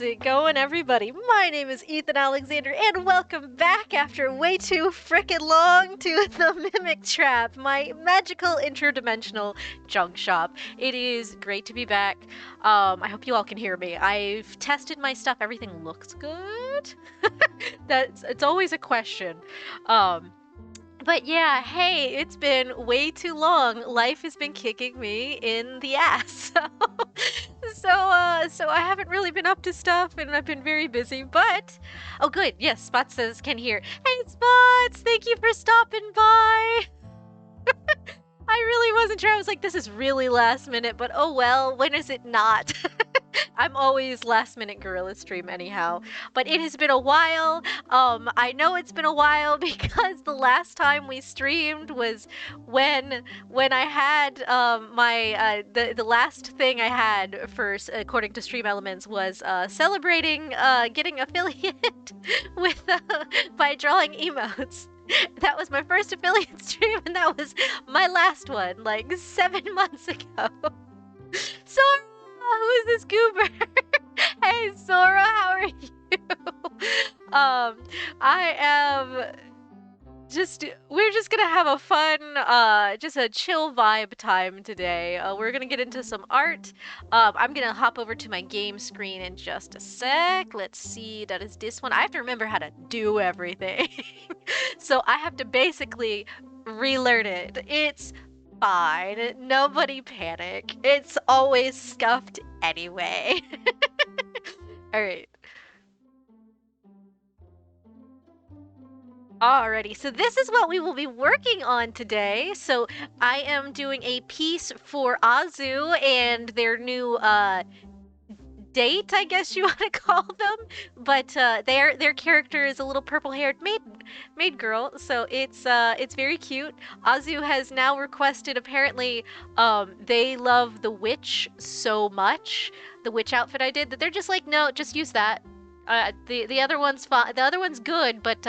How's it going, everybody? My name is Ethan Alexander, and welcome back after way too frickin' long to the Mimic Trap, my magical interdimensional junk shop. It is great to be back. I hope you all can hear me. I've tested my stuff. Everything looks good. It's always a question. But yeah, hey, it's been way too long. Life has been kicking me in the ass. So I haven't really been up to stuff, and I've been very busy, but... Oh, good. Yes, Spot says can hear. Hey, Spots! Thank you for stopping by! I really wasn't sure. I was like, this is really last minute, but oh well, when is it not? I'm always last minute gorilla stream anyhow. But it has been a while. I know it's been a while because the last time we streamed was when I had my the last thing I had for according to Stream Elements was celebrating getting affiliate with by drawing emotes. That was my first affiliate stream, and that was my last one, like 7 months ago. Sora, who is this goober? Hey, Sora, how are you? I am we're just gonna have a fun, just a chill vibe time today. We're gonna get into some art. I'm gonna hop over to my game screen in just a sec. Let's see, that is this one. I have to remember how to do everything. So I have to basically relearn it. It's fine. Nobody panic. It's always scuffed anyway. Alright. Alrighty, so this is what we will be working on today. So I am doing a piece for Azu and their new date, I guess you want to call them. But their character is a little purple-haired maid girl, so it's very cute. Azu has now requested, apparently, they love the witch so much, the witch outfit I did, that they're just like, no, just use that. The other one's fine. The other one's good, but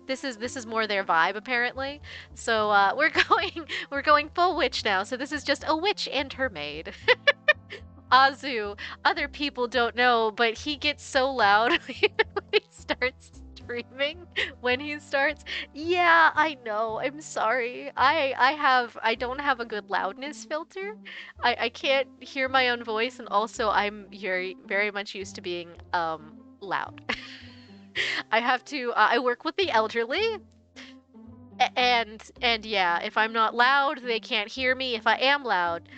this is more their vibe apparently. So we're going full witch now. So this is just a witch and her maid. Azu, other people don't know, but he gets so loud when he starts streaming. When he starts, yeah, I know. I'm sorry. I don't have a good loudness filter. I can't hear my own voice, and also I'm very much used to being loud. I have to I work with the elderly, and yeah, if I'm not loud, they can't hear me. If I am loud,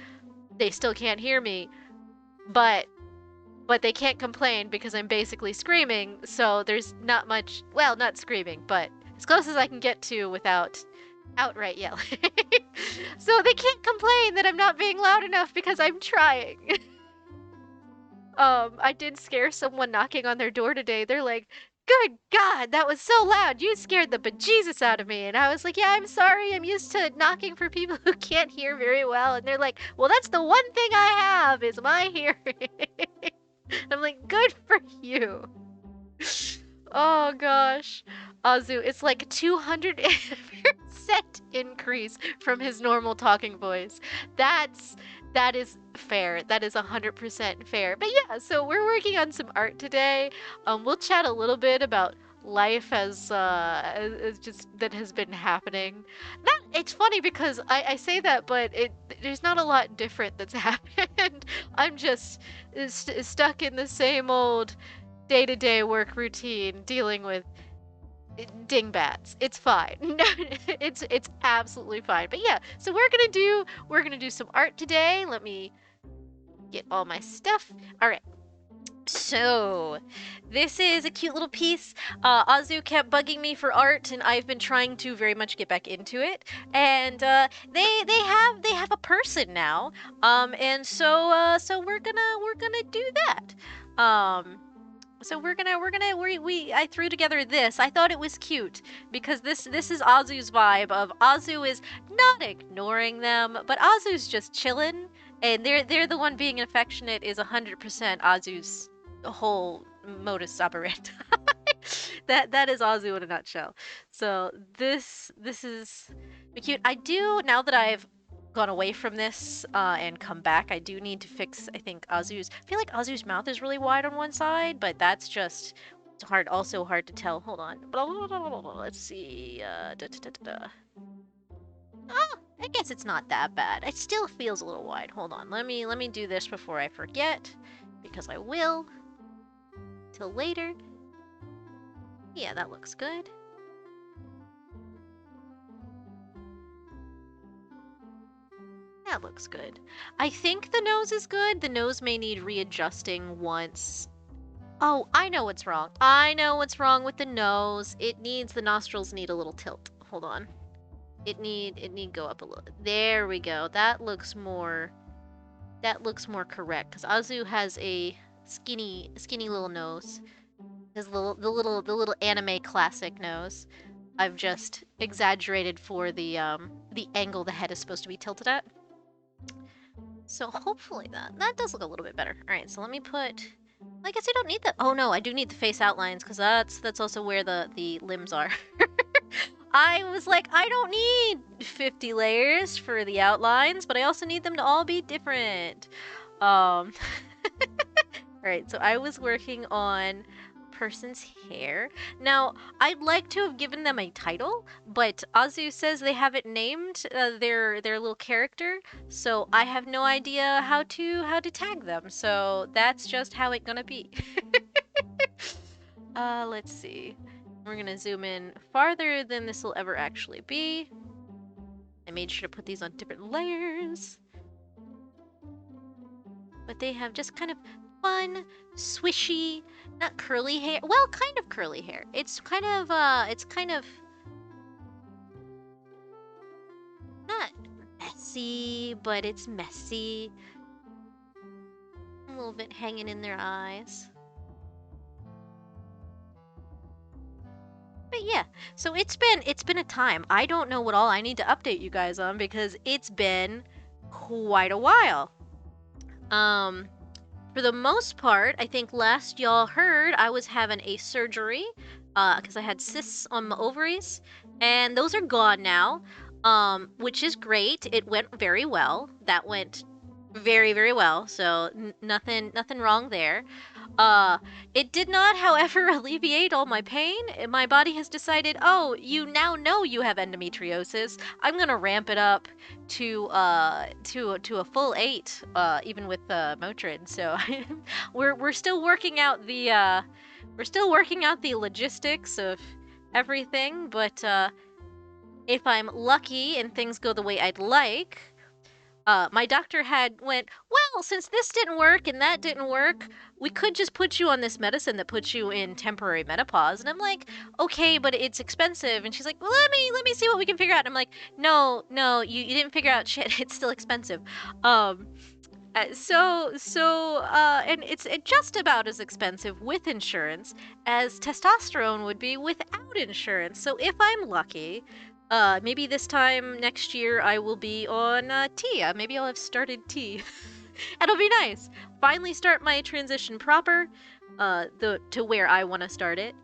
they still can't hear me. But they can't complain because I'm basically screaming, so there's not much, well, not screaming, but as close as I can get to without outright yelling. So they can't complain that I'm not being loud enough because I'm trying. I did scare someone knocking on their door today. They're like, good God, that was so loud. You scared the bejesus out of me. And I was like, yeah, I'm sorry. I'm used to knocking for people who can't hear very well. And they're like, well, that's the one thing I have is my hearing. I'm like, good for you. Oh gosh. Azu, it's like 200% increase from his normal talking voice. That is fair. That is 100% fair. But yeah, so we're working on some art today. We'll chat a little bit about life as just that has been happening. It's funny because I say that, but there's not a lot different that's happened. I'm just stuck in the same old day-to-day work routine dealing with dingbats. It's fine. it's absolutely fine. But yeah, so we're gonna do some art today. Let me get all my stuff. All right. So, this is a cute little piece. Azu kept bugging me for art, and I've been trying to very much get back into it. And they have a person now. And so we're gonna do that. So I threw together this. I thought it was cute because this is Azu's vibe of Azu is not ignoring them, but Azu's just chilling, and they're the one being affectionate is 100% Azu's whole modus operandi. That is Azu in a nutshell. So this is cute. I do, now that I've gone away from this and come back, I do need to fix, I think, Azu's... I feel like Azu's mouth is really wide on one side, but that's just... It's hard, also hard to tell. Hold on. Let's see. Oh, I guess it's not that bad. It still feels a little wide. Hold on. Let me do this before I forget, because I will. Till later. Yeah, that looks good. That looks good. I think the nose is good. The nose may need readjusting once. Oh, I know what's wrong. I know what's wrong with the nose. The nostrils need a little tilt. Hold on. It need go up a little. There we go. That looks more correct, because Azu has a skinny little nose. His the little anime classic nose. I've just exaggerated for the angle the head is supposed to be tilted at. So hopefully that does look a little bit better. All right, so let me put... I guess I don't need the... Oh no, I do need the face outlines, because that's also where the limbs are. I was like, I don't need 50 layers for the outlines, but I also need them to all be different. Alright, so I was working on person's hair. Now, I'd like to have given them a title, but Azu says they haven't named their little character, so I have no idea how to tag them. So that's just how it's gonna be. Let's see. We're gonna zoom in farther than this will ever actually be. I made sure to put these on different layers. But they have just kind of fun, swishy, not curly hair. Well, kind of curly hair. It's kind of not messy, but it's messy. A little bit hanging in their eyes. But yeah, so it's been a time. I don't know what all I need to update you guys on, because it's been quite a while. For the most part, I think last y'all heard I was having a surgery because I had cysts on my ovaries, and those are gone now, which is great. It went very well. That went very, very well, so nothing wrong there. It did not, however, alleviate all my pain. My body has decided, oh, you now know you have endometriosis. I'm gonna ramp it up to a full 8, even with Motrin. So we're still working out the logistics of everything. But if I'm lucky and things go the way I'd like, my doctor went, well, since this didn't work and that didn't work, we could just put you on this medicine that puts you in temporary menopause. And I'm like, okay, but it's expensive. And she's like, well, let me see what we can figure out. And I'm like, no, you didn't figure out shit. It's still expensive. And it's just about as expensive with insurance as testosterone would be without insurance. So if I'm lucky, maybe this time next year I will be on T. Maybe I'll have started T. It'll be nice. Finally start my transition proper, to where I want to start it.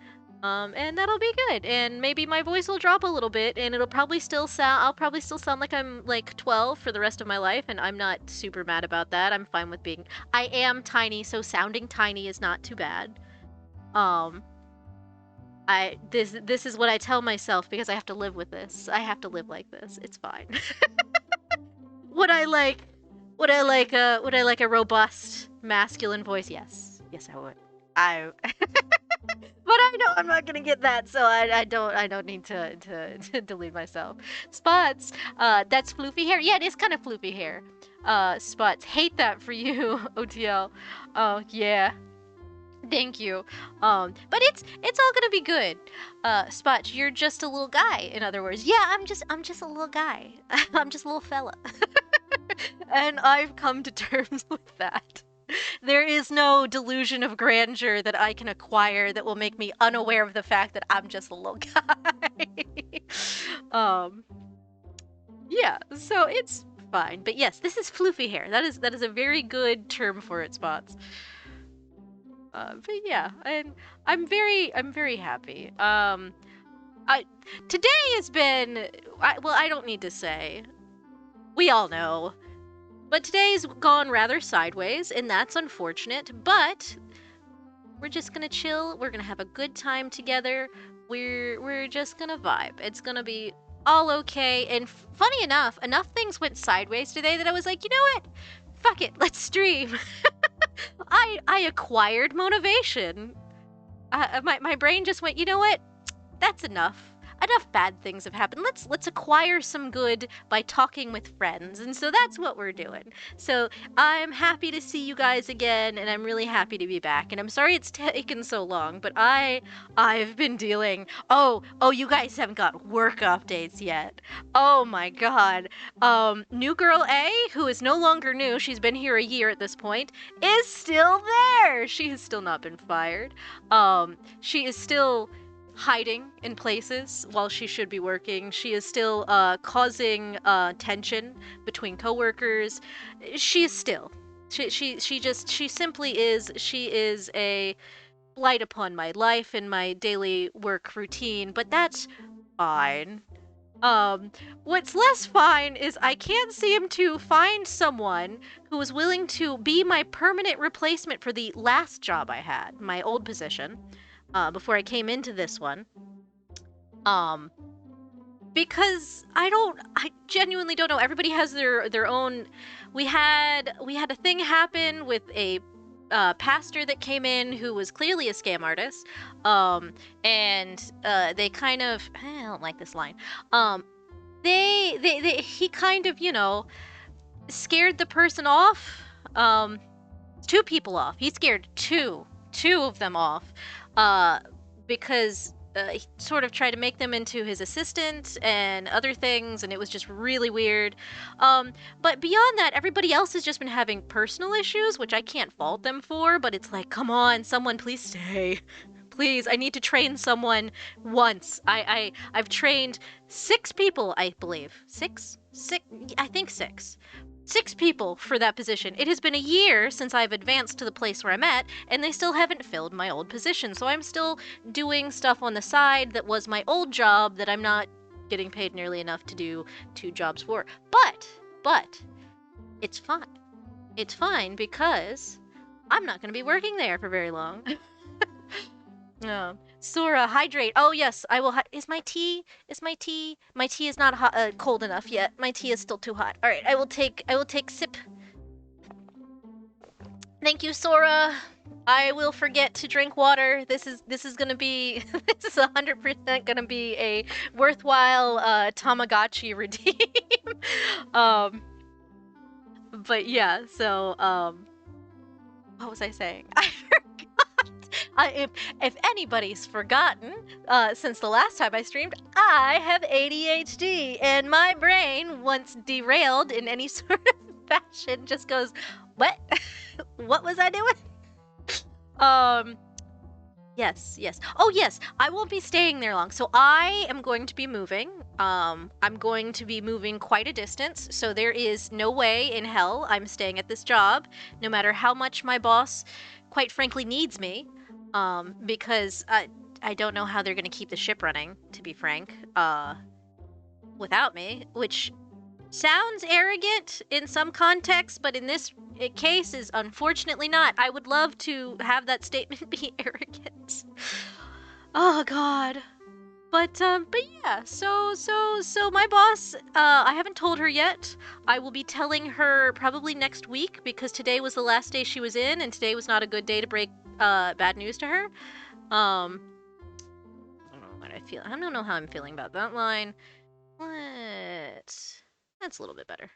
And that'll be good. And maybe my voice will drop a little bit, and I'll probably still sound like I'm like 12 for the rest of my life, and I'm not super mad about that. I'm fine with I am tiny, so sounding tiny is not too bad. This is what I tell myself, because I have to live with this. I have to live like this. It's fine. Would I like a robust masculine voice? Yes, I would. But I know I'm not gonna get that, so I don't need to delude myself. Spots, that's floofy hair. Yeah, it is kind of floofy hair. Spots, hate that for you, OTL. Oh yeah. Thank you. But it's all gonna be good. Spots, you're just a little guy, in other words. Yeah, I'm just a little guy. I'm just a little fella. And I've come to terms with that. There is no delusion of grandeur that I can acquire that will make me unaware of the fact that I'm just a little guy. Yeah, so it's fine. But yes, this is floofy hair. That is a very good term for it, Spots. But yeah, I'm very happy. Today has been, well, I don't need to say. We all know. But today's gone rather sideways, and that's unfortunate, but we're just gonna chill, we're gonna have a good time together, we're just gonna vibe. It's gonna be all okay, and funny enough things went sideways today that I was like, you know what? Fuck it, let's stream. I acquired motivation. My brain just went, you know what? That's enough. Enough bad things have happened. Let's acquire some good by talking with friends. And so that's what we're doing. So I'm happy to see you guys again, and I'm really happy to be back. And I'm sorry it's taken so long, but I've been dealing. Oh, you guys haven't got work updates yet. Oh my god. New girl A, who is no longer new, she's been here a year at this point, is still there. She has still not been fired. She is still hiding in places while she should be working. She is still causing tension between coworkers. She is still. She simply is. She is a blight upon my life and my daily work routine, but that's fine. What's less fine is I can't seem to find someone who is willing to be my permanent replacement for the last job I had, my old position. Before I came into this one. Because I genuinely don't know. Everybody has their own. We had a thing happen with a pastor that came in who was clearly a scam artist. And they kind of, I don't like this line. He kind of, scared the person off. Two people off. He scared two of them off. Because he sort of tried to make them into his assistant and other things, and it was just really weird. But beyond that, everybody else has just been having personal issues, which I can't fault them for, but it's like, come on, someone please stay. Please, I need to train someone once. I've trained 6 people, I believe. Six? I think 6. 6 people for that position. It has been a year since I've advanced to the place where I'm at, and they still haven't filled my old position. So I'm still doing stuff on the side that was my old job that I'm not getting paid nearly enough to do 2 jobs for. But, it's fine. It's fine because I'm not going to be working there for very long. Sora, hydrate. Oh yes, I will. Is my tea? My tea is not hot, cold enough yet. My tea is still too hot. All right, I will take sip. Thank you, Sora. I will forget to drink water. This is gonna be. This is 100% gonna be a worthwhile Tamagotchi redeem. But yeah. So what was I saying? I forgot. If anybody's forgotten, since the last time I streamed, I have ADHD, and my brain, once derailed in any sort of fashion, just goes, what? What was I doing? Yes. Oh, yes, I won't be staying there long. So I am going to be moving. I'm going to be moving quite a distance. So there is no way in hell I'm staying at this job, no matter how much my boss, quite frankly, needs me. Because I don't know how they're going to keep the ship running, to be frank, without me, which sounds arrogant in some contexts, but in this case is unfortunately not. I would love to have that statement be arrogant. Oh god. But yeah, so my boss, I haven't told her yet. I will be telling her probably next week, because today was the last day she was in, and today was not a good day to break bad news to her. I don't know what I feel. I don't know how I'm feeling about that line. That's a little bit better.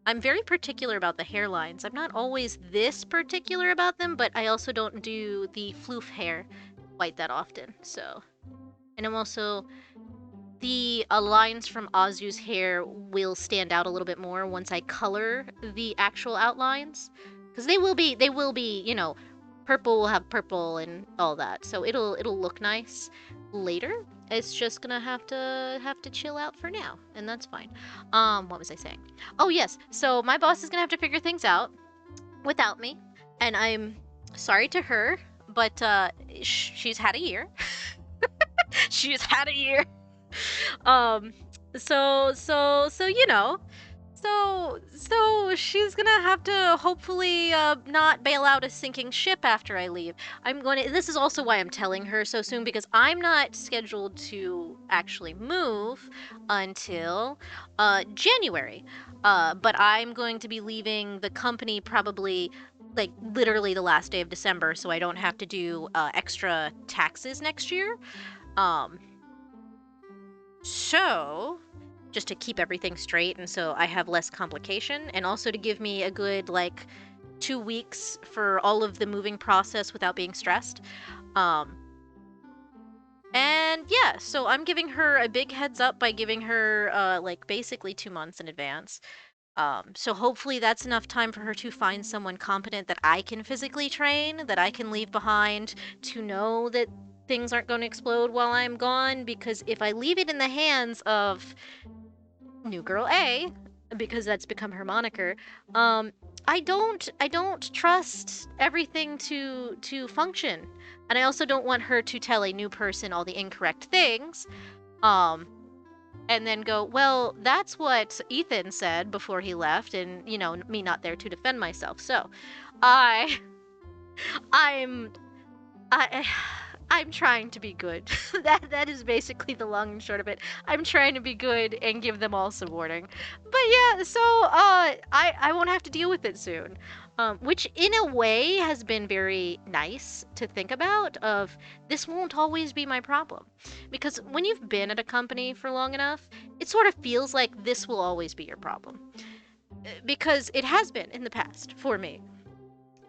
I'm very particular about the hairlines. I'm not always this particular about them, but I also don't do the floof hair quite that often, so. And I'm also, the lines from Azu's hair will stand out a little bit more once I color the actual outlines, because they will be, you know, purple will have purple and all that, so it'll look nice later. It's just gonna have to chill out for now, and that's fine. What was I saying? Oh yes, so my boss is gonna have to figure things out without me, and I'm sorry to her, but she's had a year. She's had a year. So you know. So she's gonna have to hopefully not bail out a sinking ship after I leave. This is also why I'm telling her so soon, because I'm not scheduled to actually move until January. But I'm going to be leaving the company probably like literally the last day of December, so I don't have to do extra taxes next year. Um, so just to keep everything straight and so I have less complication, and also to give me a good like 2 weeks for all of the moving process without being stressed. And yeah, so I'm giving her a big heads up by giving her like basically 2 months in advance. So hopefully that's enough time for her to find someone competent that I can physically train, that I can leave behind, to know that things aren't going to explode while I'm gone, because if I leave it in the hands of New Girl A, because that's become her moniker, I don't trust everything to function. And I also don't want her to tell a new person all the incorrect things. And then go, well, that's what Ethan said before he left, and you know, me not there to defend myself. So, I, I'm, I, I'm trying to be good. that is basically the long and short of it. I'm trying to be good and give them all some warning. But yeah, so I won't have to deal with it soon. Which in a way has been very nice to think about, of this won't always be my problem. Because when you've been at a company for long enough, it sort of feels like this will always be your problem. Because it has been in the past for me.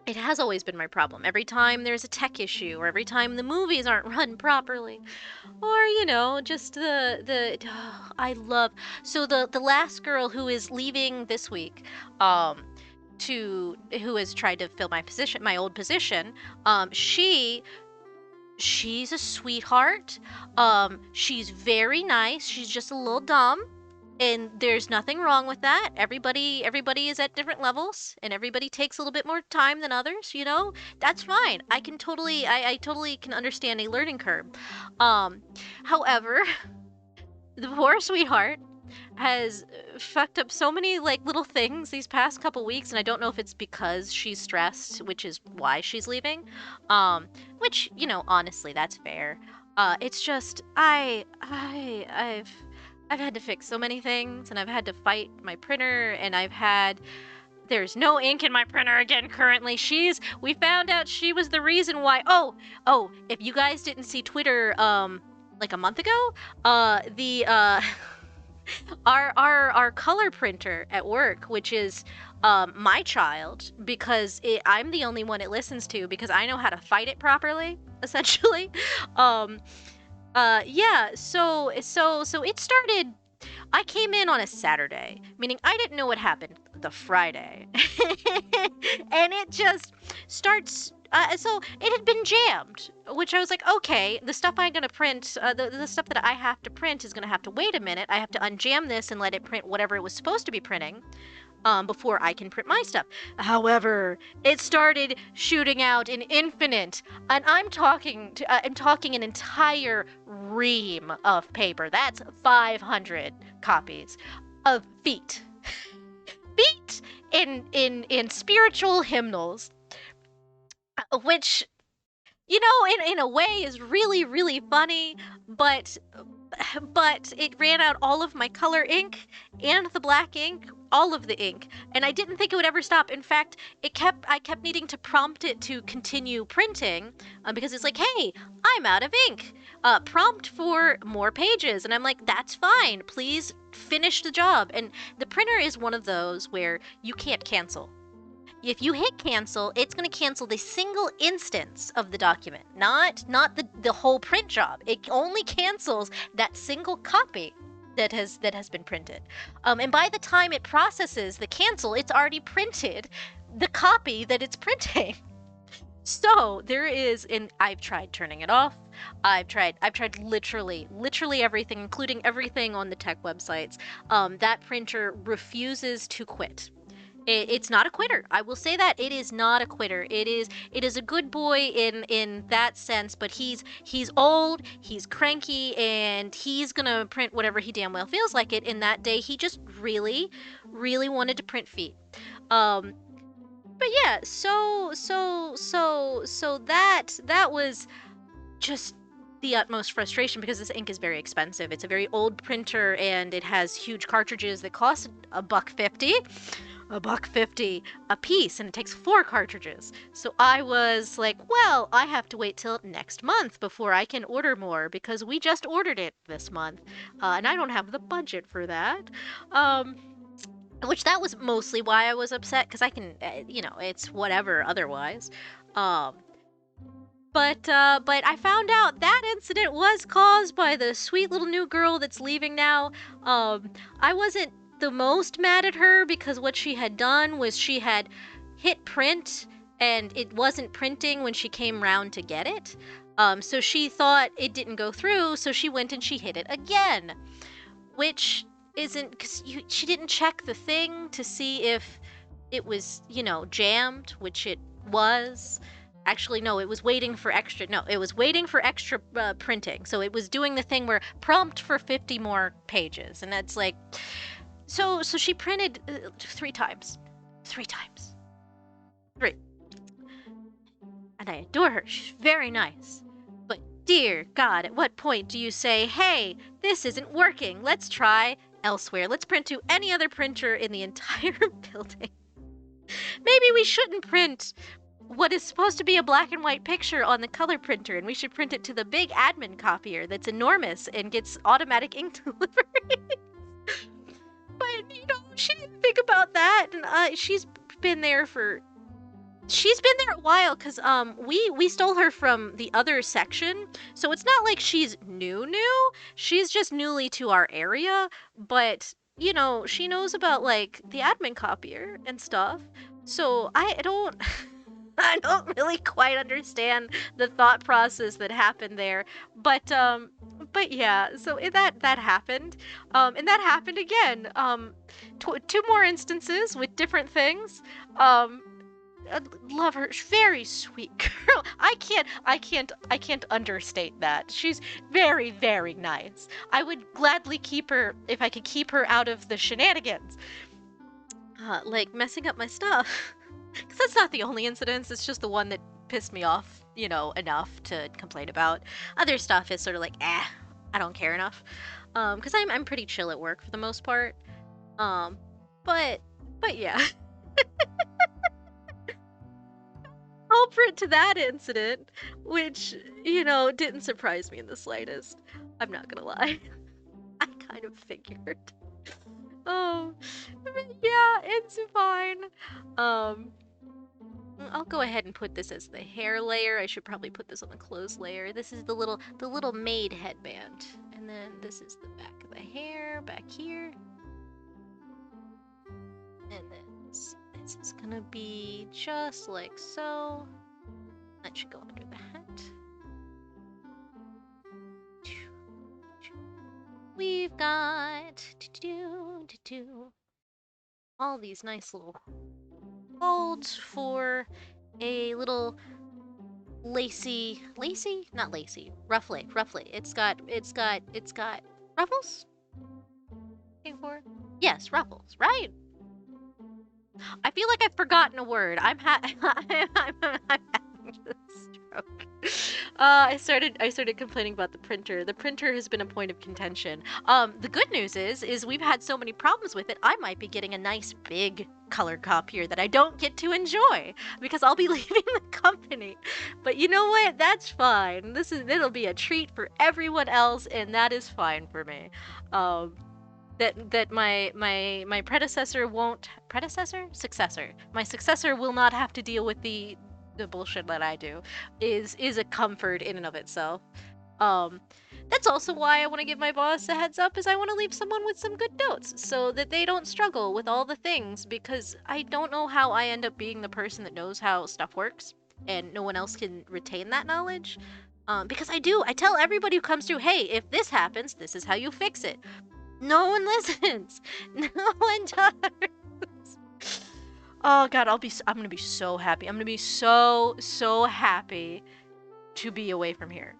It has always been my problem. Every time there's a tech issue, or every time the movies aren't run properly, or you know, just I love, so the last girl who is leaving this week, who has tried to fill my position, my old position, she's a sweetheart. She's very nice. She's just a little dumb. And there's nothing wrong with that. Everybody is at different levels, and everybody takes a little bit more time than others, you know? That's fine. I totally can understand a learning curve. However, the poor sweetheart has fucked up so many like little things these past couple weeks, and I don't know if it's because she's stressed, which is why she's leaving. Which, you know, honestly, that's fair. It's just I've had to fix so many things, and I've had to fight my printer, and there's no ink in my printer again currently. We found out she was the reason why. Oh, if you guys didn't see Twitter like a month ago, the our color printer at work, which is my child, because I'm the only one it listens to, because I know how to fight it properly, essentially. Yeah, so it started. I came in on a Saturday, meaning I didn't know what happened the Friday. And it just starts. So it had been jammed, which I was like, okay, the stuff I'm gonna print, the stuff that I have to print is gonna have to wait a minute. I have to unjam this and let it print whatever it was supposed to be printing. Before I can print my stuff. However, it started shooting out an infinite, and I'm talking an entire ream of paper. That's 500 copies of feet. Feet in spiritual hymnals, which, you know, in a way is really, really funny, but it ran out all of my color ink and the black ink, all of the ink, and I didn't think it would ever stop. In fact, I kept needing to prompt it to continue printing, because it's like, hey, I'm out of ink. Prompt for more pages, and I'm like, that's fine. Please finish the job. And the printer is one of those where you can't cancel. If you hit cancel, it's going to cancel the single instance of the document, not the whole print job. It only cancels that single copy that has been printed. And by the time it processes the cancel, it's already printed the copy that it's printing. So there is, and I've tried turning it off. I've tried literally everything, including everything on the tech websites. That printer refuses to quit. It's not a quitter. I will say that it is not a quitter. It is a good boy in that sense, but he's old, he's cranky, and he's gonna print whatever he damn well feels like it. In that day, he just really, really wanted to print feet. Um, but yeah, so that was just the utmost frustration because this ink is very expensive. It's a very old printer and it has huge cartridges that cost $1.50. $1.50 a piece, and it takes 4 cartridges. So I was like, well, I have to wait till next month before I can order more because we just ordered it this month, and I don't have the budget for that. Which that was mostly why I was upset because I can, it's whatever otherwise. But I found out that incident was caused by the sweet little new girl that's leaving now. I wasn't the most mad at her because what she had done was she had hit print and it wasn't printing when she came round to get it. So she thought it didn't go through, so she went and she hit it again, which isn't because she didn't check the thing to see if it was, jammed, which it was. Actually, no, it was waiting for extra. No, it was waiting for extra printing. So it was doing the thing where prompt for 50 more pages, and that's like, so she printed 3 times, 3 times, 3. And I adore her. She's very nice. But dear God, at what point do you say, hey, this isn't working. Let's try elsewhere. Let's print to any other printer in the entire building. Maybe we shouldn't print what is supposed to be a black and white picture on the color printer, and we should print it to the big admin copier that's enormous and gets automatic ink delivery. But, she didn't think about that, and she's been there a while, because we stole her from the other section, so it's not like she's new. She's just newly to our area, but, she knows about, like, the admin copier and stuff, so I don't... I don't really quite understand the thought process that happened there, but yeah, so that happened, and that happened again, 2 more instances with different things. I love her, very sweet girl. I can't understate that. She's very, very nice. I would gladly keep her if I could keep her out of the shenanigans, like messing up my stuff. Because that's not the only incidents, it's just the one that pissed me off, enough to complain about. Other stuff is sort of like, I don't care enough. Because I'm pretty chill at work for the most part. But yeah. Culprit to that incident, which, didn't surprise me in the slightest. I'm not gonna lie. I kind of figured. Oh, yeah, it's fine. I'll go ahead and put this as the hair layer. I should probably put this on the clothes layer. This is the little maid headband. And then this is the back of the hair back here. And then this is gonna be just like so. That should go under the hat. We've got all these nice little folds for a little lacy, not lacy, ruffly. It's got ruffles. Looking for, yes, ruffles, right? I feel like I've forgotten a word. I'm having a stroke. I started complaining about the printer. The printer has been a point of contention. The good news is we've had so many problems with it. I might be getting a nice big color copier that I don't get to enjoy because I'll be leaving the company. But you know what? That's fine. It'll be a treat for everyone else, and that is fine for me. That my successor. My successor will not have to deal with the bullshit that I do is a comfort in and of itself. That's also why I want to give my boss a heads up, is I want to leave someone with some good notes so that they don't struggle with all the things, because I don't know how I end up being the person that knows how stuff works and no one else can retain that knowledge. Because I tell everybody who comes through, hey, if this happens, this is how you fix it. No one listens. No one does. Oh god, I'm gonna be so happy. I'm gonna be so happy to be away from here.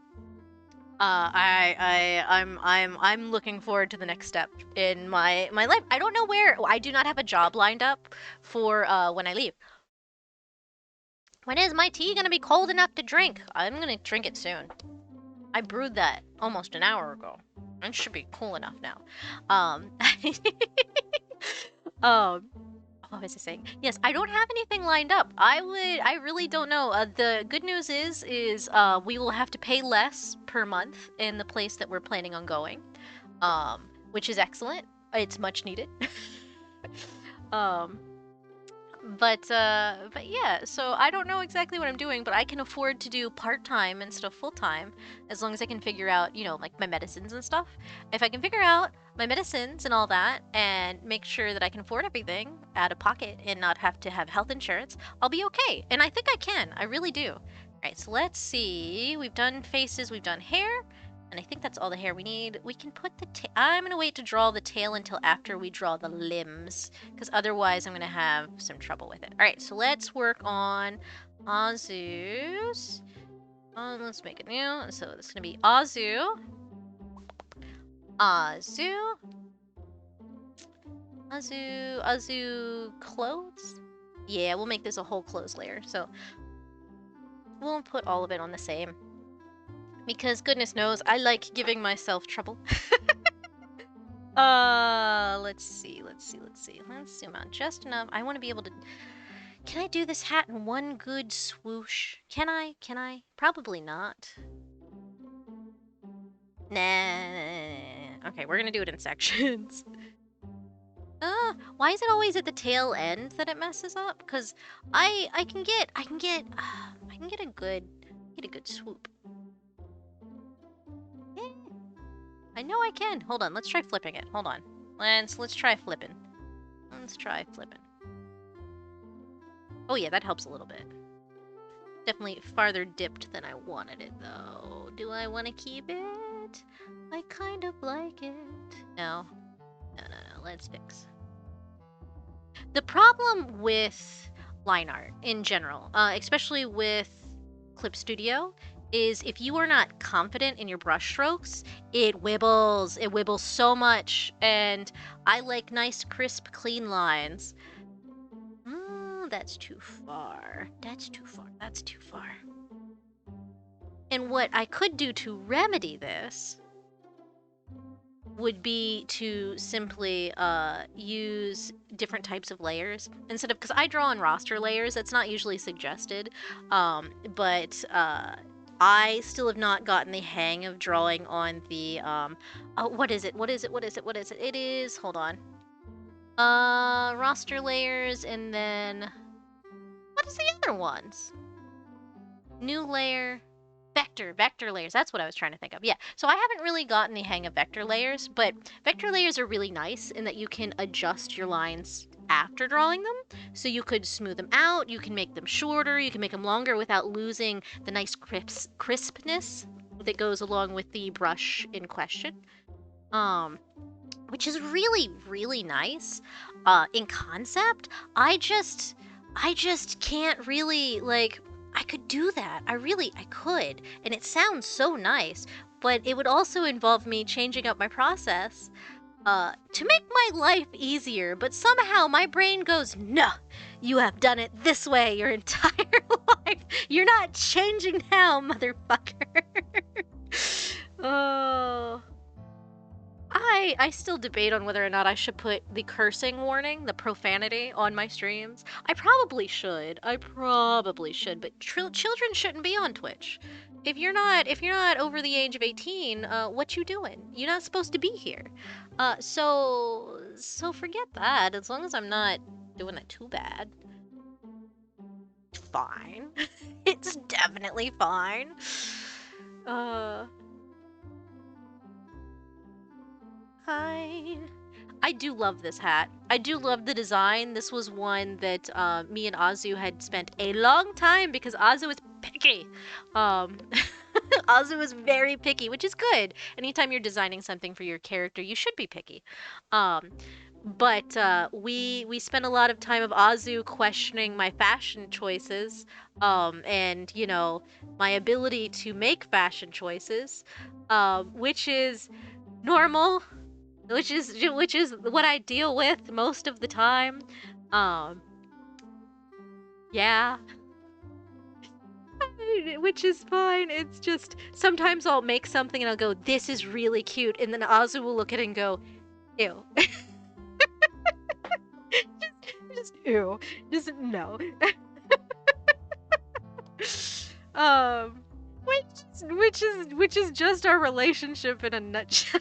I'm looking forward to the next step in my life. I don't know where. I do not have a job lined up for when I leave. When is my tea gonna be cold enough to drink? I'm gonna drink it soon. I brewed that almost an hour ago. It should be cool enough now. Um, um, what was I saying? Yes, I don't have anything lined up. I really don't know. The good news is we will have to pay less per month in the place that we're planning on going, which is excellent. It's much needed. um, but yeah, so I don't know exactly what I'm doing, but I can afford to do part-time instead of full-time as long as I can figure out, you know, like my medicines and stuff. If I can figure out my medicines and all that and make sure that I can afford everything out of pocket and not have to have health insurance, I'll be okay. And I think I can. I really do. All right, so let's see. We've done faces, we've done hair. And I think that's all the hair we need. We can put the I'm going to wait to draw the tail until after we draw the limbs, because otherwise I'm going to have some trouble with it. All right, so let's work on Azu's. Let's make it new. So it's going to be Azu. Azu clothes? Yeah, we'll make this a whole clothes layer. So we'll put all of it on the same. Because goodness knows, I like giving myself trouble. Let's see. Let's zoom out just enough. I want to be able to... Can I do this hat in one good swoosh? Can I? Probably not. Nah. Okay, we're gonna do it in sections. Why is it always at the tail end that it messes up? Because I can get a good swoop. I know I can. Hold on, let's try flipping it. Hold on. Let's try flipping. Let's try flipping. Oh yeah, that helps a little bit. Definitely farther dipped than I wanted it though. Do I want to keep it? I kind of like it. No. No. Let's fix. The problem with line art in general, especially with Clip Studio, is if you are not confident in your brush strokes, it wibbles. It wibbles so much, and I like nice, crisp, clean lines. That's too far. That's too far. And what I could do to remedy this would be to simply use different types of layers instead of, because I draw on roster layers. That's not usually suggested, but I still have not gotten the hang of drawing on the what is it? It is, hold on, roster layers, and then what is the other ones? New layer. Vector layers. That's what I was trying to think of. Yeah. So I haven't really gotten the hang of vector layers, but vector layers are really nice in that you can adjust your lines after drawing them. So you could smooth them out, you can make them shorter, you can make them longer without losing the nice crispness that goes along with the brush in question. Which is really, really nice. In concept, I just can't really, like, I could do that. I could. And it sounds so nice, but it would also involve me changing up my process to make my life easier. But somehow my brain goes, no, you have done it this way your entire life. You're not changing now, motherfucker. Oh. I still debate on whether or not I should put the cursing warning, the profanity, on my streams. I probably should, but children shouldn't be on Twitch. If you're not over the age of 18, what you doing? You're not supposed to be here. So forget that. As long as I'm not doing it too bad. Fine. It's definitely fine. I do love this hat. I do love the design. This was one that me and Azu had spent a long time because Azu is picky. Azu is very picky, which is good. Anytime you're designing something for your character, you should be picky. But we spent a lot of time of Azu questioning my fashion choices, and you know, my ability to make fashion choices, which is normal, which is what I deal with most of the time. Um, yeah, which is fine. It's just sometimes I'll make something and I'll go, "This is really cute," and then Azu will look at it and go, "Ew." Just ew. Just no. um, which is just our relationship in a nutshell.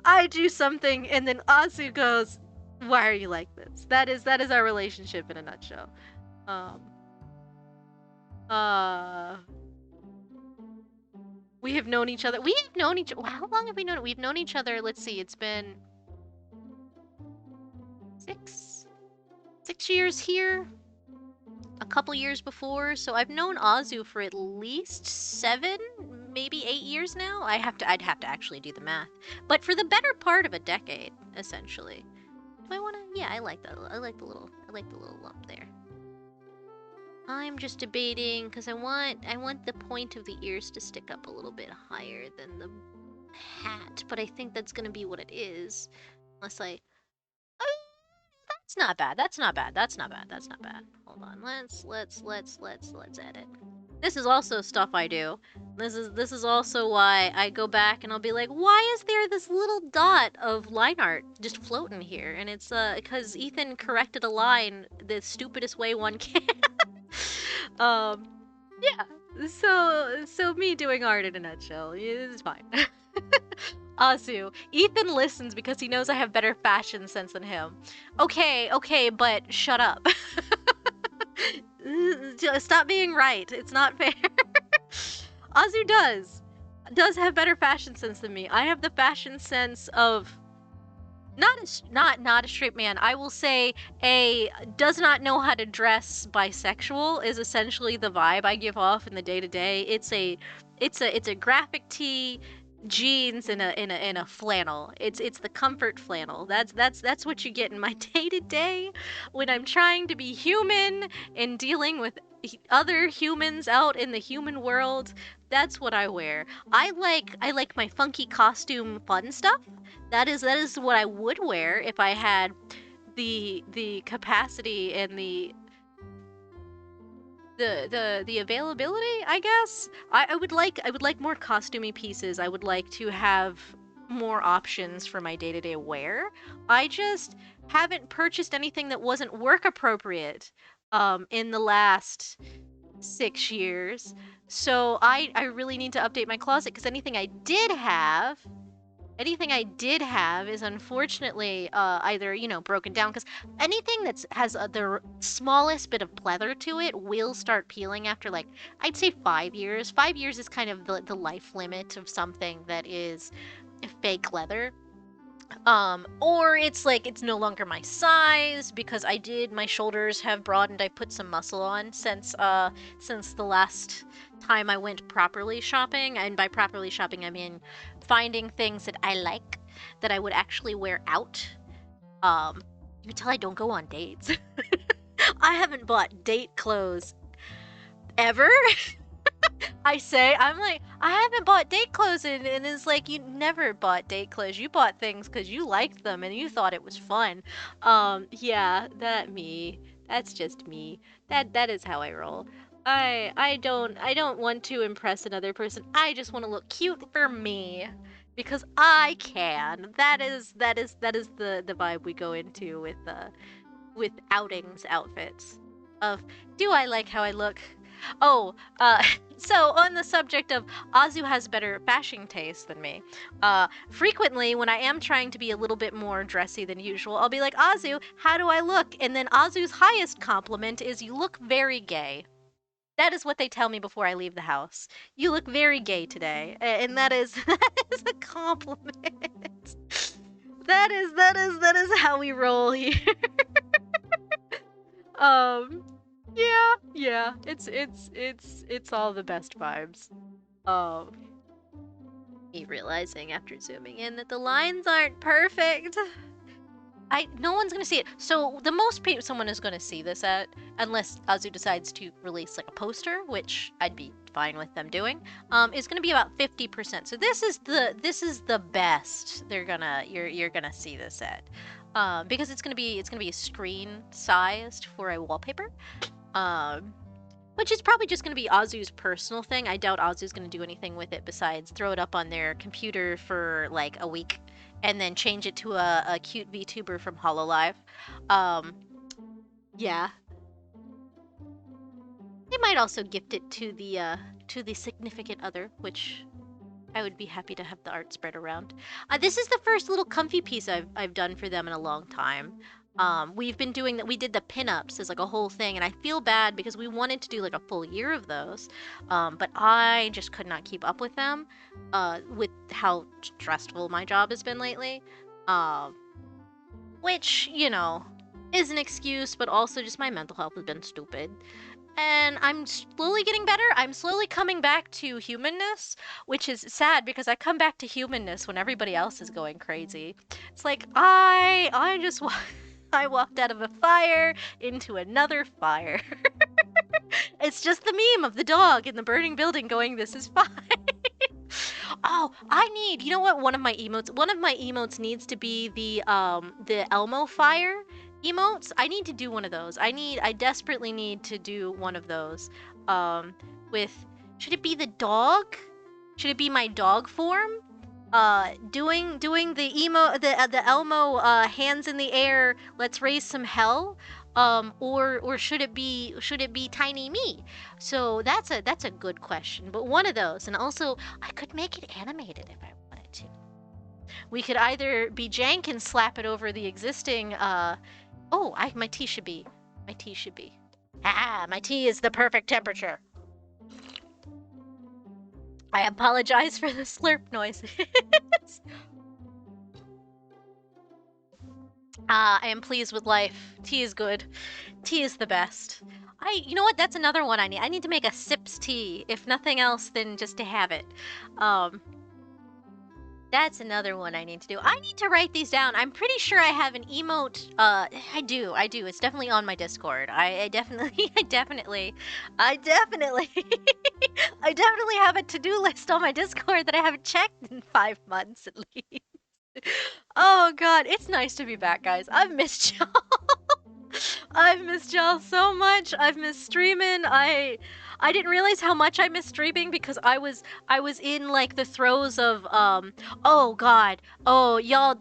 I do something and then Azu goes, "Why are you like this?" That is our relationship in a nutshell. Um, uh, we have known each other. We have known each. How long have we known? We've known each other. Let's see. It's been 6 years here. A couple years before, so I've known Azu for at least 7, maybe 8 years now. I'd have to actually do the math, but for the better part of a decade, essentially. Do I want to? Yeah, I like that. I like the little lump there. I'm just debating because I want the point of the ears to stick up a little bit higher than the hat, but I think that's gonna be what it is, unless I. That's not bad. That's not bad. That's not bad. That's not bad. Hold on. Let's edit. This is also stuff I do. This is also why I go back and I'll be like, why is there this little dot of line art just floating here? And it's because Ethan corrected a line the stupidest way one can. um, yeah. So me doing art in a nutshell is fine. Azu. Ethan listens because he knows I have better fashion sense than him. Okay, but shut up. Stop being right. It's not fair. Azu does have better fashion sense than me. I have the fashion sense of not a straight man. I will say a does not know how to dress bisexual is essentially the vibe I give off in the day to day. It's a graphic tee, jeans, and a flannel. It's the comfort flannel. That's what you get in my day to day when I'm trying to be human and dealing with other humans out in the human world. That's what I wear. I like my funky costume fun stuff. That is what I would wear if I had the capacity and the availability, I guess. I would like more costumey pieces. I would like to have more options for my day-to-day wear. I just haven't purchased anything that wasn't work appropriate in the last 6 years. So I really need to update my closet because anything I did have is unfortunately either, you know, broken down because anything that has the smallest bit of pleather to it will start peeling after, like, I'd say 5 years. 5 years is kind of the life limit of something that is fake leather. Or it's like it's no longer my size because my shoulders have broadened. I put some muscle on since the last time I went properly shopping, and by properly shopping I mean finding things that I like that I would actually wear out. You can tell I don't go on dates. I haven't bought date clothes ever. I'm like, I haven't bought date clothes, and it's like, you never bought date clothes. You bought things because you liked them and you thought it was fun. Yeah, that's just me. That is how I roll. I don't want to impress another person. I just want to look cute for me. Because I can. That is the vibe we go into with outings outfits. Of, do I like how I look? Oh, so on the subject of Azu has better fashion taste than me, frequently when I am trying to be a little bit more dressy than usual, I'll be like, Azu, how do I look? And then Azu's highest compliment is, you look very gay. That is what they tell me before I leave the house. You look very gay today, and that is that is a compliment. That is how we roll here. um, yeah, it's all the best vibes. Um, me realizing after zooming in that the lines aren't perfect. No one's gonna see it. So the most someone is gonna see this at, unless Azu decides to release like a poster, which I'd be fine with them doing, is gonna be about 50%. So this is the best you're gonna see this at, because it's gonna be screen sized for a wallpaper, which is probably just gonna be Azu's personal thing. I doubt Azu's gonna do anything with it besides throw it up on their computer for like a week and then change it to a cute VTuber from Hololive. Yeah. They might also gift it to the significant other, which I would be happy to have the art spread around. This is the first little comfy piece I've done for them in a long time. We've been doing that. We did the pinups as like a whole thing, and I feel bad because we wanted to do like a full year of those, but I just could not keep up with them, with how stressful my job has been lately, which, you know, is an excuse, but also just my mental health has been stupid. And I'm slowly getting better. I'm slowly coming back to humanness, which is sad because I come back to humanness when everybody else is going crazy. It's like I just I walked out of a fire into another fire. It's just the meme of the dog in the burning building going, "This is fine." Oh, you know what? One of my emotes needs to be the Elmo fire emotes. I need to do one of those. I desperately need to do one of those. Should it be the dog? Should it be my dog form? Doing the Elmo hands in the air, let's raise some hell. Or should it be tiny me? So that's a good question. But one of those, and also I could make it animated if I wanted to. We could either be jank and slap it over the existing. My tea should be. My tea is the perfect temperature. I apologize for the slurp noise. I am pleased with life. Tea is good. Tea is the best. You know what? That's another one I need. I need to make a sips tea, if nothing else than just to have it. That's another one I need to do. I need to write these down. I'm pretty sure I have an emote. I do. It's definitely on my Discord. I definitely I definitely have a to-do list on my Discord that I haven't checked in 5 months at least. Oh god, it's nice to be back, guys. I've missed y'all. I've missed y'all so much. I've missed streaming. I didn't realize how much I missed streaming because I was in like the throes of oh god. Oh y'all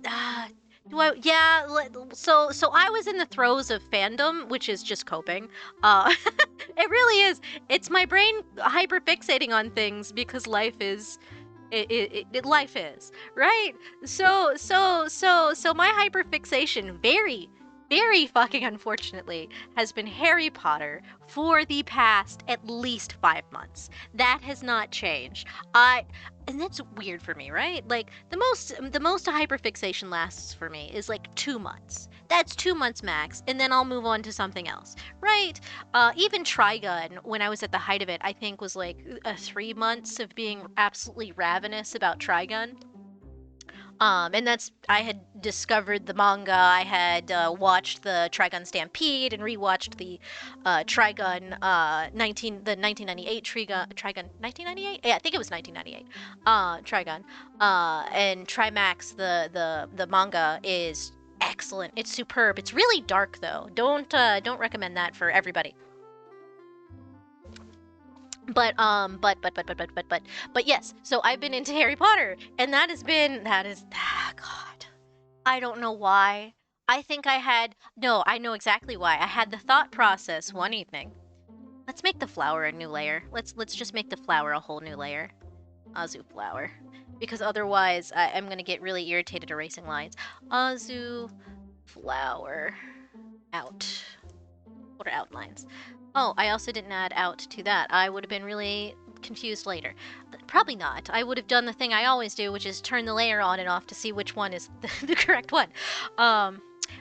so I was in the throes of fandom, which is just coping. It really is. It's my brain hyper fixating on things because life is life is, right? So my hyperfixation, very fucking unfortunately, has been Harry Potter for the past at least 5 months. That has not changed. And that's weird for me, right? Like the most hyperfixation lasts for me is like 2 months. That's 2 months max, and then I'll move on to something else, right? Even Trigun, when I was at the height of it, I think was like 3 months of being absolutely ravenous about Trigun. And that's, I had discovered the manga, I had watched the Trigun Stampede and rewatched the Trigun 1998 Trigun 1998? Yeah, I think it was 1998. Trigun. And Trimax, the manga is excellent. It's superb. It's really dark though. Don't recommend that for everybody. But yes, so I've been into Harry Potter, and that is God. I don't know why. I know exactly why. I had the thought process one evening. Let's make the flower a new layer. Let's just make the flower a whole new layer. Azu flower. Because otherwise I'm gonna get really irritated erasing lines. Azu flower out. What are outlines? Oh, I also didn't add out to that. I would have been really confused later. Probably not. I would have done the thing I always do, which is turn the layer on and off to see which one is the correct one.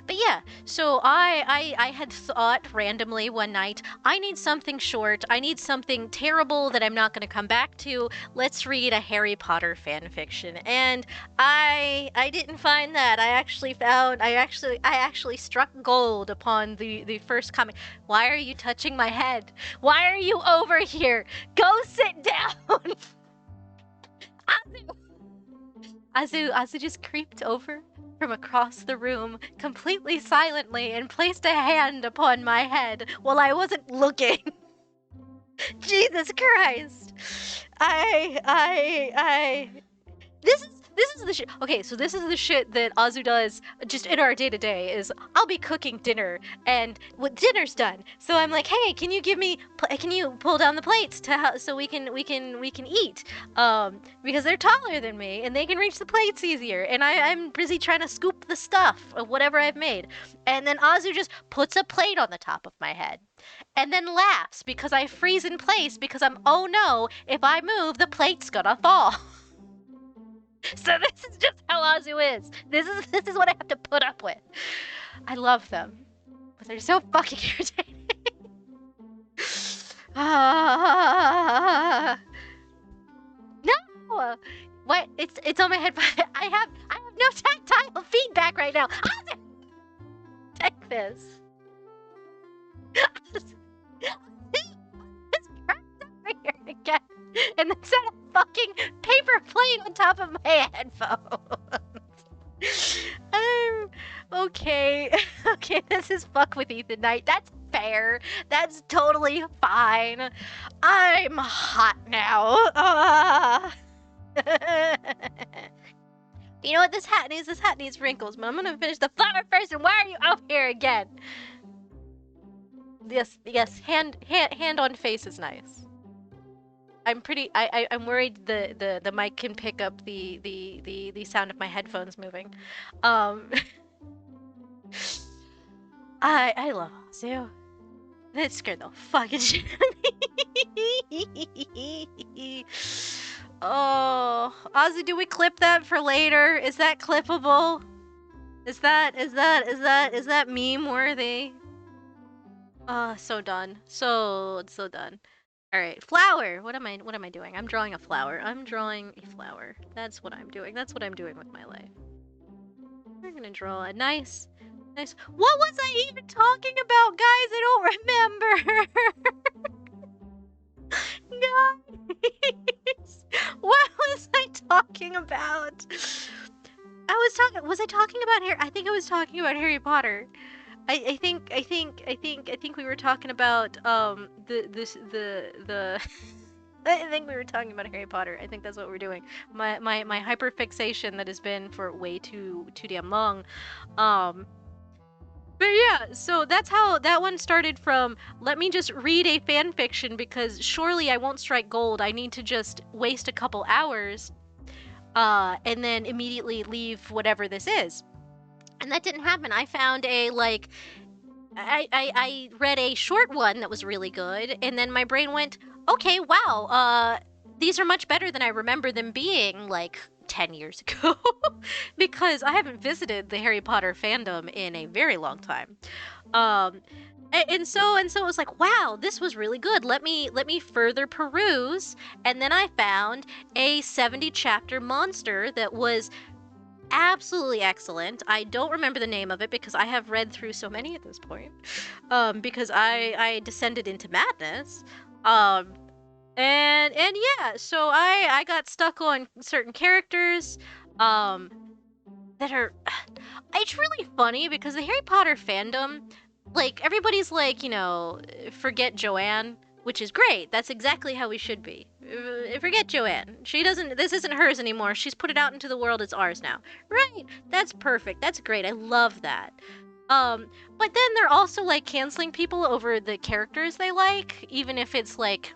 But yeah, so I had thought randomly one night, I need something short. I need something terrible that I'm not going to come back to. Let's read a Harry Potter fan fiction. And I didn't find that. I actually struck gold upon the first comic. Why are you touching my head? Why are you over here? Go sit down. Azu just creeped over from across the room, completely silently, and placed a hand upon my head while I wasn't looking. Jesus Christ! This is the shit. Okay, so this is the shit that Azu does just in our day to day. Is I'll be cooking dinner, and when dinner's done, so I'm like, hey, can you pull down the plates so we can eat? Because they're taller than me and they can reach the plates easier, and I'm busy trying to scoop the stuff of whatever I've made, and then Azu just puts a plate on the top of my head. And then laughs because I freeze in place because oh no, if I move, the plate's gonna fall. So this is just how Azu is. This is what I have to put up with. I love them, but they're so fucking irritating. No! What? It's on my head. I have no tactile feedback right now. Azu! Take this. This cracked over here again. And then set a fucking paper plate on top of my headphones. Okay. Okay, this is fuck with Ethan Knight. That's fair. That's totally fine. I'm hot now. You know what this hat needs? This hat needs wrinkles, but I'm gonna finish the flower first, and why are you up here again? Yes, hand on face is nice. I'm worried the mic can pick up the sound of my headphones moving. I love Azu. That scared the fucking shit out of me. Oh, Azu, do we clip that for later? Is that clippable? Is that meme worthy? So done. So done. All right, flower. What am I doing? I'm drawing a flower. I'm drawing a flower. That's what I'm doing. That's what I'm doing with my life. We're gonna draw a nice. What was I even talking about, guys? I don't remember. Guys, what was I talking about? Was I talking about Harry? I think I was talking about Harry Potter. I think we were talking about I think we were talking about Harry Potter. I think that's what we're doing. My hyper fixation that has been for way too damn long. But yeah, so that's how that one started from. Let me just read a fan fiction because surely I won't strike gold. I need to just waste a couple hours, and then immediately leave whatever this is. And that didn't happen. I found I read a short one that was really good, and then my brain went, okay, wow, these are much better than I remember them being, like, 10 years ago. Because I haven't visited the Harry Potter fandom in a very long time. And so it was like, wow, this was really good. Let me further peruse. And then I found a 70 chapter monster that was absolutely excellent. I don't remember the name of it because I have read through so many at this point. Because I descended into madness. And yeah, so I got stuck on certain characters that are it's really funny because the Harry Potter fandom, like, everybody's like, you know, forget Joanne, which is great. That's exactly how we should be. Forget Joanne. This isn't hers anymore. She's put it out into the world. It's ours now. Right. That's perfect. That's great. I love that. But then they're also, like, canceling people over the characters they like, even if it's like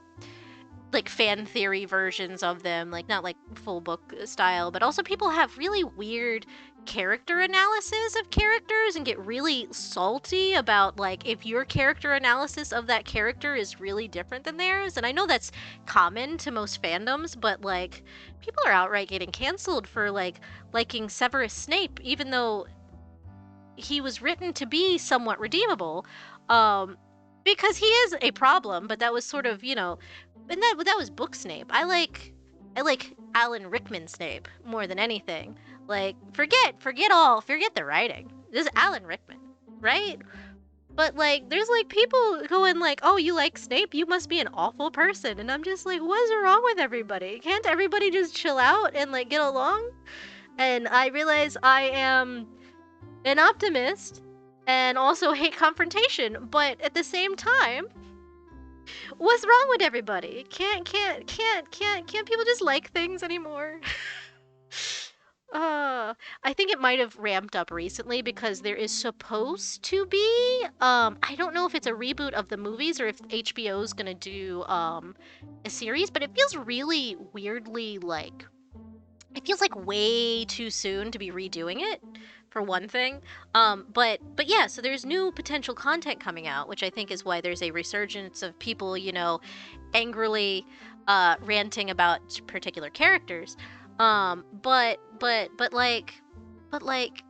fan theory versions of them, like, not like full book style, but also people have really weird character analysis of characters and get really salty about, like, if your character analysis of that character is really different than theirs. And I know that's common to most fandoms, but, like, people are outright getting canceled for, like, liking Severus Snape, even though he was written to be somewhat redeemable, because he is a problem, but that was sort of, you know, and that was book Snape. I like Alan Rickman Snape more than anything. Like, forget the writing. This is Alan Rickman, right? But like, there's like people going like, "Oh, you like Snape? You must be an awful person." And I'm just like, what is wrong with everybody? Can't everybody just chill out and like get along? And I realize I am an optimist and also hate confrontation, but at the same time, what's wrong with everybody? Can't people just like things anymore? I think it might have ramped up recently because there is supposed to be, I don't know if it's a reboot of the movies or if HBO's gonna do, a series, but it feels really weirdly like, it feels like way too soon to be redoing it, for one thing. But yeah, so there's new potential content coming out, which I think is why there's a resurgence of people, you know, angrily ranting about particular characters. But like,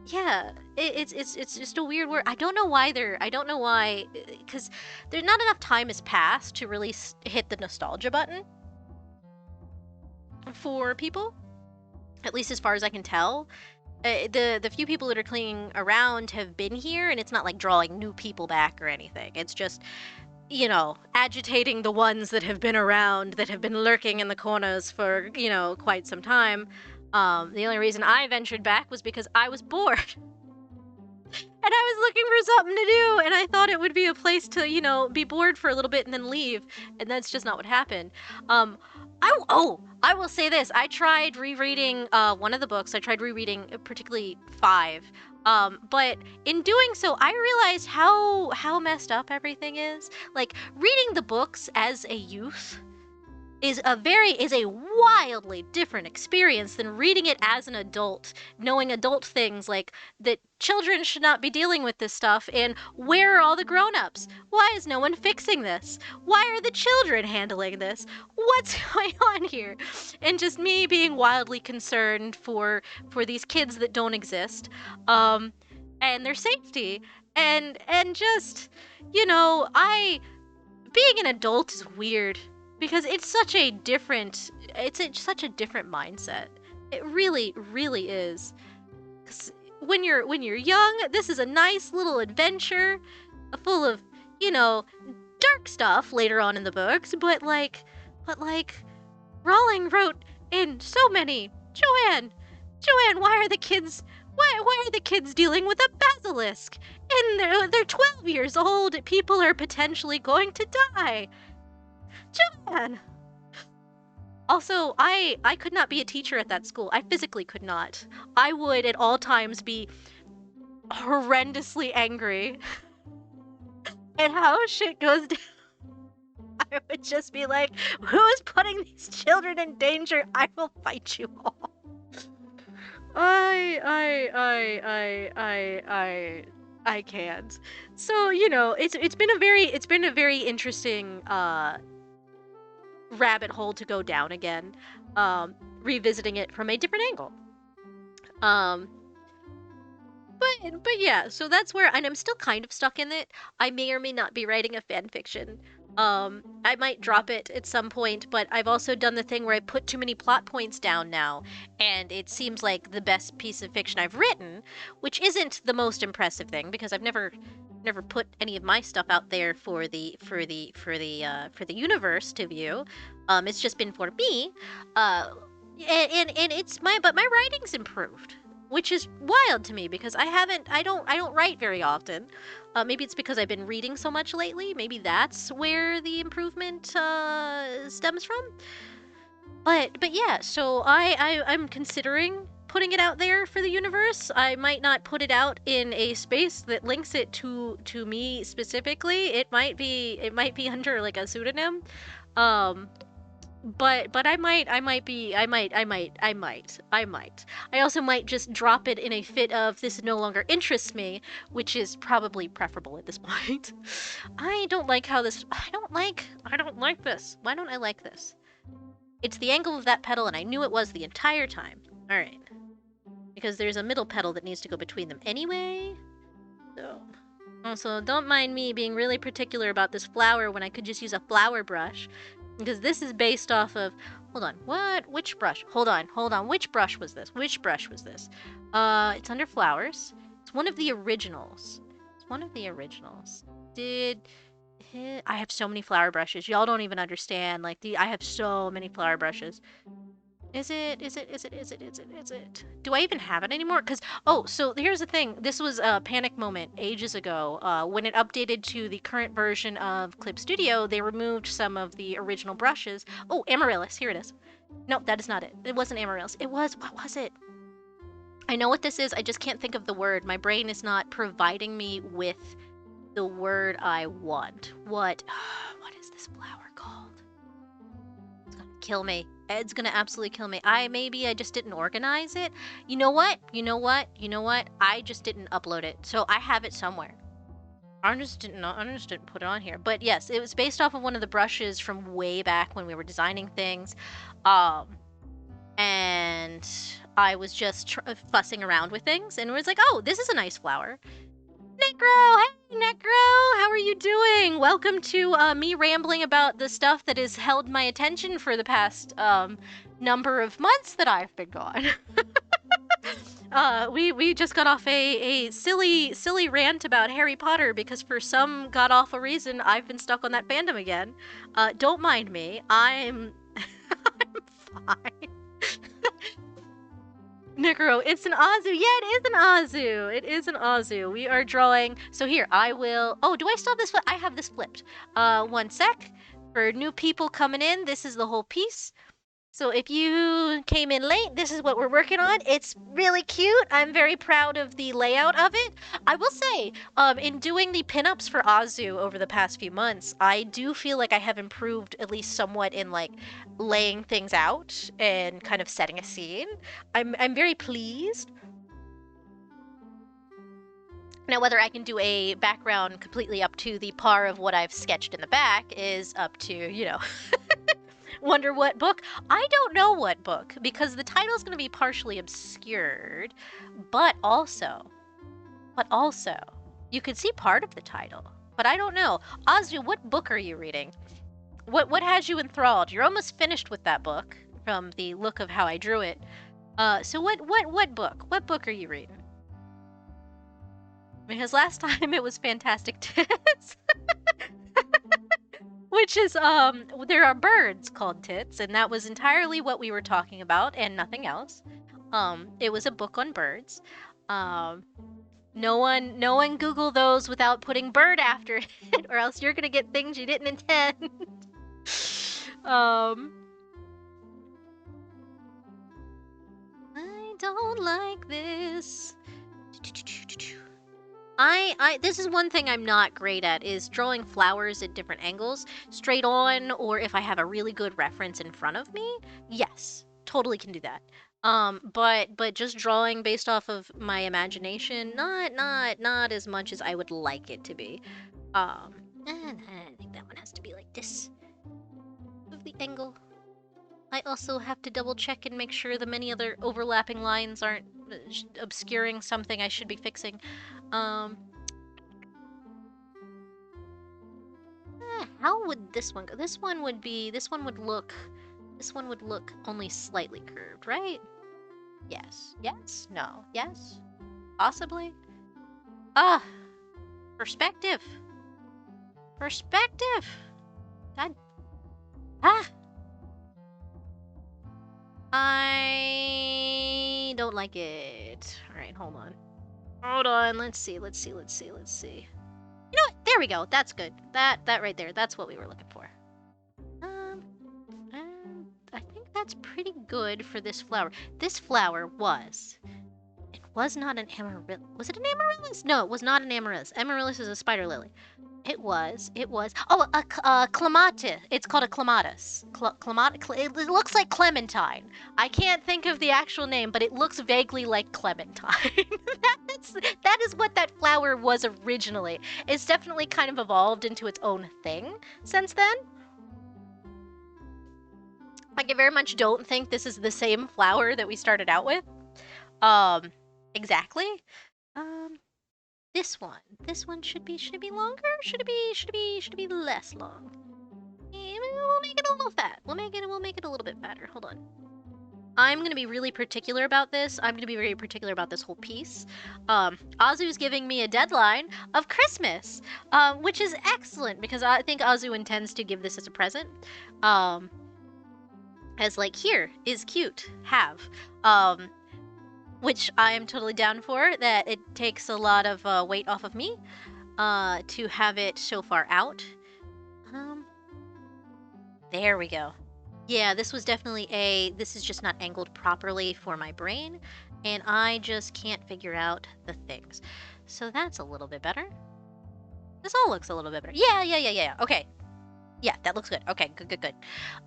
yeah, it's just a weird word. I don't know why, because there's not enough time has passed to really hit the nostalgia button for people, at least as far as I can tell. The few people that are clinging around have been here, and it's not like drawing new people back or anything. It's just, you know, agitating the ones that have been around, that have been lurking in the corners for, you know, quite some time. The only reason I ventured back was because I was bored. And I was looking for something to do, and I thought it would be a place to, you know, be bored for a little bit and then leave, and that's just not what happened. I will say this. I tried rereading one of the books. I tried rereading particularly 5. But in doing so, I realized how messed up everything is. Like, reading the books as a youth is a wildly different experience than reading it as an adult, knowing adult things like that children should not be dealing with this stuff, and where are all the grown-ups? Why is no one fixing this? Why are the children handling this? What's going on here? And just me being wildly concerned for these kids that don't exist, and their safety, and just, you know, being an adult is weird. Because it's such a different mindset. It really, really is. 'Cause when you're young, this is a nice little adventure, full of, you know, dark stuff later on in the books. But like, Rowling wrote in so many, Joanne, why are the kids dealing with a basilisk? And they're 12 years old. People are potentially going to die. Joanne! Also, I could not be a teacher at that school. I physically could not. I would at all times be horrendously angry at how shit goes down. I would just be like, who is putting these children in danger? I will fight you all. I can't. So, you know, it's been a very interesting rabbit hole to go down again, revisiting it from a different angle. But yeah, so that's where, and I'm still kind of stuck in it. I may or may not be writing a fan fiction. I might drop it at some point, but I've also done the thing where I put too many plot points down now, and it seems like the best piece of fiction I've written, which isn't the most impressive thing because I've never put any of my stuff out there for the universe to view. It's just been for me. And it's my writing's improved, which is wild to me because I don't write very often. Maybe it's because I've been reading so much lately. Maybe that's where the improvement stems from. But yeah, so I'm considering putting it out there for the universe. I might not put it out in a space that links it to me specifically. It might be under like a pseudonym. But I might. I also might just drop it in a fit of this no longer interests me, which is probably preferable at this point. I don't like this. Why don't I like this? It's the angle of that petal, and I knew it was the entire time. Alright. because there's a middle petal that needs to go between them anyway. So, also, don't mind me being really particular about this flower when I could just use a flower brush, because this is based off of, hold on, what? Which brush? Hold on, which brush was this? Which brush was this? It's under flowers. It's one of the originals. It's one of the originals. I have so many flower brushes. Y'all don't even understand. Like, I have so many flower brushes. Is it? Do I even have it anymore? Because, oh, so here's the thing. This was a panic moment ages ago. When it updated to the current version of Clip Studio, they removed some of the original brushes. Oh, amaryllis. Here it is. No, that is not it. It wasn't amaryllis. It was, what was it? I know what this is. I just can't think of the word. My brain is not providing me with the word I want. What is this flower called? It's gonna kill me. It's gonna absolutely kill me. Maybe I just didn't organize it. You know what? I just didn't upload it. So I have it somewhere. I just didn't put it on here. But yes, it was based off of one of the brushes from way back when we were designing things. And I was just fussing around with things and was like, oh, this is a nice flower. Necro! Hey, Necro! How are you doing? Welcome to me rambling about the stuff that has held my attention for the past number of months that I've been gone. We just got off a silly rant about Harry Potter because for some god-awful reason I've been stuck on that fandom again. Don't mind me. I'm fine. Necro, it's an Azu. Yeah, it is an Azu. It is an Azu. We are drawing. So here, I will. Oh, do I still have this? I have this flipped. One sec. For new people coming in, this is the whole piece. So if you came in late, this is what we're working on. It's really cute. I'm very proud of the layout of it. I will say, in doing the pinups for Azu over the past few months, I do feel like I have improved at least somewhat in like laying things out and kind of setting a scene. I'm very pleased. Now, whether I can do a background completely up to the par of what I've sketched in the back is up to, you know, wonder what book? I don't know what book, because the title is going to be partially obscured, but also, you could see part of the title, but I don't know. Azu, what book are you reading? What has you enthralled? You're almost finished with that book, from the look of how I drew it. So what book? What book are you reading? Because last time it was Fantastic Tits. Which is, there are birds called tits, and that was entirely what we were talking about, and nothing else. It was a book on birds. No one Google those without putting bird after it, or else you're gonna get things you didn't intend. I don't like this. This is one thing I'm not great at, is drawing flowers at different angles, straight on, or if I have a really good reference in front of me. Yes, totally can do that. But just drawing based off of my imagination, not as much as I would like it to be. And I think that one has to be like this, of the angle. I also have to double check and make sure the many other overlapping lines aren't obscuring something I should be fixing. How would this one go? This one would look only slightly curved, right? Yes. Yes? No. Yes? Possibly? Perspective. Perspective. God. I don't like it. Alright, hold on. Let's see. You know what? There we go. That's good. That right there. That's what we were looking for. I think that's pretty good for this flower. This flower was... It was not an amaryllis. Was it an amaryllis? No, it was not an amaryllis. Amaryllis is a spider lily. It was. Oh, a clematis. It's called a clematis. It looks like clementine. I can't think of the actual name, but it looks vaguely like clementine. That is what that flower was originally. It's definitely kind of evolved into its own thing since then. Like, I very much don't think this is the same flower that we started out with. Exactly. This one should be longer? Should it be less long? We'll make it a little fat. We'll make it a little bit fatter. Hold on. I'm gonna be really particular about this. I'm gonna be very particular about this whole piece. Azu's giving me a deadline of Christmas, which is excellent because I think Azu intends to give this as a present. As like, here is cute, have. Which I am totally down for. That it takes a lot of weight off of me to have it so far out. There we go. Yeah, this was definitely this is just not angled properly for my brain, and I just can't figure out the things. So that's a little bit better. This all looks a little bit better. Yeah. Okay. Yeah, that looks good. Okay, good.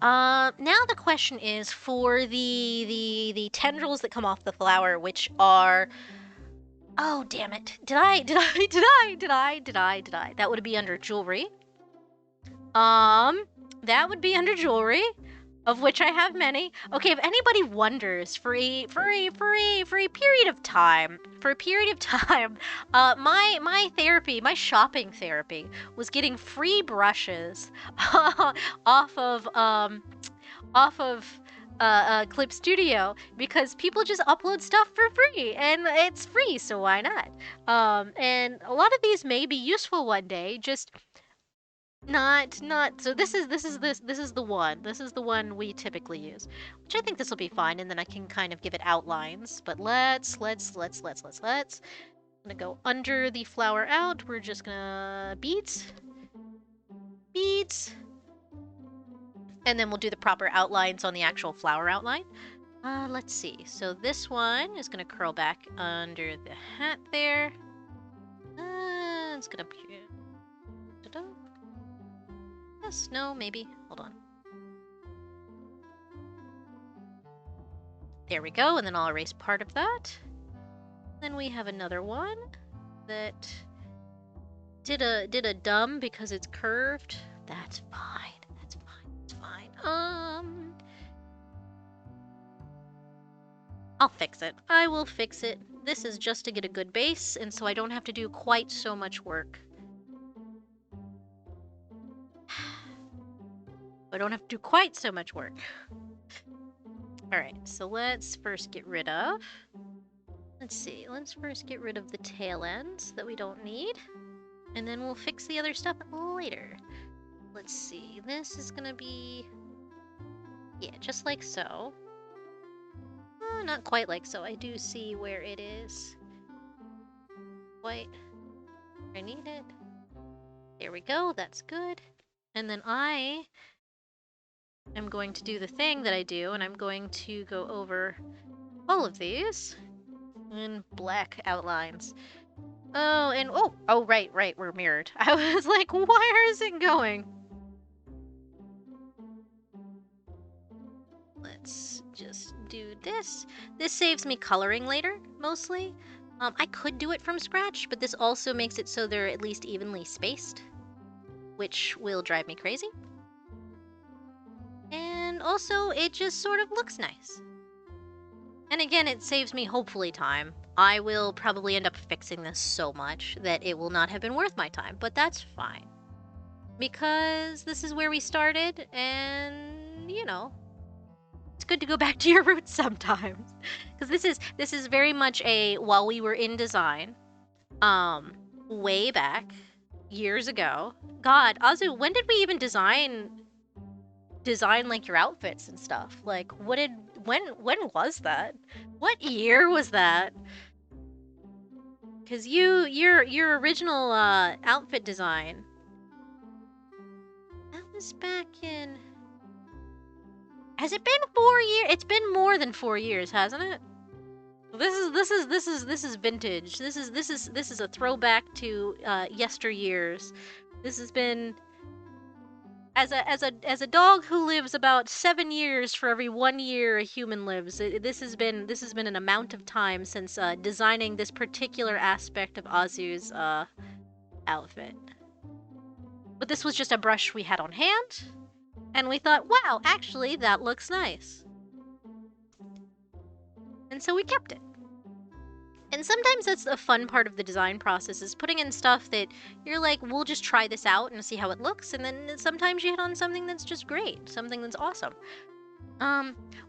Now the question is for the tendrils that come off the flower, which are... Oh, damn it. Did I? That would be under jewelry. That would be under jewelry, of which I have many. Okay, if anybody wonders, for a period of time, my therapy, my shopping therapy, was getting free brushes off of Clip Studio because people just upload stuff for free, and it's free, so why not? And a lot of these may be useful one day, just not. So this is the one. This is the one we typically use, which I think this will be fine, and then I can kind of give it outlines. But let's. I'm gonna go under the flower out. We're just gonna beads, and then we'll do the proper outlines on the actual flower outline. Let's see. So this one is gonna curl back under the hat there. It's gonna. Yes, no, maybe. Hold on. There we go, and then I'll erase part of that. Then we have another one that did a dumb because it's curved. That's fine. It's fine. I'll fix it. I will fix it. This is just to get a good base, and so I don't have to do quite so much work. Alright, so let's first get rid of... Let's first get rid of the tail ends that we don't need. And then we'll fix the other stuff later. Let's see, this is gonna be... Yeah, just like so. Not quite like so. I do see where it is. Wait. I need it. There we go, that's good. And then I'm going to do the thing that I do, and I'm going to go over all of these in black outlines. Oh, and oh, right, we're mirrored. I was like, where is it going? Let's just do this. This saves me coloring later, mostly. I could do it from scratch, but this also makes it so they're at least evenly spaced, which will drive me crazy. And also, it just sort of looks nice. And again, it saves me, hopefully, time. I will probably end up fixing this so much that it will not have been worth my time, but that's fine. Because this is where we started, and, you know, it's good to go back to your roots sometimes. Because this is very much a, while we were in design, way back, years ago. God, Azu, when did we even design like your outfits and stuff? Like, when was that? What year was that? Because your original outfit design, that was back in... Has it been 4 years? It's been more than 4 years, hasn't it? This is vintage. This is a throwback to yesteryears. This has been... As a dog who lives about 7 years for every 1 year a human lives, this has been an amount of time since designing this particular aspect of Azu's outfit. But this was just a brush we had on hand, and we thought, wow, actually that looks nice. And so we kept it. And sometimes that's the fun part of the design process, is putting in stuff that you're like, we'll just try this out and see how it looks, and then sometimes you hit on something that's just great, something that's awesome.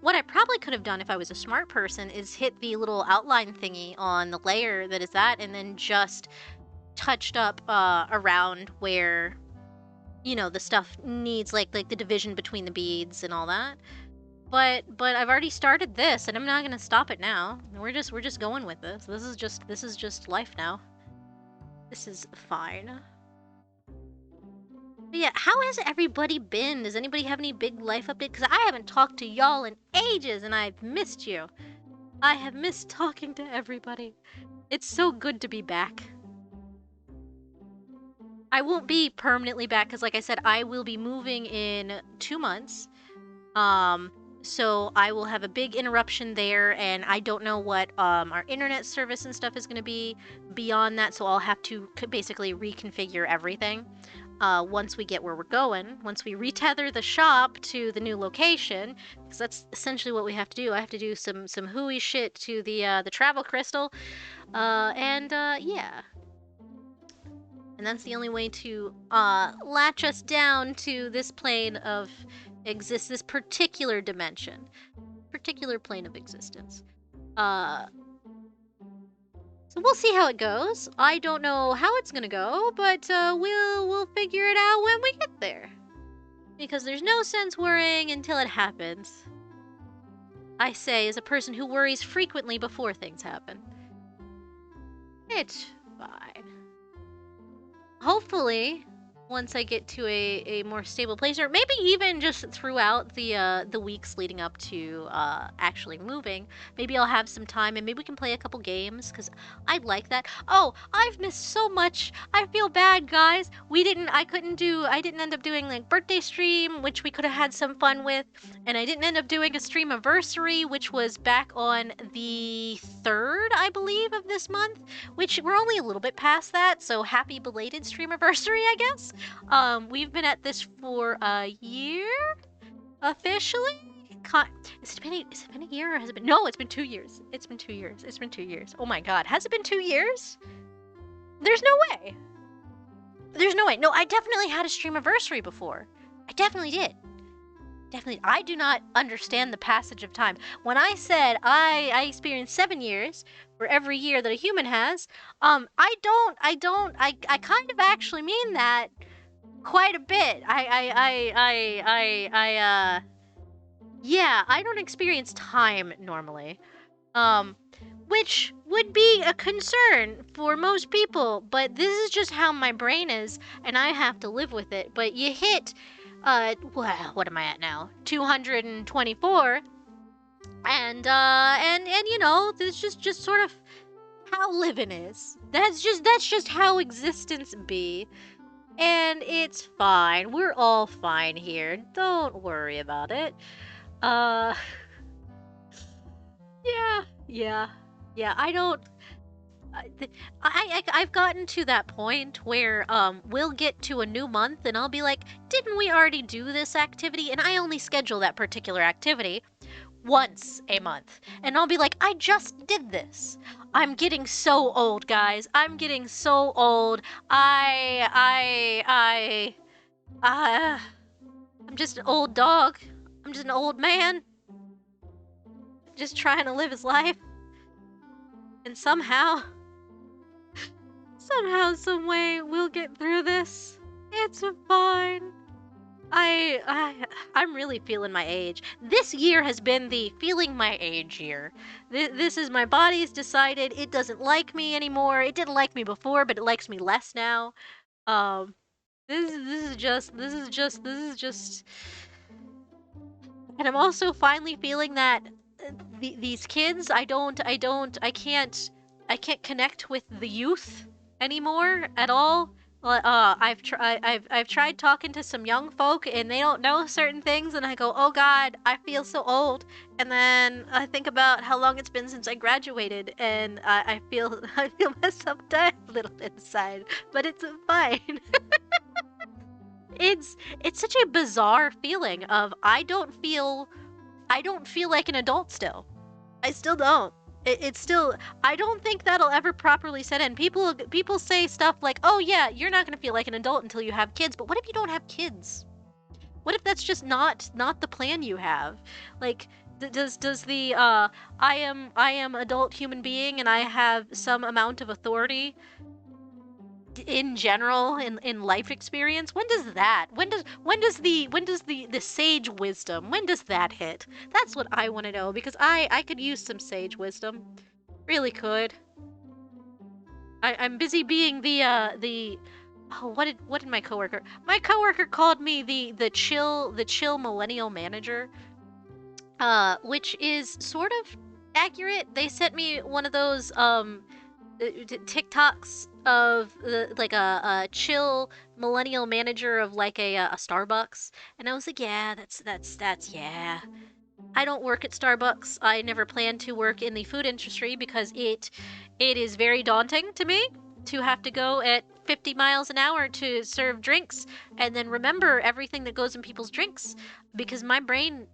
What I probably could have done if I was a smart person is hit the little outline thingy on the layer that is that, and then just touched up around where, you know, the stuff needs, like the division between the beads and all that. But I've already started this, and I'm not gonna stop it now. We're just going with this. This is just life now. This is fine. But yeah, how has everybody been? Does anybody have any big life updates? Because I haven't talked to y'all in ages, and I've missed you. I have missed talking to everybody. It's so good to be back. I won't be permanently back, because like I said, I will be moving in 2 months. So I will have a big interruption there, and I don't know what our internet service and stuff is going to be beyond that, so I'll have to basically reconfigure everything once we get where we're going, once we retether the shop to the new location, because that's essentially what we have to do. I have to do some hooey shit to the travel crystal, yeah. And that's the only way to latch us down to this plane of this particular dimension, particular plane of existence. So we'll see how it goes. I don't know how it's gonna go, but we'll figure it out when we get there. Because there's no sense worrying until it happens. I say, as a person who worries frequently before things happen. It's fine. Hopefully, once I get to a more stable place, or maybe even just throughout the weeks leading up to actually moving, maybe I'll have some time and maybe we can play a couple games, because I'd like that. Oh, I've missed so much. I feel bad, guys. I didn't end up doing like birthday stream, which we could have had some fun with, and I didn't end up doing a stream anniversary, which was back on the 3rd, I believe, of this month, which we're only a little bit past that, so happy belated stream anniversary, I guess. We've been at this for a year, officially? Has it been a year, or has it been? No, it's been 2 years. It's been 2 years. It's been 2 years. Oh my god, has it been 2 years? There's no way. There's no way. No, I definitely had a stream anniversary before. I definitely did. Definitely. I do not understand the passage of time. When I said I experienced 7 years for every year that a human has, I kind of actually mean that quite a bit. Yeah, I don't experience time normally. Which would be a concern for most people, but this is just how my brain is, and I have to live with it. But you hit, well, what am I at now? 224, and you know, this is just sort of how living is. That's just how existence be. And it's fine. We're all fine here. Don't worry about it. Yeah. I've gotten to that point where we'll get to a new month and I'll be like, didn't we already do this activity? And I only schedule that particular activity once a month. And I'll be like, I just did this. I'm getting so old, guys. I'm getting so old. I'm just an old dog. I'm just an old man. Just trying to live his life. And somehow, some way, we'll get through this. It's fine. I'm really feeling my age. This year has been the feeling my age year. This is my body's decided it doesn't like me anymore. It didn't like me before, but it likes me less now. This is just, and I'm also finally feeling that these kids, I can't connect with the youth anymore at all. I've tried talking to some young folk and they don't know certain things, and I go, oh god, I feel so old. And then I think about how long it's been since I graduated, and I feel myself die a little inside, but it's fine. It's such a bizarre feeling of I don't feel like an adult still. I still don't. it's still, I don't think that'll ever properly set in. People say stuff like, oh yeah, you're not gonna feel like an adult until you have kids, but what if you don't have kids? What if that's just not the plan you have? Like, does the I am adult human being and I have some amount of authority in general in life experience? When does that? When does the sage wisdom? When does that hit? That's what I want to know, because I could use some sage wisdom. Really could. I'm busy being the oh, what did my coworker? My coworker called me the chill millennial manager, which is sort of accurate. They sent me one of those TikToks of like a chill millennial manager of like a Starbucks, and I was like, yeah, that's yeah. I don't work at Starbucks. I never plan to work in the food industry because it is very daunting to me to have to go at 50 miles an hour to serve drinks and then remember everything that goes in people's drinks, because my brain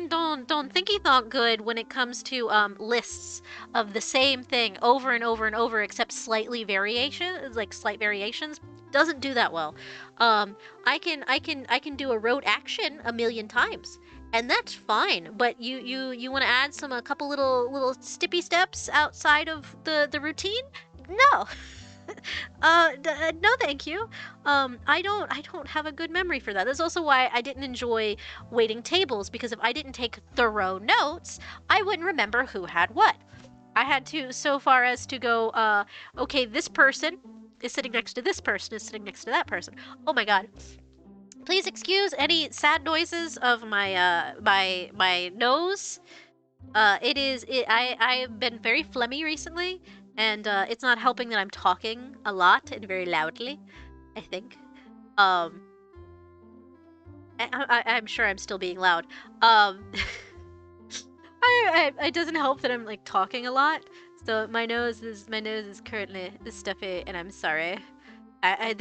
don't thinky thought good when it comes to lists of the same thing over and over and over, except slight variations. Doesn't do that well. I can do a rote action a million times, and that's fine. But you want to add a couple little stippy steps outside of the routine? No. No, thank you. I don't have a good memory for that. That's also why I didn't enjoy waiting tables, because if I didn't take thorough notes, I wouldn't remember who had what. I had to, so far as to go, okay, this person is sitting next to this person is sitting next to that person. Oh my god. Please excuse any sad noises of my my nose. I've been very phlegmy recently, and it's not helping that I'm talking a lot and very loudly, I think. I'm sure I'm still being loud. It doesn't help that I'm like talking a lot, so my nose is currently stuffy, and I'm sorry. I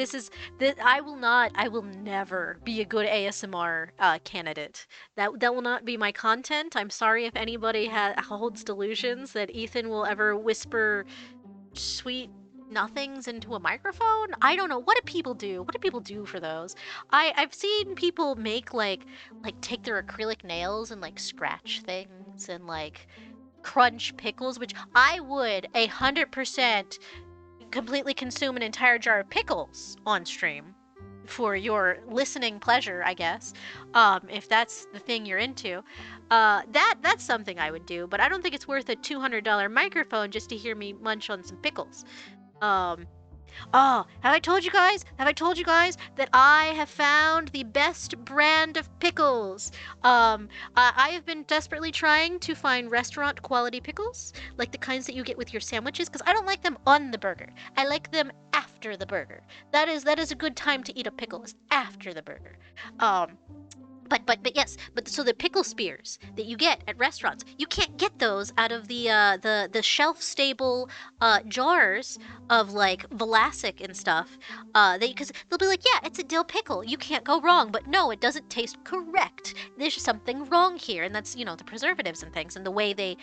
will never be a good ASMR candidate. That will not be my content. I'm sorry if anybody holds delusions that Ethan will ever whisper sweet nothings into a microphone. I don't know. What do people do? What do people do for those? I've seen people make like take their acrylic nails and like scratch things and like crunch pickles, which I would 100% completely consume an entire jar of pickles on stream for your listening pleasure, I guess. If that's the thing you're into. That's something I would do, but I don't think it's worth a $200 microphone just to hear me munch on some pickles. Oh, have I told you guys? Have I told you guys that I have found the best brand of pickles? I have been desperately trying to find restaurant quality pickles, like the kinds that you get with your sandwiches, because I don't like them on the burger. I like them after the burger. That is a good time to eat a pickle, is after the burger. But yes, so the pickle spears that you get at restaurants, you can't get those out of the shelf stable jars of like Vlasic and stuff. Because they'll be like, yeah, it's a dill pickle, you can't go wrong. But no, it doesn't taste correct. There's something wrong here, and that's the preservatives and things, and the way they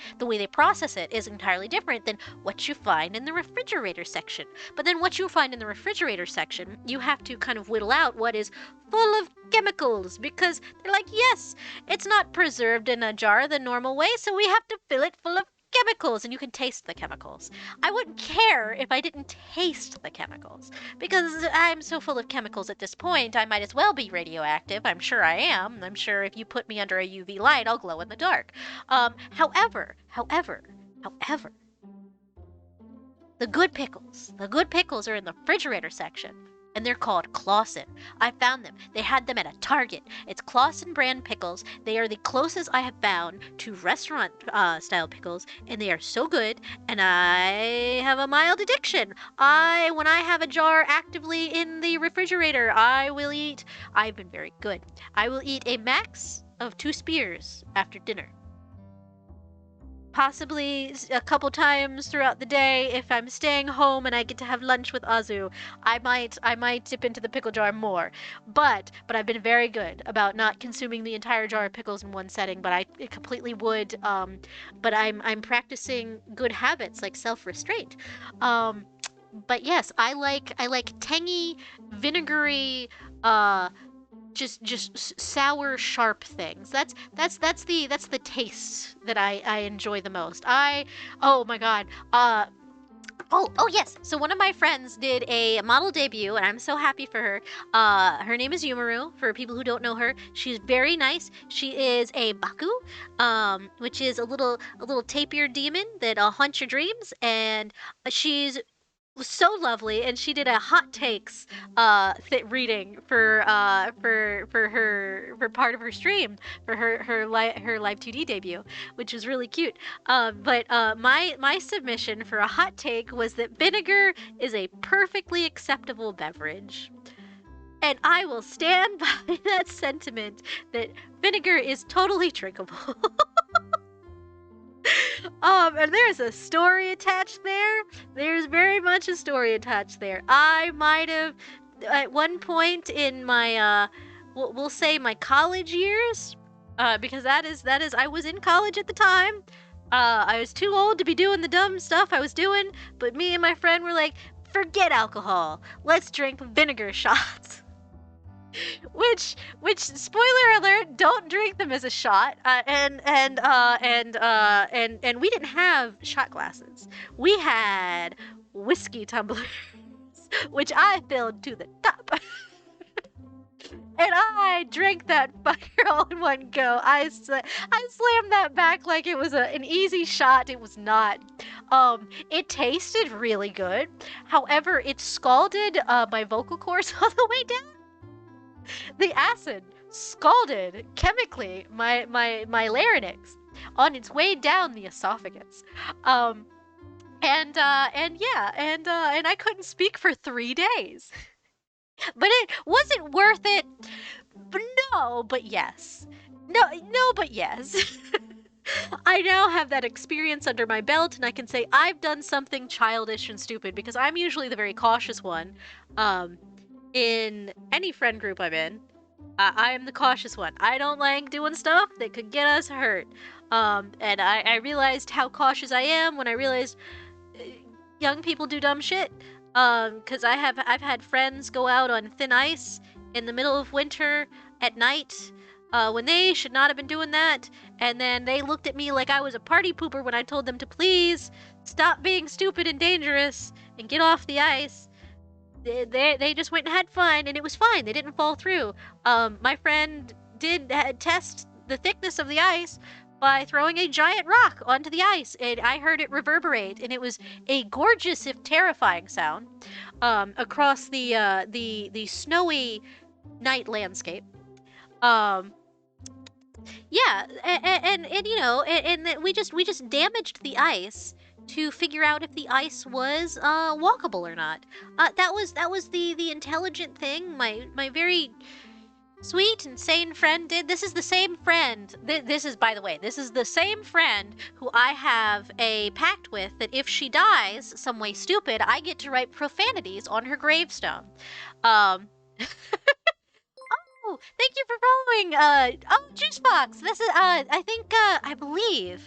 process it is entirely different than what you find in the refrigerator section. But then what you find in the refrigerator section, you have to kind of whittle out what is full of chemicals, because they're like, yes, it's not preserved in a jar the normal way, so we have to fill it full of chemicals, and you can taste the chemicals. I wouldn't care if I didn't taste the chemicals, because I'm so full of chemicals at this point, I might as well be radioactive. I'm sure I am. I'm sure if you put me under a UV light, I'll glow in the dark. However, the good pickles are in the refrigerator section, and they're called Clausen. I found them. They had them at a Target. It's Clausen brand pickles. They are the closest I have found to restaurant style pickles, and they are so good, and I have a mild addiction. When I have a jar actively in the refrigerator, I've been very good. I will eat a max of 2 spears after dinner. possibly a couple times throughout the day. If I'm staying home and I get to have lunch with Azu, I might dip into the pickle jar more. But I've been very good about not consuming the entire jar of pickles in one setting. But I completely would. But I'm practicing good habits like self-restraint. But yes, I like tangy, vinegary, just sour, sharp things. That's the taste that I enjoy the most. Oh my god. Oh yes. So one of my friends did a model debut, and I'm so happy for her. Her name is Yumaru. For people who don't know her, she's very nice. She is a Baku, which is a little tapir demon that haunts your dreams, and she's so lovely, and she did a hot takes reading for part of her stream for her live 2D debut, which was really cute. But my submission for a hot take was that vinegar is a perfectly acceptable beverage. And I will stand by that sentiment that vinegar is totally drinkable. And there's a story attached there. There's very much a story attached there. I might have, at one point in my, we'll say my college years, because that is, I was in college at the time. I was too old to be doing the dumb stuff I was doing, but me and my friend were like, forget alcohol. Let's drink vinegar shots. Which spoiler alert, don't drink them as a shot. And we didn't have shot glasses. We had whiskey tumblers, which I filled to the top. And I drank that fucker all in one go. I slammed that back like it was an easy shot. It was not. It tasted really good. However, it scalded my vocal cords all the way down. The acid scalded chemically my larynx on its way down the esophagus. And I couldn't speak for 3 days. But it wasn't worth it. But yes. No, but yes. I now have that experience under my belt, and I can say I've done something childish and stupid, because I'm usually the very cautious one. In any friend group I'm in, I am the cautious one. I don't like doing stuff that could get us hurt. And I realized how cautious I am when I realized young people do dumb shit. Because I've had friends go out on thin ice in the middle of winter at night, when they should not have been doing that. And then they looked at me like I was a party pooper when I told them to please stop being stupid and dangerous and get off the ice. They just went and had fun, and it was fine. They didn't fall through. My friend did test the thickness of the ice by throwing a giant rock onto the ice, and I heard it reverberate, and it was a gorgeous, if terrifying, sound across the snowy night landscape. Yeah, and you know, and we just damaged the ice to figure out if the ice was walkable or not. That was the intelligent thing my very sweet and sane friend did. This is the same friend. This is, by the way, this is the same friend who I have a pact with that if she dies some way stupid, I get to write profanities on her gravestone. Oh, thank you for following. Juicebox. This is I think I believe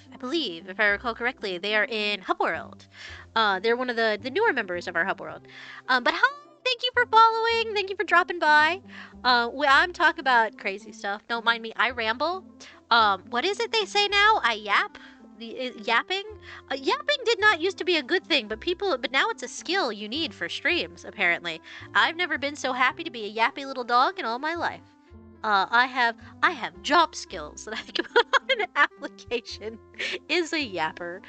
if I recall correctly, they are in Hub World. They're one of the newer members of our Hub World. But hi, thank you for following. Thank you for dropping by. I'm talking about crazy stuff. Don't mind me. I ramble. What is it they say now? I yap. Yapping? Yapping did not used to be a good thing, but now it's a skill you need for streams, apparently. I've never been so happy to be a yappy little dog in all my life. I have job skills that I can put on an application. Is a yapper.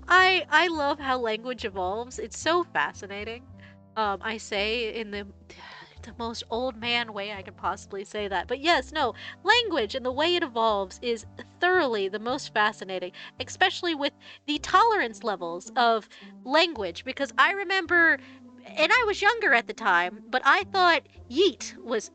I love how language evolves. It's so fascinating. I say in the most old man way I can possibly say that. But yes, no, language and the way it evolves is thoroughly the most fascinating, especially with the tolerance levels of language, because I remember, and I was younger at the time, but I thought yeet was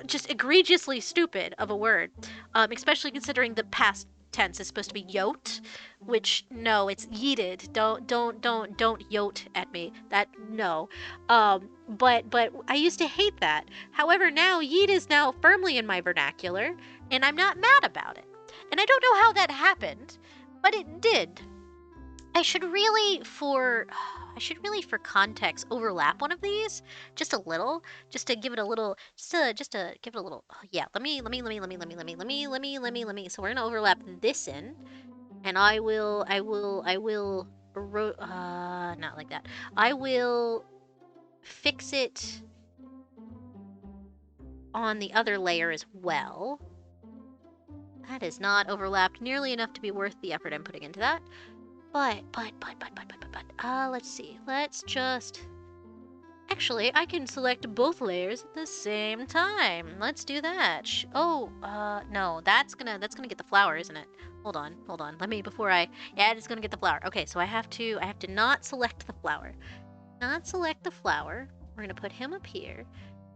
just egregiously stupid of a word, especially considering the past tense is supposed to be yote, which no, it's yeeted. Don't yote at me. That no. But I used to hate that. However, now yeet is now firmly in my vernacular, and I'm not mad about it. And I don't know how that happened, but it did. I should really, for context, overlap one of these just a little, just to give it a little, just to give it a little. Yeah, let me. So we're gonna overlap this in, and I will, not like that. I will fix it on the other layer as well. That is not overlapped nearly enough to be worth the effort I'm putting into that. But, let's see. Let's just... Actually, I can select both layers at the same time. Let's do that. No, that's gonna get the flower, isn't it? Hold on. Let me, before I... Yeah, it's gonna get the flower. Okay, so I have to not select the flower. Not select the flower. We're gonna put him up here.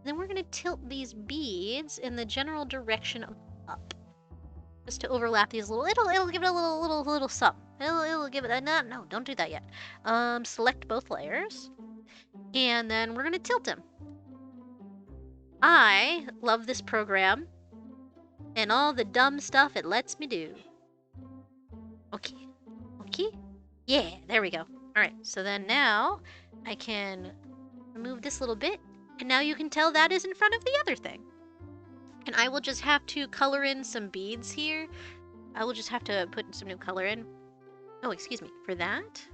Then we're gonna tilt these beads in the general direction of up. Just to overlap these little... It'll give it a little something. It'll give it a... No, don't do that yet. Select both layers. And then we're gonna tilt him. I love this program. And all the dumb stuff it lets me do. Okay. Yeah, there we go. Alright, so then now I can remove this little bit. And now you can tell that is in front of the other thing. And I will just have to color in some beads here. I will just have to put some new color in. Oh, excuse me, for that.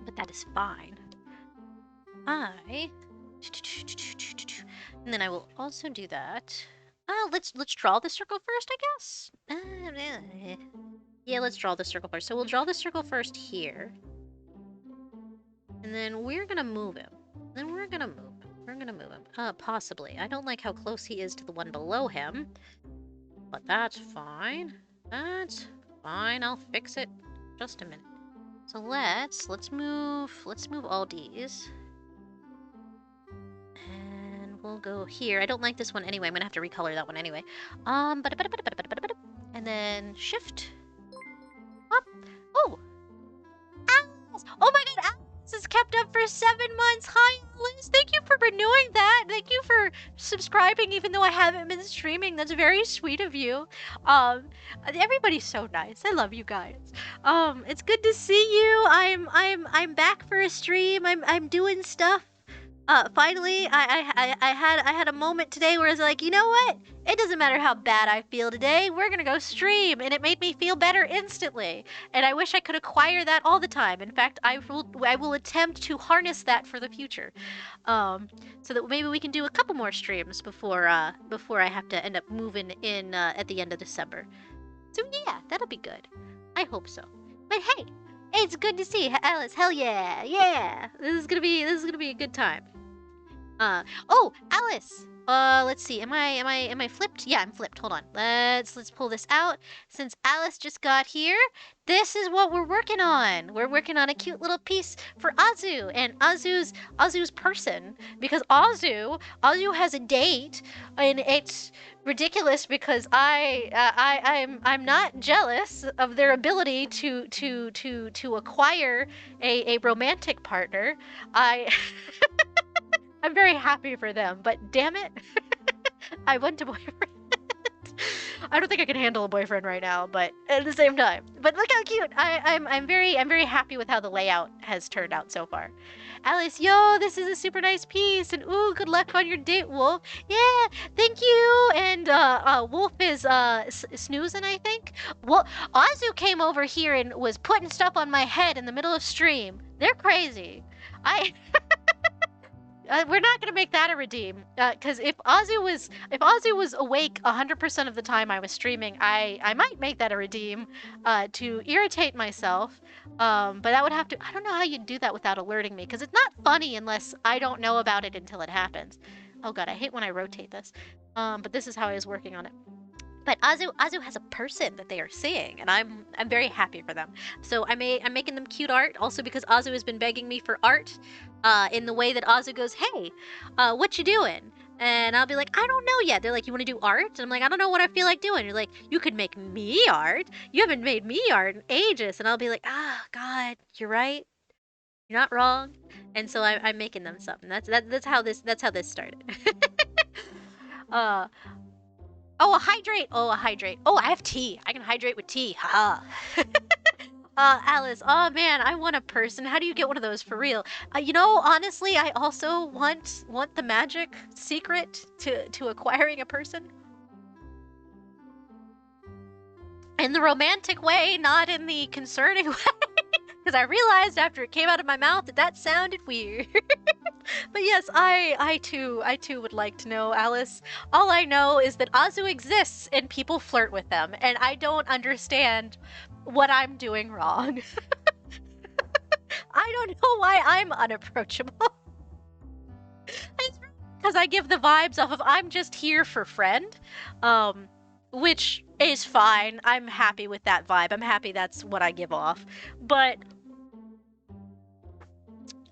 But that is fine. And then I will also do that. Let's draw the circle first, I guess. Yeah, let's draw the circle first. So we'll draw the circle first here. And then we're gonna move him. We're gonna move him. Possibly. I don't like how close he is to the one below him. But that's fine. That's fine. I'll fix it. Just a minute. So let's move all these. And we'll go here. I don't like this one anyway. I'm gonna have to recolor that one anyway. And then shift. Up. Oh! Alice! Oh my god, Alice is kept up for 7 months. Hi, Alice. Thank you for renewing that. Thank you for subscribing even though I haven't been streaming. That's very sweet of you. Everybody's so nice. I love you guys. It's good to see you. I'm back for a stream. I'm doing stuff. Finally, I had a moment today where I was like, you know what? It doesn't matter how bad I feel today. We're gonna go stream, and it made me feel better instantly. And I wish I could acquire that all the time. In fact, I will attempt to harness that for the future, so that maybe we can do a couple more streams before I have to end up moving in at the end of December. So yeah, that'll be good. I hope so. But hey, it's good to see you, Alice. Hell yeah, yeah. This is gonna be a good time. Oh, Alice. Let's see. Am I flipped? Yeah, I'm flipped. Hold on. Let's pull this out. Since Alice just got here, this is what we're working on. We're working on a cute little piece for Azu and Azu's person, because Azu has a date, and it's ridiculous because I'm not jealous of their ability to acquire a romantic partner. I'm very happy for them, but damn it, I want a boyfriend. I don't think I can handle a boyfriend right now, but at the same time. But look how cute! I'm very happy with how the layout has turned out so far. Alice, yo, this is a super nice piece, and ooh, good luck on your date, Wolf. Yeah, thank you. And Wolf is snoozing, I think. Well, Azu came over here and was putting stuff on my head in the middle of stream. They're crazy. We're not gonna make that a redeem, because if Azu was awake 100% of the time I was streaming, I might make that a redeem, to irritate myself. But that would have to. I don't know how you'd do that without alerting me, because it's not funny unless I don't know about it until it happens. Oh god, I hate when I rotate this. But this is how I was working on it. But Azu has a person that they are seeing, and I'm very happy for them. So I'm making them cute art, also because Azu has been begging me for art, in the way that Azu goes, hey, what you doing? And I'll be like, I don't know yet. They're like, you want to do art? And I'm like, I don't know what I feel like doing. You're like, you could make me art. You haven't made me art in ages. And I'll be like, God, you're right. You're not wrong. And so I'm making them something. That's how this started. Oh, a hydrate. Oh, a hydrate. Oh, I have tea. I can hydrate with tea. Haha. Alice, oh man, I want a person. How do you get one of those for real? You know, honestly, I also want the magic secret to acquiring a person. In the romantic way, not in the concerning way. Because I realized after it came out of my mouth that sounded weird. But yes, I too would like to know, Alice. All I know is that Azu exists and people flirt with them, and I don't understand what I'm doing wrong. I don't know why I'm unapproachable. Because I give the vibes off of I'm just here for friend, which is fine. I'm happy with that vibe. I'm happy that's what I give off. But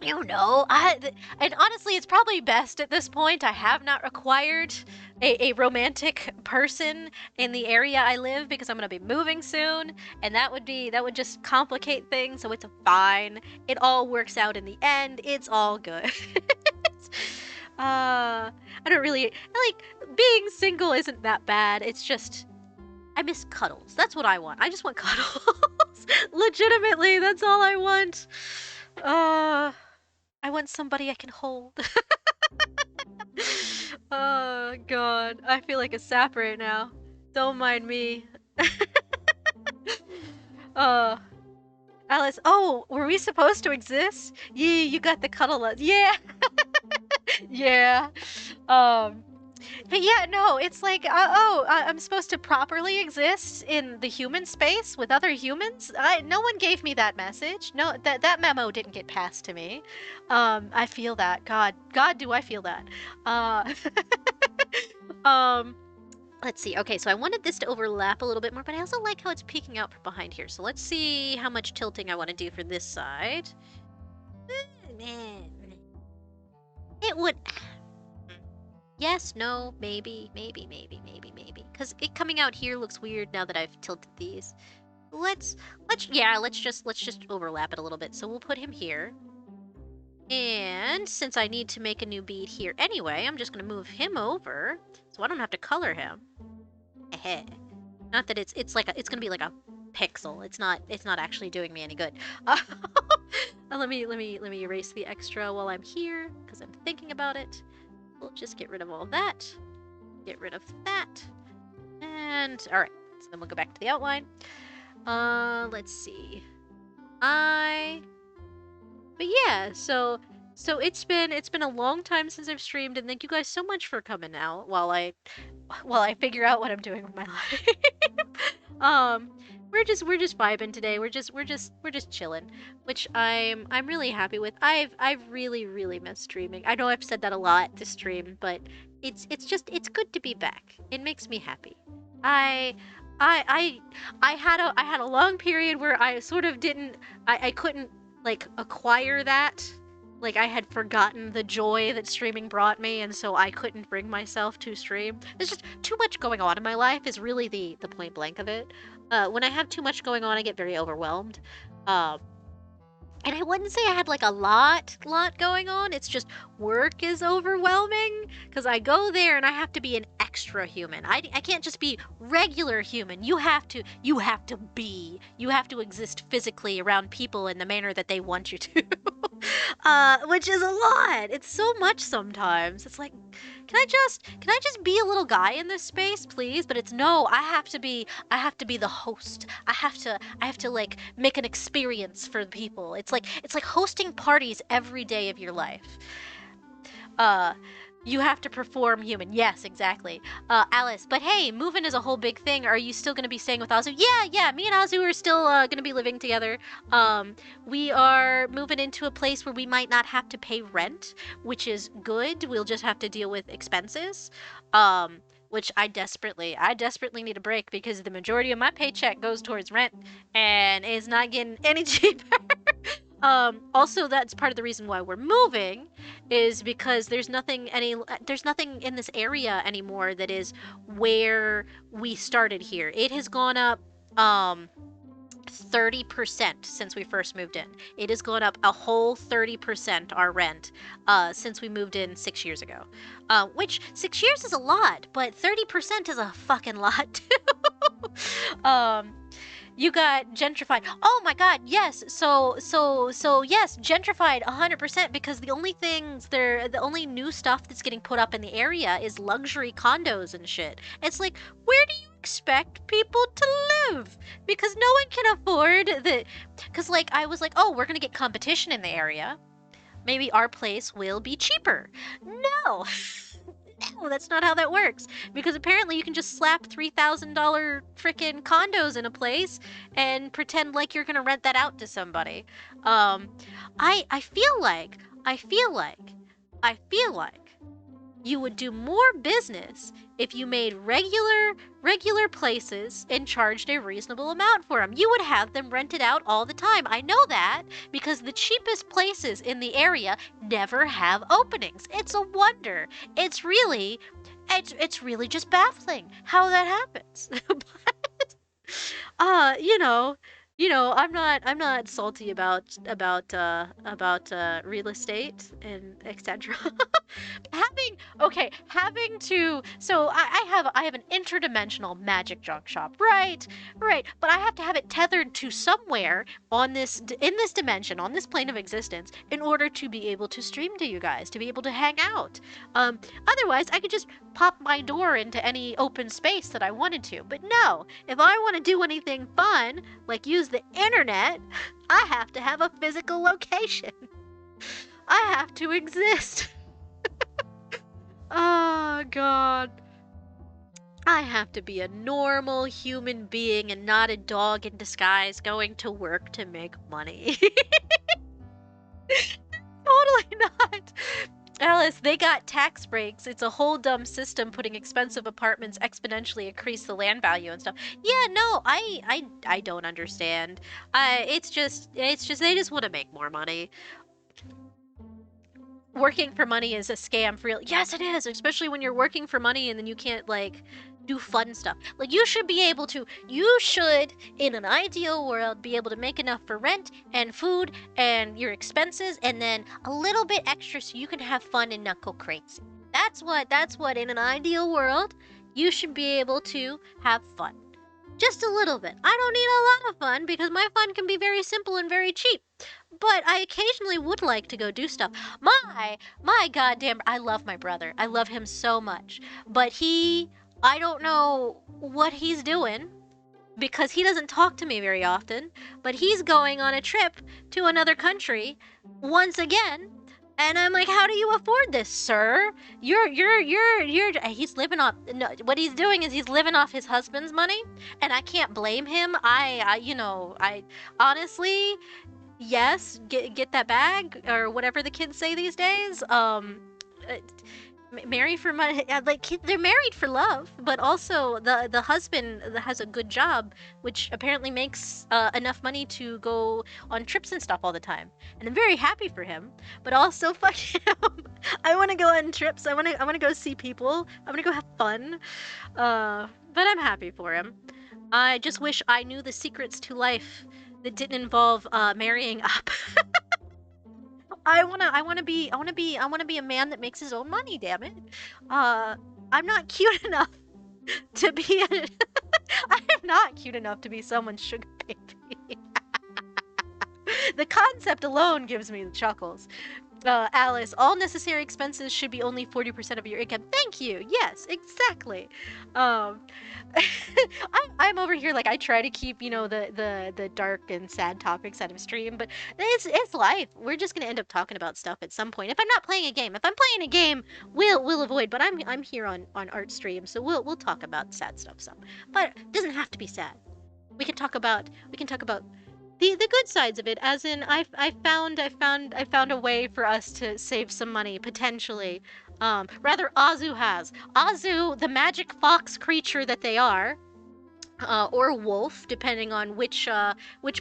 you know, and honestly, it's probably best at this point. I have not acquired a romantic person in the area I live because I'm gonna be moving soon, and that would just complicate things. So it's fine. It all works out in the end. It's all good. I don't really like being single. Isn't that bad? It's just I miss Cuddles. That's what I want. I just want Cuddles. Legitimately, that's all I want. I want somebody I can hold. Oh, God. I feel like a sap right now. Don't mind me. Alice, oh, were we supposed to exist? Yeah, you got the cuddle. Yeah. Yeah. But yeah, no, it's like, I'm supposed to properly exist in the human space with other humans? No one gave me that message. No, that memo didn't get passed to me. I feel that. God, do I feel that. Let's see. Okay, so I wanted this to overlap a little bit more, but I also like how it's peeking out from behind here. So let's see how much tilting I want to do for this side. It would... Yes, no, maybe. Because it coming out here looks weird now that I've tilted these. Let's just overlap it a little bit. So we'll put him here. And since I need to make a new bead here anyway, I'm just gonna move him over so I don't have to color him. Not that it's gonna be like a pixel. It's not actually doing me any good. Let me erase the extra while I'm here because I'm thinking about it. We'll just get rid of all that. Get rid of that. And alright. So then we'll go back to the outline. Let's see. But yeah, so it's been a long time since I've streamed, and thank you guys so much for coming out while I figure out what I'm doing with my life. We're just vibing today. We're just chilling, which I'm really happy with. I've really missed streaming. I know I've said that a lot to stream, but it's good to be back. It makes me happy. I had a long period where I sort of I couldn't like acquire that. Like I had forgotten the joy that streaming brought me, and so I couldn't bring myself to stream. There's just too much going on in my life is really the point blank of it. When I have too much going on, I get very overwhelmed. And I wouldn't say I had like a lot going on. It's just work is overwhelming because I go there and I have to be an extra human. I can't just be regular human. You have to exist physically around people in the manner that they want you to. Which is a lot. It's so much sometimes. It's like, can I just be a little guy in this space, please? But it's no, I have to be the host. I have to like make an experience for the people. It's like hosting parties every day of your life. You have to perform human. Yes, exactly. Alice, but hey, moving is a whole big thing. Are you still going to be staying with Azu? Yeah, me and Azu are still going to be living together. We are moving into a place where we might not have to pay rent, which is good. We'll just have to deal with expenses. Which I desperately need a break because the majority of my paycheck goes towards rent and is not getting any cheaper. Also, that's part of the reason why we're moving, is because there's nothing in this area anymore that is where we started here. It has gone up 30% since we first moved in. It has gone up a whole 30% our rent since we moved in 6 years ago. Which 6 years is a lot, but 30% is a fucking lot too. You got gentrified. Oh my god, yes. So yes, gentrified 100% because the only new stuff that's getting put up in the area is luxury condos and shit. It's like, where do you expect people to live? Because no one can afford the cuz like I was like, "Oh, we're going to get competition in the area. Maybe our place will be cheaper." No. No, that's not how that works. Because apparently you can just slap $3,000 freaking condos in a place and pretend like you're gonna rent that out to somebody. I feel like you would do more business if you made regular places and charged a reasonable amount for them. You would have them rented out all the time. I know that because the cheapest places in the area never have openings. It's a wonder. It's really just baffling how that happens. But I'm not salty about real estate and etc. having to so I have an interdimensional magic junk shop, right, but I have to have it tethered to somewhere in this dimension, on this plane of existence, in order to be able to stream to you guys, to be able to hang out. Otherwise I could just pop my door into any open space that I wanted to. But no, if I want to do anything fun like use the internet, I have to have a physical location. I have to exist. Oh, God. I have to be a normal human being and not a dog in disguise going to work to make money. Totally not. Alice, they got tax breaks. It's a whole dumb system putting expensive apartments exponentially increase the land value and stuff. Yeah, no, I don't understand. It's just they just want to make more money. Working for money is a scam for real. Yes, it is, especially when you're working for money and then you can't like do fun stuff. Like you should, in an ideal world, be able to make enough for rent and food and your expenses and then a little bit extra so you can have fun and not go crazy. That's what in an ideal world you should be able to have fun. Just a little bit. I don't need a lot of fun because my fun can be very simple and very cheap. But I occasionally would like to go do stuff. My goddamn, I love my brother. I love him so much. But I don't know what he's doing because he doesn't talk to me very often. But he's going on a trip to another country once again. And I'm like, how do you afford this, sir? He's living off, no, what he's doing is he's living off his husband's money. And I can't blame him. I honestly, yes, get that bag or whatever the kids say these days. Marry for money, like they're married for love, but also the husband has a good job, which apparently makes enough money to go on trips and stuff all the time, and I'm very happy for him. But also, fuck him. I want to go on trips. I want to go see people. I want to go have fun. But I'm happy for him. I just wish I knew the secrets to life that didn't involve marrying up. I wanna be a man that makes his own money, damn it. I'm not cute enough to be I am not cute enough to be someone's sugar baby. The concept alone gives me the chuckles. Alice, all necessary expenses should be only 40% of your income. Thank you. Yes, exactly. I'm over here like I try to keep, the dark and sad topics out of stream, but it's life. We're just gonna end up talking about stuff at some point. If I'm not playing a game, if I'm playing a game, we'll avoid. But I'm here on art stream, so we'll talk about sad stuff some. But it doesn't have to be sad. We can talk about the good sides of it, as in I found a way for us to save some money potentially. Rather, Azu has. Azu, the magic fox creature that they are, or wolf, depending on which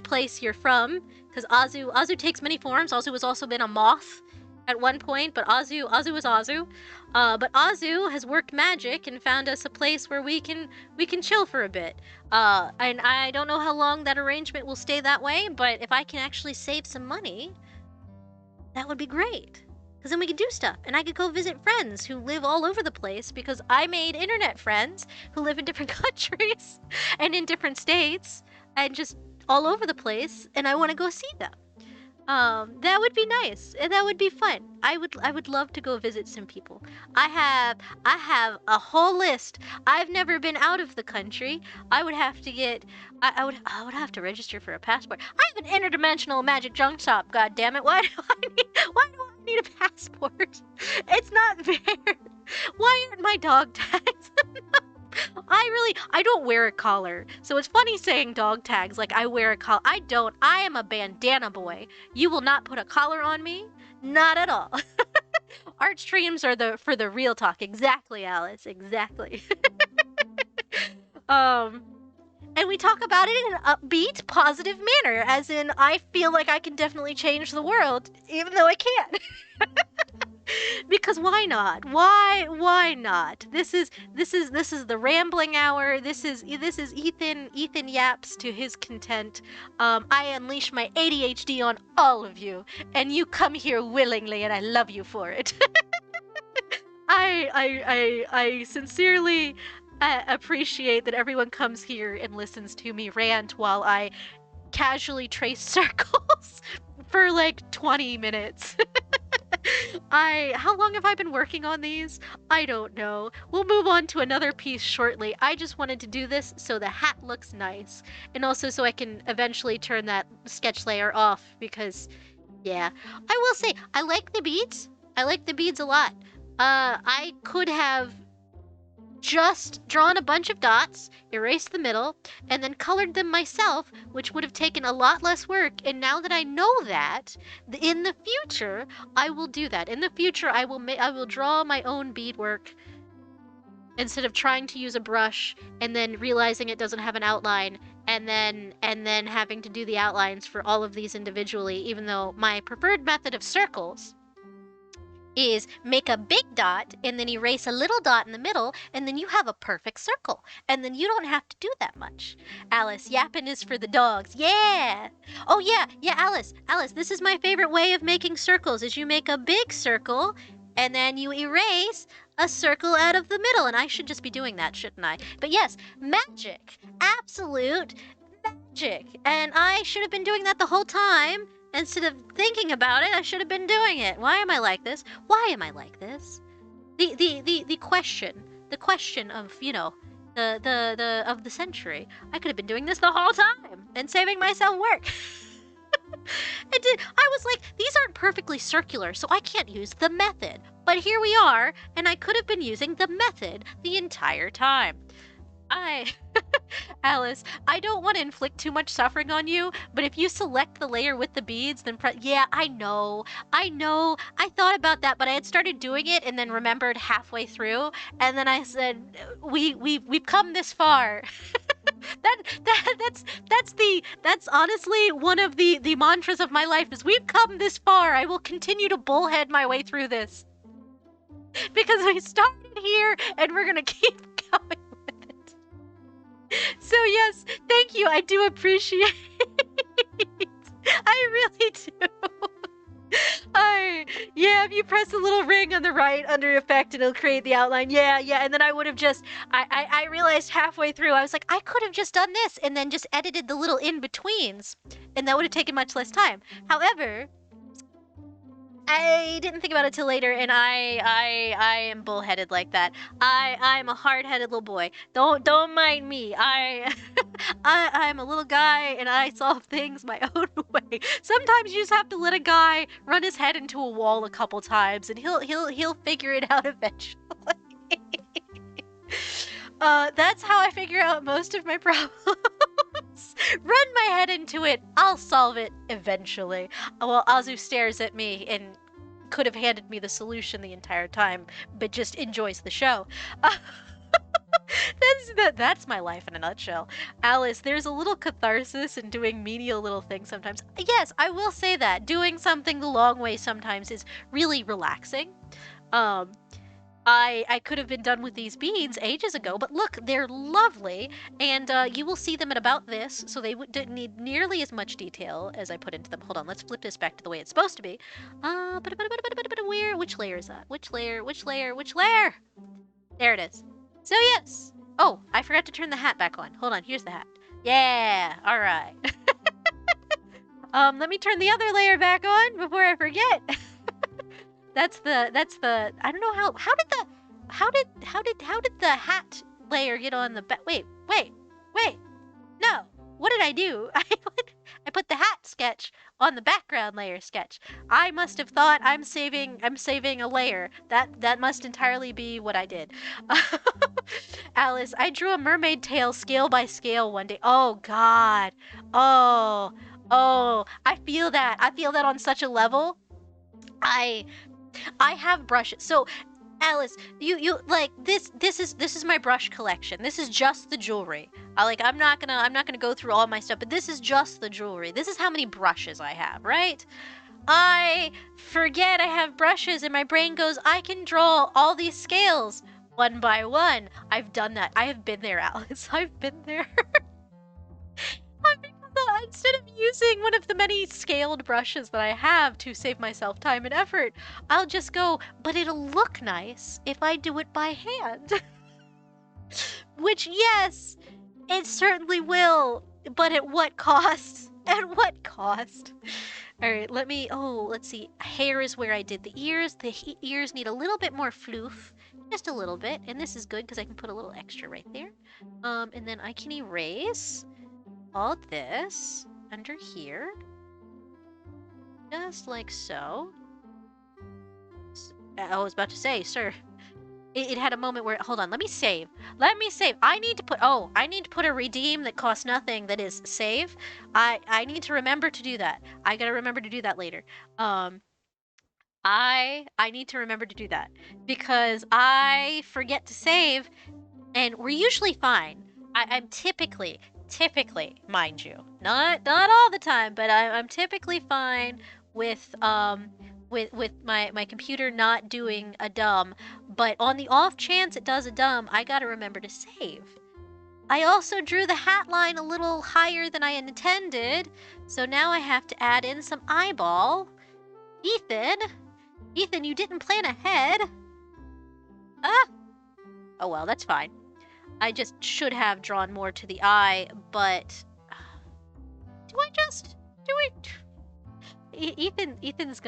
place you're from. Because Azu takes many forms. Azu has also been a moth at one point, but Azu is Azu. But Azu has worked magic and found us a place where we can chill for a bit. And I don't know how long that arrangement will stay that way, but if I can actually save some money, that would be great. Because then we could do stuff, and I could go visit friends who live all over the place, because I made internet friends who live in different countries and in different states and just all over the place, and I want to go see them. That would be nice, and that would be fun. I would love to go visit some people. I have a whole list. I've never been out of the country. I would have to get I would have to register for a passport. I have an interdimensional magic junk shop, god damn it. Why do I need a passport? It's not fair. Why aren't my dog tags? I don't wear a collar. So it's funny saying dog tags like I wear a collar. I don't. I am a bandana boy. You will not put a collar on me. Not at all. Art streams are for the real talk. Exactly, Alice. Exactly. And we talk about it in an upbeat, positive manner, as in I feel like I can definitely change the world, even though I can't. Because why not? Why not? This is the rambling hour. This is Ethan yaps to his content. I unleash my ADHD on all of you, and you come here willingly, and I love you for it. I sincerely appreciate that everyone comes here and listens to me rant while I casually trace circles for like 20 minutes. How long have I been working on these? I don't know. We'll move on to another piece shortly. I just wanted to do this so the hat looks nice, and also so I can eventually turn that sketch layer off, because, yeah. I will say, I like the beads. I like the beads a lot. I could have just drawn a bunch of dots, erased the middle, and then colored them myself, which would have taken a lot less work. And now that I know that, in the future, I will do that. In the future, I will draw my own beadwork instead of trying to use a brush and then realizing it doesn't have an outline, and then having to do the outlines for all of these individually, even though my preferred method of circles is make a big dot and then erase a little dot in the middle, and then you have a perfect circle, and then you don't have to do that much. Alice, yapping is for the dogs. Yeah. Oh yeah, Alice, this is my favorite way of making circles, is you make a big circle and then you erase a circle out of the middle, and I should just be doing that, shouldn't I? But yes, magic, absolute magic, and I should have been doing that the whole time. Instead of thinking about it, I should have been doing it. Why am I like this? Why am I like this? The question of, you know, of the century. I could have been doing this the whole time and saving myself work. I was like, these aren't perfectly circular, so I can't use the method. But here we are, and I could have been using the method the entire time. Alice, I don't want to inflict too much suffering on you, but if you select the layer with the beads, then yeah, I know. I thought about that, but I had started doing it and then remembered halfway through, and then I said, we've come this far. That's honestly one of the mantras of my life, is we've come this far. I will continue to bullhead my way through this. Because we started here and we're gonna keep going. So yes, thank you. I do appreciate it. I really do. Yeah, if you press the little ring on the right under effect, it'll create the outline. Yeah, and then I would have just, I realized halfway through, I was like, I could have just done this and then just edited the little in-betweens, and that would have taken much less time. However, I didn't think about it till later, and I am bullheaded like that. I'm a hard-headed little boy. Don't mind me. I'm a little guy, and I solve things my own way. Sometimes you just have to let a guy run his head into a wall a couple times, and he'll figure it out eventually. That's how I figure out most of my problems. Run my head into it. I'll solve it eventually. Well, Azu stares at me and could have handed me the solution the entire time, but just enjoys the show. That's my life in a nutshell. Alice, there's a little catharsis in doing menial little things sometimes. Yes, I will say that. Doing something the long way sometimes is really relaxing. Um, I could have been done with these beads ages ago, but look, they're lovely, and you will see them at about this, so they didn't need nearly as much detail as I put into them. Hold on, let's flip this back to the way it's supposed to be. Where? Which layer is that? Which layer? Which layer? Which layer? There it is. So yes. Oh, I forgot to turn the hat back on. Hold on, here's the hat. Yeah, all right. Let me turn the other layer back on before I forget. That's the I don't know how did the hat layer get on the back? Wait. No. What did I do? I put the hat sketch on the background layer sketch. I must have thought I'm saving a layer. That must entirely be what I did. Alice, I drew a mermaid tail scale by scale one day. Oh god. Oh. I feel that. I feel that on such a level. I have brushes. So Alice, you like this is my brush collection. This is just the jewelry. I'm not gonna go through all my stuff, but this is just the jewelry. This is how many brushes I have, right? I forget I have brushes and my brain goes, I can draw all these scales one by one. I've done that. I have been there, Alice. I've been there. Instead of using one of the many scaled brushes that I have to save myself time and effort, I'll just go, but it'll look nice if I do it by hand. Which, yes, it certainly will, but at what cost? At what cost? Alright, let's see. Hair is where I did the ears. The ears need a little bit more floof. Just a little bit, and this is good because I can put a little extra right there. And then I can erase all this under here, just like so. I was about to say, sir, it had a moment where, hold on, let me save. I need to put a redeem that costs nothing, that is save. I need to remember to do that. I gotta remember to do that later. I need to remember to do that because I forget to save, and we're usually fine. I'm typically, mind you, not all the time, but I'm typically fine with my computer not doing a dumb, but on the off chance it does a dumb, I gotta remember to save. I also drew the hat line a little higher than I intended, so now I have to add in some eyeball. Ethan, you didn't plan ahead. Oh well, that's fine. I just should have drawn more to the eye, but Ethan's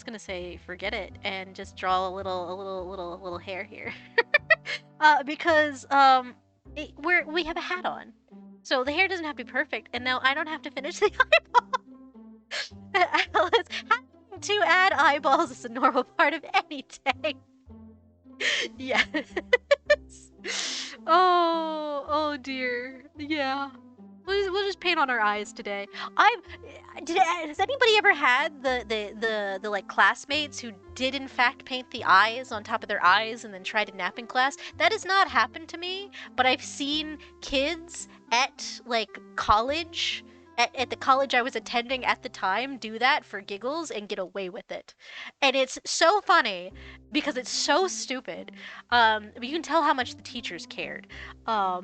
gonna say forget it and just draw a little hair here. Because we have a hat on. So the hair doesn't have to be perfect, and now I don't have to finish the eyeball. Alice, having to add eyeballs is a normal part of any day. Yes. Oh dear. Yeah. We'll just paint on our eyes today. Has anybody ever had the like classmates who did in fact paint the eyes on top of their eyes and then tried to nap in class? That has not happened to me, but I've seen kids at like college, at the college I was attending at the time, do that for giggles and get away with it. And it's so funny because it's so stupid. But you can tell how much the teachers cared. Yeah.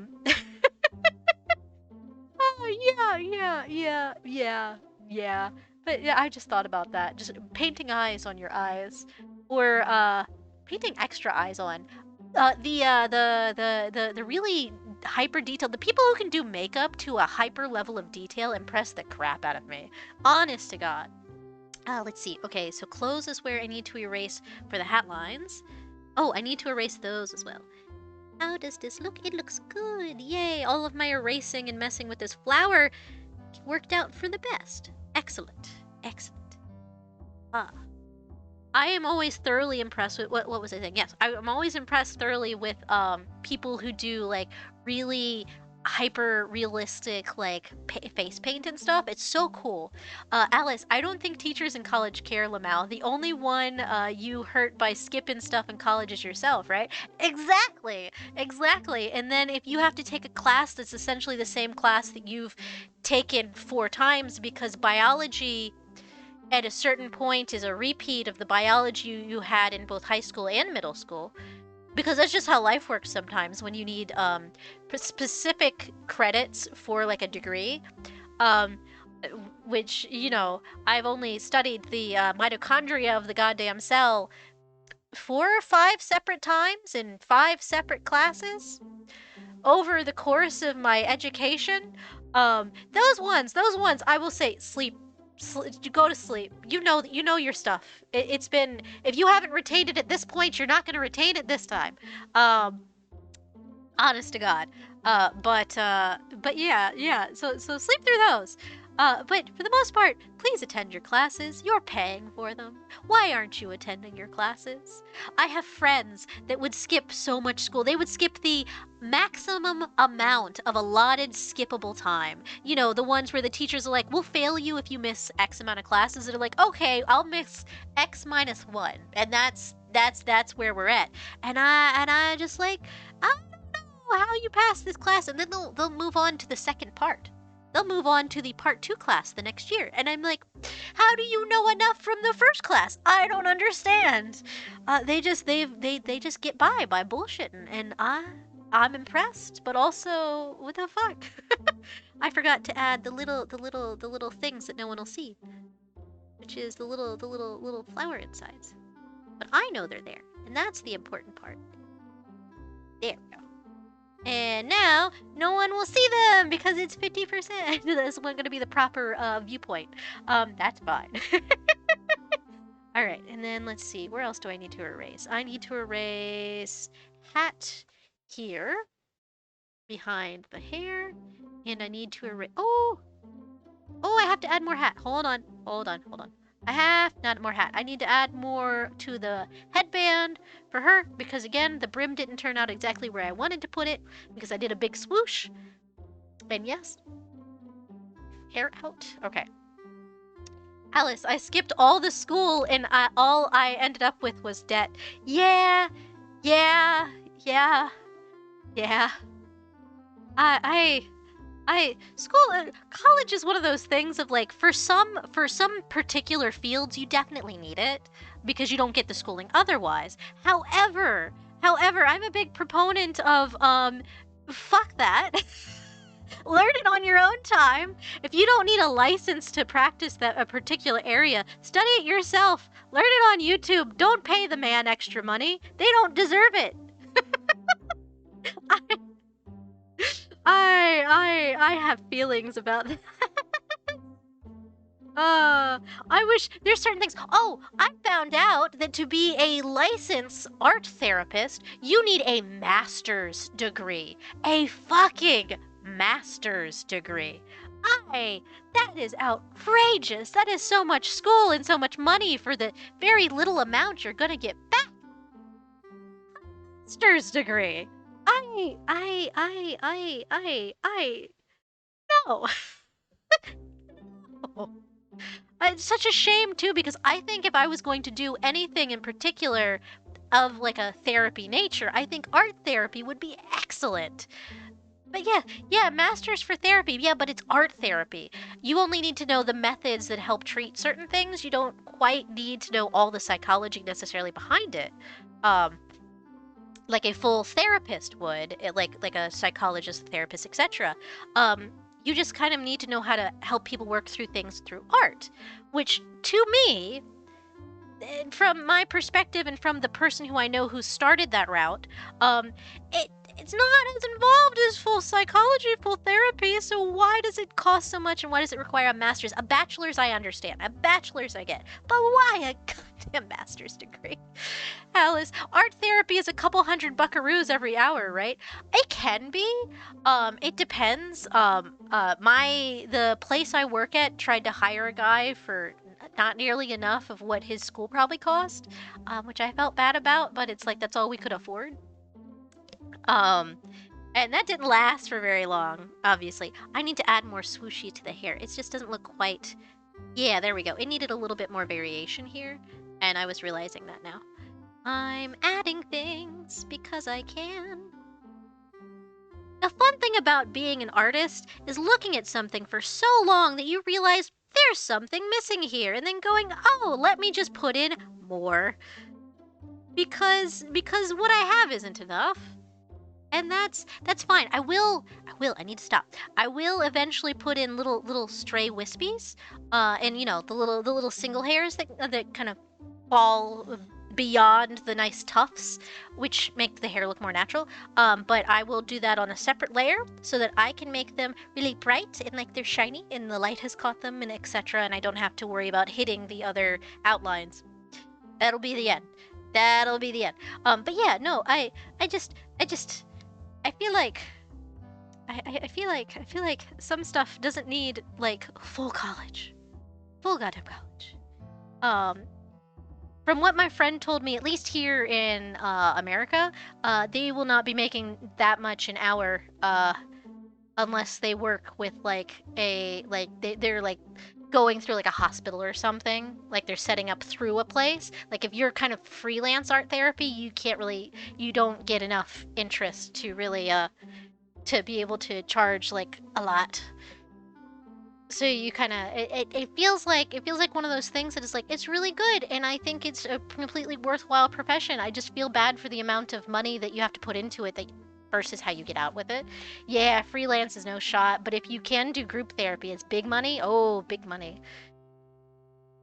But yeah, I just thought about that. Just painting eyes on your eyes, or painting extra eyes on. The really hyper detailed. The people who can do makeup to a hyper level of detail impress the crap out of me. Honest to God. Let's see. Okay, so clothes is where I need to erase for the hat lines. Oh, I need to erase those as well. How does this look? It looks good. Yay! All of my erasing and messing with this flower worked out for the best. Excellent. I am always thoroughly impressed with what was I saying? Yes, I'm always impressed thoroughly with people who do like really hyper realistic like face paint and stuff. It's so cool. Alice, I don't think teachers in college care, Lamau. The only one you hurt by skipping stuff in college is yourself, right? Exactly, exactly. And then if you have to take a class that's essentially the same class that you've taken 4 times, because biology at a certain point is a repeat of the biology you had in both high school and middle school, because that's just how life works sometimes when you need specific credits for like a degree, um, which, you know, I've only studied the mitochondria of the goddamn cell 4 or 5 separate times in 5 separate classes over the course of my education. Those ones, I will say, sleep. Go to sleep. You know your stuff. It's been, if you haven't retained it at this point, you're not going to retain it this time. Honest to God. But yeah. So sleep through those. But for the most part, please attend your classes. You're paying for them. Why aren't you attending your classes? I have friends that would skip so much school. They would skip the maximum amount of allotted skippable time. You know, the ones where the teachers are like, we'll fail you if you miss X amount of classes. That are like, okay, I'll miss X minus 1. And that's where we're at. And I just like, I don't know how you pass this class. And then they'll move on to the second part. They'll move on to the part 2 class the next year. And I'm like, how do you know enough from the first class? I don't understand. They just get by bullshitting, and I'm impressed, but also, what the fuck? I forgot to add the little things that no one will see, which is the little flower insides. But I know they're there, and that's the important part. There we go. And now, no one will see them because it's 50%. That's going to be the proper viewpoint. That's fine. Alright, and then let's see. Where else do I need to erase? I need to erase hat here, behind the hair. And I need to erase... Oh, I have to add more hat. Hold on. I have to add more hat. I need to add more to the headband for her because, again, the brim didn't turn out exactly where I wanted to put it because I did a big swoosh. And yes, hair out. Okay. Alice, I skipped all the school and all I ended up with was debt. Yeah. College is one of those things of like, for some particular fields, you definitely need it because you don't get the schooling otherwise. However, I'm a big proponent of, fuck that. Learn it on your own time. If you don't need a license to practice a particular area, study it yourself. Learn it on YouTube. Don't pay the man extra money. They don't deserve it. I have feelings about that. I wish there's certain things. Oh, I found out that to be a licensed art therapist, you need a master's degree. A fucking master's degree. That is outrageous. That is so much school and so much money for the very little amount you're gonna get back. Master's degree. No. No. It's such a shame too, because I think if I was going to do anything in particular of like a therapy nature, I think art therapy would be excellent. But yeah, masters for therapy. Yeah, but it's art therapy. You only need to know the methods that help treat certain things. You don't quite need to know all the psychology necessarily behind it. Like a full therapist would, like a psychologist, therapist, etc. You just kind of need to know how to help people work through things through art, which to me, from my perspective and from the person who I know who started that route, it's not as involved as full psychology, full therapy, so why does it cost so much and why does it require a master's? A bachelor's I understand, a bachelor's I get, but why a goddamn master's degree? Alice, art therapy is a couple $100 buckaroos every hour, right? It can be. It depends. The place I work at tried to hire a guy for not nearly enough of what his school probably cost, which I felt bad about, but it's like that's all we could afford. And that didn't last for very long, obviously. I need to add more swooshy to the hair. It just doesn't look quite... Yeah, there we go. It needed a little bit more variation here, and I was realizing that now. I'm adding things because I can. The fun thing about being an artist is looking at something for so long that you realize there's something missing here, and then going, oh, let me just put in more. Because what I have isn't enough. And that's fine. I need to stop. I will eventually put in little stray wispies, and you know, the little single hairs that kind of fall beyond the nice tufts, which make the hair look more natural. But I will do that on a separate layer so that I can make them really bright and like they're shiny and the light has caught them and etc. And I don't have to worry about hitting the other outlines. That'll be the end. That'll be the end. But yeah, no, I feel like I feel like some stuff doesn't need like full college. Full goddamn college. From what my friend told me, at least here in America, they will not be making that much an hour unless they work with like they're like going through like a hospital or something, like they're setting up through a place. Like if you're kind of freelance art therapy, you don't get enough interest to really to be able to charge like a lot. So you kind of it feels like one of those things that is like, it's really good and I think it's a completely worthwhile profession. I just feel bad for the amount of money that you have to put into it versus how you get out with it. Yeah, freelance is no shot, but if you can do group therapy, it's big money. Oh, big money.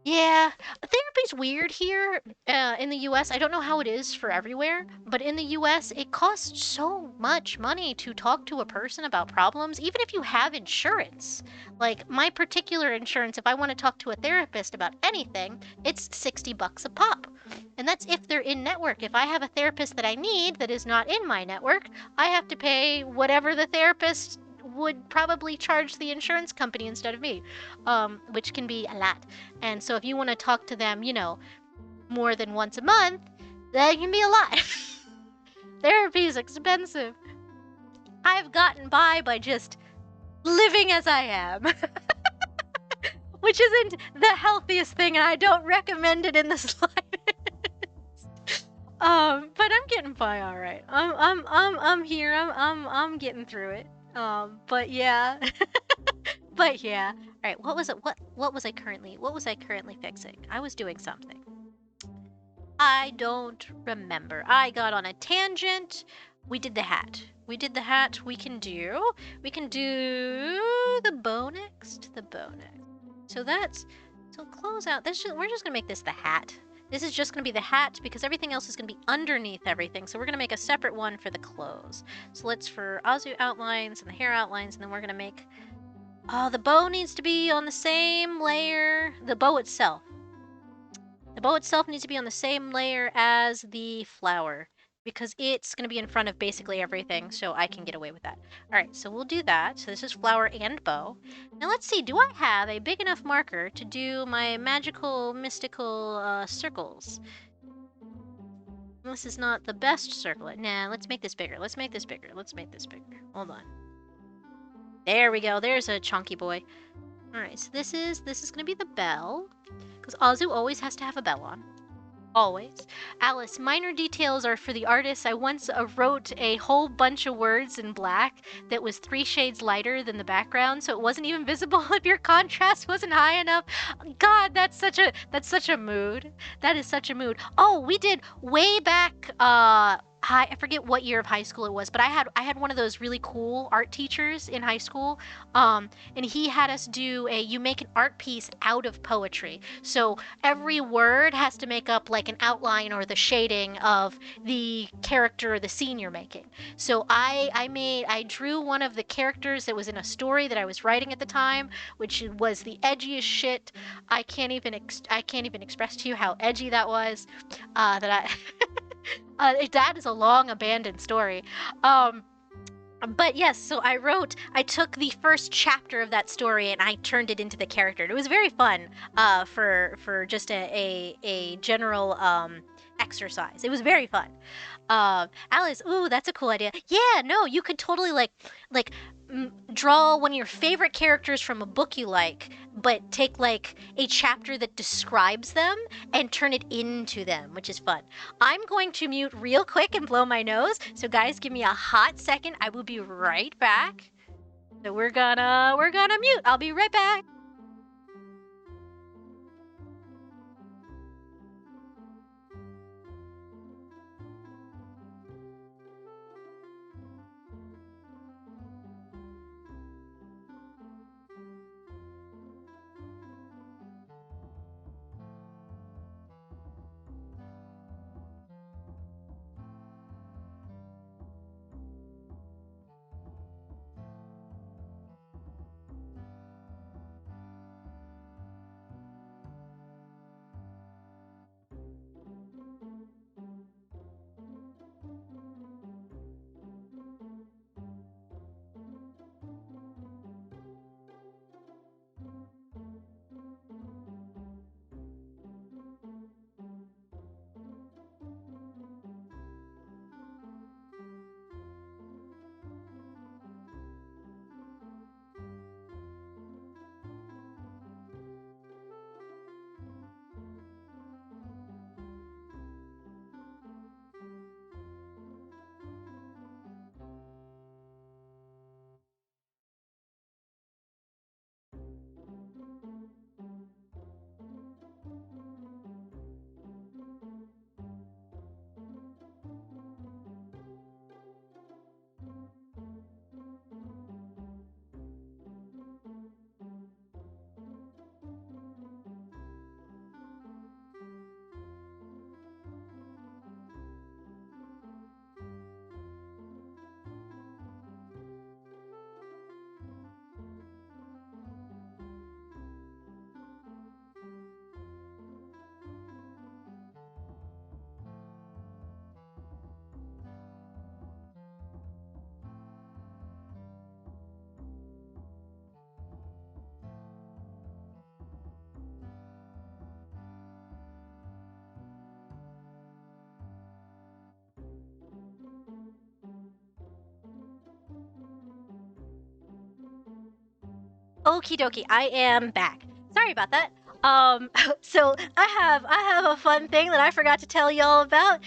Yeah, therapy's weird here in the US. I don't know how it is for everywhere, but in the US, it costs so much money to talk to a person about problems, even if you have insurance. Like my particular insurance, if I want to talk to a therapist about anything, it's $60 a pop. And that's if they're in network. If I have a therapist that I need that is not in my network, I have to pay whatever the therapist would probably charge the insurance company instead of me, which can be a lot. And so if you want to talk to them, you know, more than once a month, that can be a lot. Therapy is expensive. I've gotten by just living as I am. Which isn't the healthiest thing, and I don't recommend it in the slightest. But I'm getting by all right. I'm here. I'm getting through it. But yeah. But yeah. All right. What was it? What was I currently fixing? I was doing something. I don't remember. I got on a tangent. We did the hat. We can do the bow next. So close out. We're just gonna make this the hat. This is just going to be the hat because everything else is going to be underneath everything. So we're going to make a separate one for the clothes. So let's for Azu outlines and the hair outlines, and then we're going to make... Oh, the bow needs to be on the same layer. The bow itself. The bow itself needs to be on the same layer as the flower because it's going to be in front of basically everything, so I can get away with that. All right, so we'll do that. So this is flower and bow. Now let's see, do I have a big enough marker to do my magical, mystical circles? This is not the best circle. Nah, let's make this bigger. Hold on. There we go. There's a chunky boy. All right, so this is going to be the bell because Azu always has to have a bell on. Always. Alice, minor details are for the artist. I once wrote a whole bunch of words in black that was 3 shades lighter than the background, so it wasn't even visible if your contrast wasn't high enough. God, that's such a mood. That is such a mood. Oh, we did way back I forget what year of high school it was, but I had one of those really cool art teachers in high school, and he had us do you make an art piece out of poetry. So every word has to make up like an outline or the shading of the character or the scene you're making. So I drew one of the characters that was in a story that I was writing at the time, which was the edgiest shit. I can't even express to you how edgy that was. That is a long abandoned story. But yes, so I took the first chapter of that story and I turned it into the character. It was very fun for just a general exercise. It was very fun. Alice, ooh, that's a cool idea. Yeah, no, you could totally like draw one of your favorite characters from a book you like, but take like a chapter that describes them and turn it into them, which is fun. I'm going to mute real quick and blow my nose. So guys, give me a hot second. I will be right back. So we're gonna mute. I'll be right back. Okie dokie, I am back. Sorry about that. So I have a fun thing that I forgot to tell y'all about.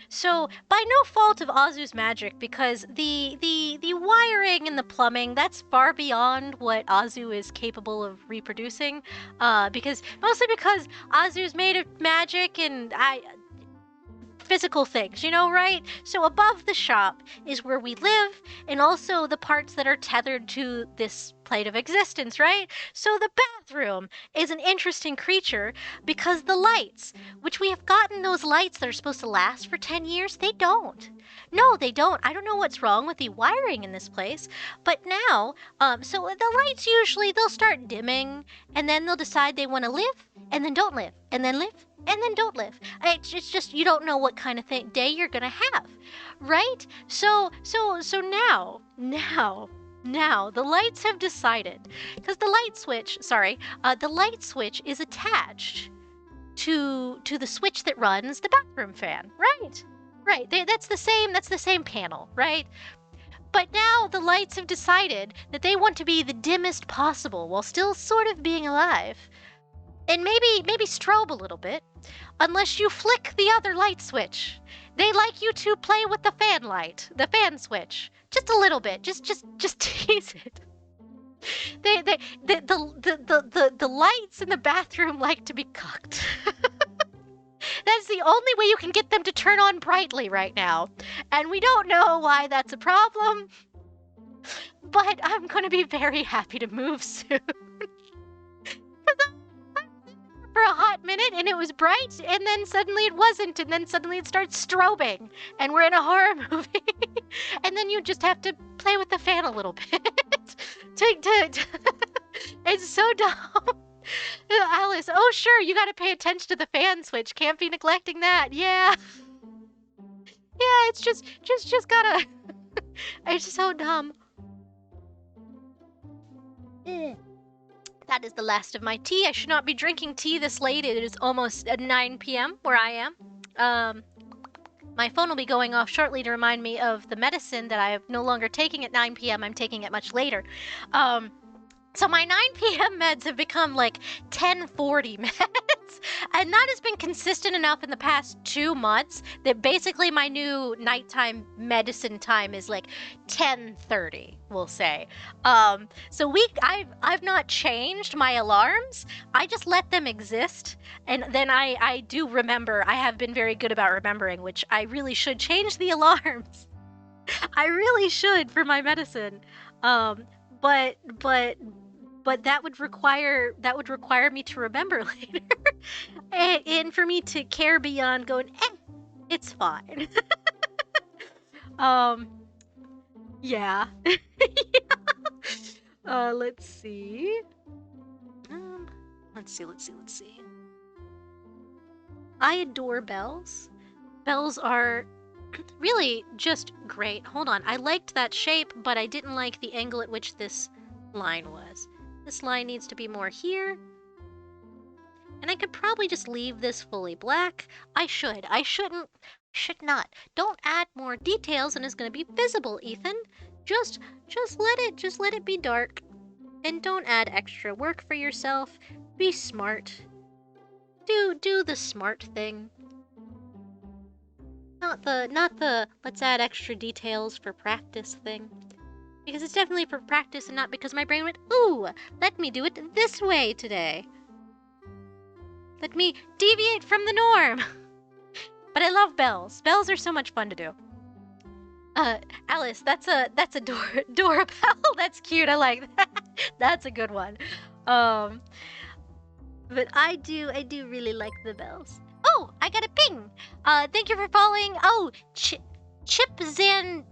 So by no fault of Azu's magic, because the wiring and the plumbing, that's far beyond what Azu is capable of reproducing. Because mostly because Azu's made of magic and physical things, you know, right? So above the shop is where we live, and also the parts that are tethered to this plate of existence, right? So the bathroom is an interesting creature because the lights, which we have gotten those lights that are supposed to last for 10 years, they don't. No, they don't. I don't know what's wrong with the wiring in this place, but now, so the lights usually, they'll start dimming, and then they'll decide they want to live, and then don't live, and then live, and then don't live. It's just you don't know what kind of day you're gonna have, right? So now the lights have decided, because the light switch is attached to the switch that runs the bathroom fan, right? Right. That's the same panel, right? But now the lights have decided that they want to be the dimmest possible while still sort of being alive. And maybe strobe a little bit, unless you flick the other light switch. They like you to play with the fan switch, just a little bit. Just tease it. The lights in the bathroom like to be cucked. That's the only way you can get them to turn on brightly right now, and we don't know why that's a problem. But I'm gonna be very happy to move soon. For a hot minute and it was bright, and then suddenly it wasn't, and then suddenly it starts strobing, and we're in a horror movie. And then you just have to play with the fan a little bit. It's so dumb. Alice, oh sure, you gotta pay attention to the fan switch. Can't be neglecting that. Yeah. Yeah, it's just gotta It's so dumb. That is the last of my tea. I should not be drinking tea this late. It is almost at 9 p.m. where I am. My phone will be going off shortly to remind me of the medicine that I am no longer taking at 9 p.m. I'm taking it much later. So my 9 p.m. meds have become like 10:40 meds, and that has been consistent enough in the past 2 months that basically my new nighttime medicine time is like 10:30, we'll say. So I've not changed my alarms. I just let them exist, and then I do remember. I have been very good about remembering, which I really should change the alarms. I really should for my medicine. But that would require me to remember later, and for me to care beyond going, it's fine. Yeah. Let's see. Let's see. I adore bells. Bells are really just great. Hold on, I liked that shape, but I didn't like the angle at which this line was. This line needs to be more here. And I could probably just leave this fully black. I should. I shouldn't. Should not. Don't add more details and it's going to be visible, Ethan. Just let it be dark. And don't add extra work for yourself. Be smart. Do the smart thing. Not the let's add extra details for practice thing. Because it's definitely for practice and not because my brain went, ooh, let me do it this way today. Let me deviate from the norm. But I love bells. Bells are so much fun to do. Alice, that's a doorbell. That's cute. I like that. That's a good one. But I do really like the bells. Oh, I got a ping. Thank you for following. Oh, Chips and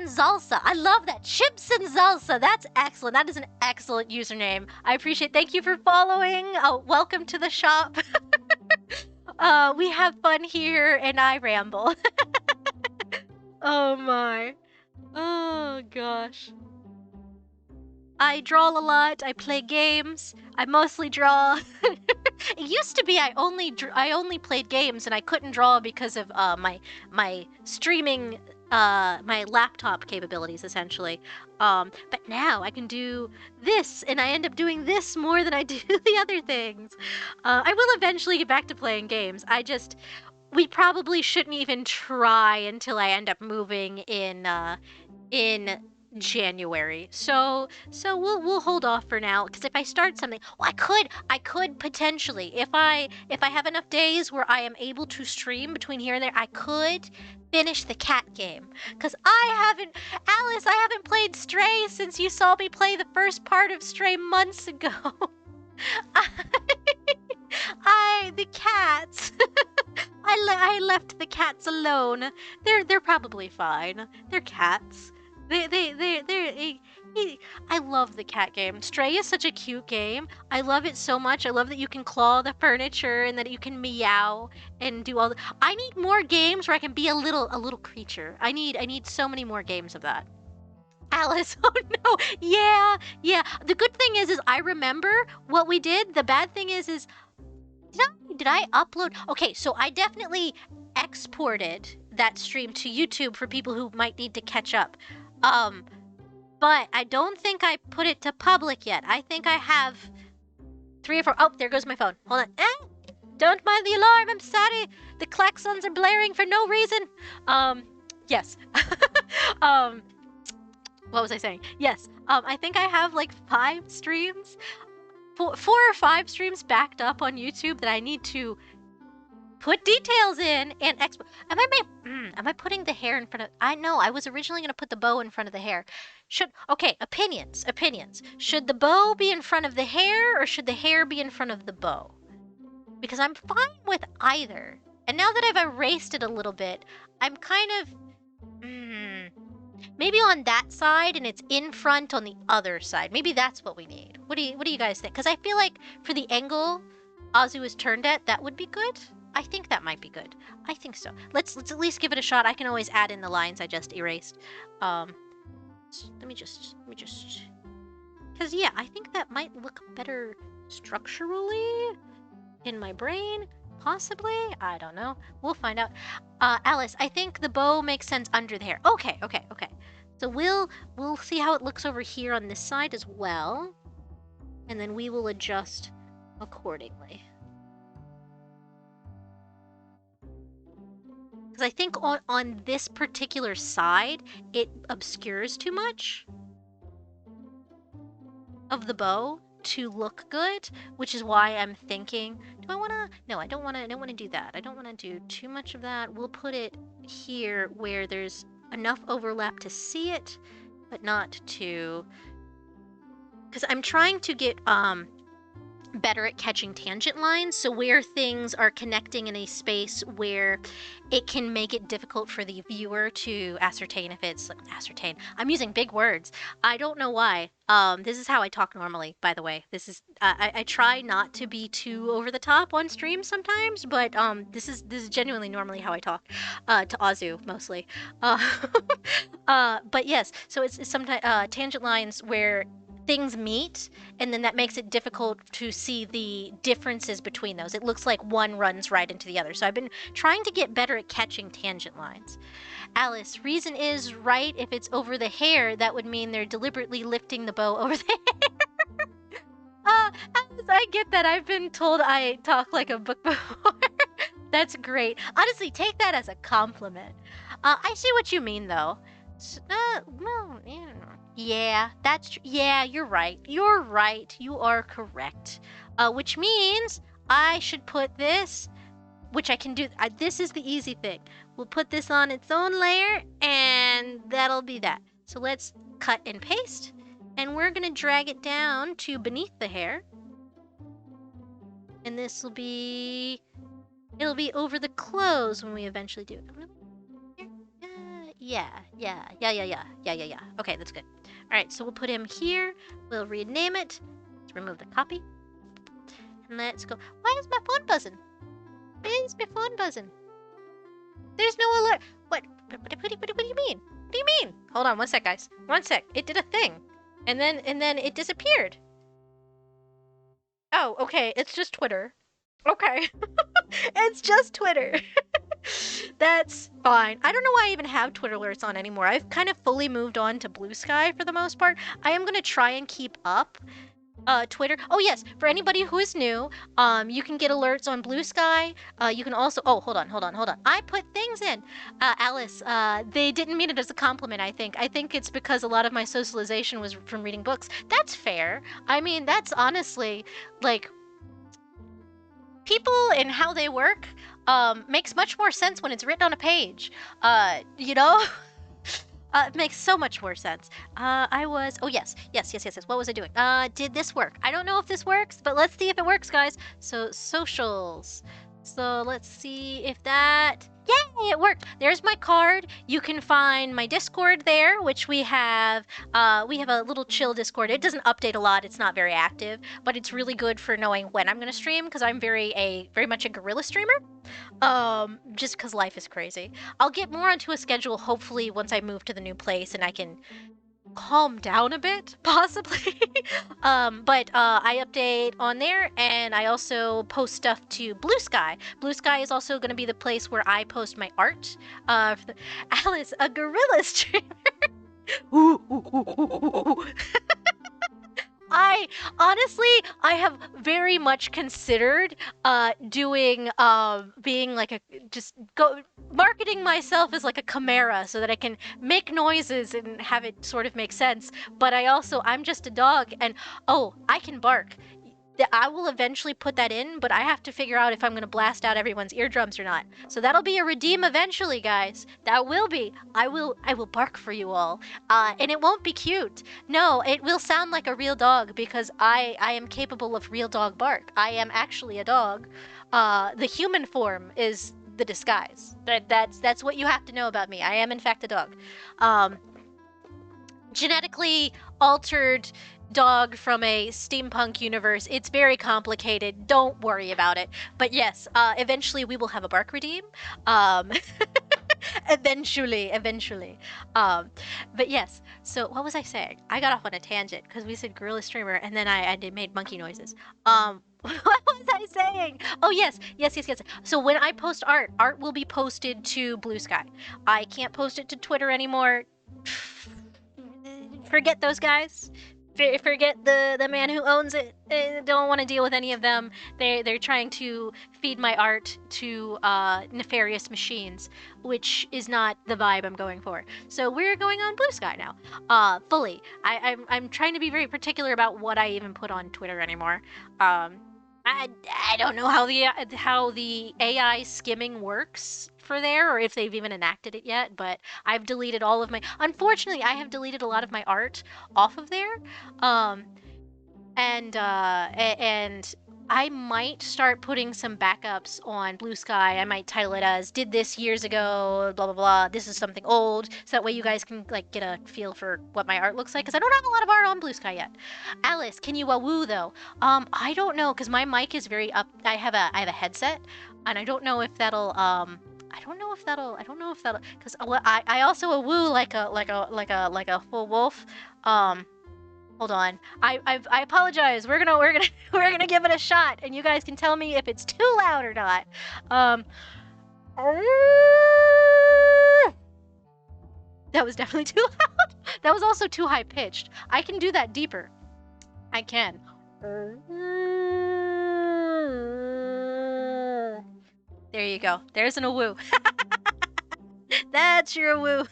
Salsa. I love that. Chips and Salsa. That's excellent. That is an excellent username. I appreciate. Thank you for following. Oh, welcome to the shop. We have fun here, and I ramble. Oh my. Oh gosh. I draw a lot. I play games. I mostly draw. It used to be I only played games and I couldn't draw because of my streaming, my laptop capabilities essentially. But now I can do this, and I end up doing this more than I do the other things. I will eventually get back to playing games. We probably shouldn't even try until I end up moving in January. So we'll hold off for now, because if I start something, well, I could potentially, if I have enough days where I am able to stream between here and there, I could finish the cat game, because Alice, I haven't played Stray since you saw me play the first part of Stray months ago. The cats. I left the cats alone. They're probably fine. They're cats. I love the cat game. Stray is such a cute game. I love it so much. I love that you can claw the furniture and that you can meow and do all the... I need more games where I can be a little creature. I need so many more games of that. Alice, oh no, yeah. The good thing is I remember what we did. The bad thing is did I upload? Okay, so I definitely exported that stream to YouTube for people who might need to catch up. But I don't think I put it to public yet. I think I have 3 or 4. Oh, there goes my phone. Hold on. Don't mind the alarm. I'm sorry. The klaxons are blaring for no reason. Yes. What was I saying? Yes. I think I have like 5 streams. 4 or 5 streams backed up on YouTube that I need to put details in and export. Am I putting the hair in front of... I know, I was originally going to put the bow in front of the hair. Okay, opinions. Should the bow be in front of the hair, or should the hair be in front of the bow? Because I'm fine with either. And now that I've erased it a little bit, I'm kind of... maybe on that side and it's in front on the other side. Maybe that's what we need. What do you guys think? Because I feel like for the angle Azu is turned at, that would be good. I think that might be good. I think so. Let's at least give it a shot. I can always add in the lines I just erased. Let me just, because yeah, I think that might look better structurally in my brain. Possibly, I don't know. We'll find out. Alice, I think the bow makes sense under the hair. Okay. So we'll see how it looks over here on this side as well, and then we will adjust accordingly. Because I think on this particular side, it obscures too much of the bow to look good, which is why I'm thinking, do I want to? No, I don't want to do that. I don't want to do too much of that. We'll put it here where there's enough overlap to see it, but not to, because I'm trying to get better at catching tangent lines, so where things are connecting in a space where it can make it difficult for the viewer to ascertain if it's ascertain. I'm using big words. I don't know why. This is how I talk normally, by the way. This is I try not to be too over the top on stream sometimes, but this is genuinely normally how I talk to Azu mostly. But yes, so it's sometimes tangent lines where things meet, and then that makes it difficult to see the differences between those. It looks like one runs right into the other. So I've been trying to get better at catching tangent lines. Alice, reason is right. If it's over the hair, that would mean they're deliberately lifting the bow over the hair. Alice, I get that. I've been told I talk like a book before. That's great. Honestly, take that as a compliment. I see what you mean, though. Well, yeah, that's true. Yeah, you're right. You're right. You are correct. Which means I should put this, which I can do. This is the easy thing. We'll put this on its own layer, and that'll be that. So let's cut and paste, and we're going to drag it down to beneath the hair. And this will be, it'll be over the clothes when we eventually do it. Yeah. Okay, that's good. All right, so we'll put him here. We'll rename it. Let's remove the copy. And let's go. Why is my phone buzzing? Why is my phone buzzing? There's no alert. What do you mean? What do you mean? Hold on, one sec, guys. One sec. It did a thing. And then it disappeared. Oh, okay. It's just Twitter. Okay. It's just Twitter. That's fine. I don't know why I even have Twitter alerts on anymore. I've kind of fully moved on to Blue Sky for the most part. I am going to try and keep up Twitter. Oh yes, for anybody who is new, you can get alerts on Blue Sky. You can also, oh, hold on. I put things in. Alice, they didn't mean it as a compliment, I think. I think it's because a lot of my socialization was from reading books. That's fair. I mean, that's honestly, like, people and how they work makes much more sense when it's written on a page. You know? It makes so much more sense. Oh yes. What was I doing? Did this work? I don't know if this works, but let's see if it works, guys. So, socials. So, let's see if that... Yay, it worked. There's my card. You can find my Discord there, which we have a little chill Discord. It doesn't update a lot. It's not very active, but it's really good for knowing when I'm going to stream, because I'm very much a guerrilla streamer. Just because life is crazy. I'll get more onto a schedule, hopefully, once I move to the new place and I can calm down a bit, possibly. But I update on there, and I also post stuff to Blue Sky. Blue Sky is also going to be the place where I post my art. Alice, a gorilla streamer. I have very much considered being like marketing myself as like a chimera so that I can make noises and have it sort of make sense. But I'm just a dog, and I can bark. I will eventually put that in, but I have to figure out if I'm going to blast out everyone's eardrums or not. So that'll be a redeem eventually, guys. That will be. I will bark for you all. And it won't be cute. No, it will sound like a real dog, because I am capable of real dog bark. I am actually a dog. The human form is the disguise. That's what you have to know about me. I am in fact a dog. Genetically altered dog from a steampunk universe. It's very complicated. Don't worry about it. But yes, eventually we will have a bark redeem. Um, eventually. But yes. So what was I saying? I got off on a tangent because we said gorilla streamer, and then I made monkey noises. What was I saying? Oh yes. So when I post art will be posted to Blue Sky. I can't post it to Twitter anymore. Forget those guys. Forget the man who owns it. Don't want to deal with any of them. They're trying to feed my art to nefarious machines, which is not the vibe I'm going for. So we're going on Blue Sky now, fully. I'm trying to be very particular about what I even put on Twitter anymore. I don't know how the AI skimming works for there, or if they've even enacted it yet, but I've deleted all of my. Unfortunately, I have deleted a lot of my art off of there, um, and I might start putting some backups on Blue Sky. I might title it as "Did this years ago," blah blah blah. This is something old, so that way you guys can like get a feel for what my art looks like. Because I don't have a lot of art on Blue Sky yet. Alice, can you woo though? I don't know, because my mic is very up. I have a headset, and I don't know if that'll I don't know if that'll because I also woo like a full wolf. Hold on. I apologize. We're gonna give it a shot, and you guys can tell me if it's too loud or not. That was definitely too loud. That was also too high pitched. I can do that deeper. I can. There you go. There's an woo. That's your woo.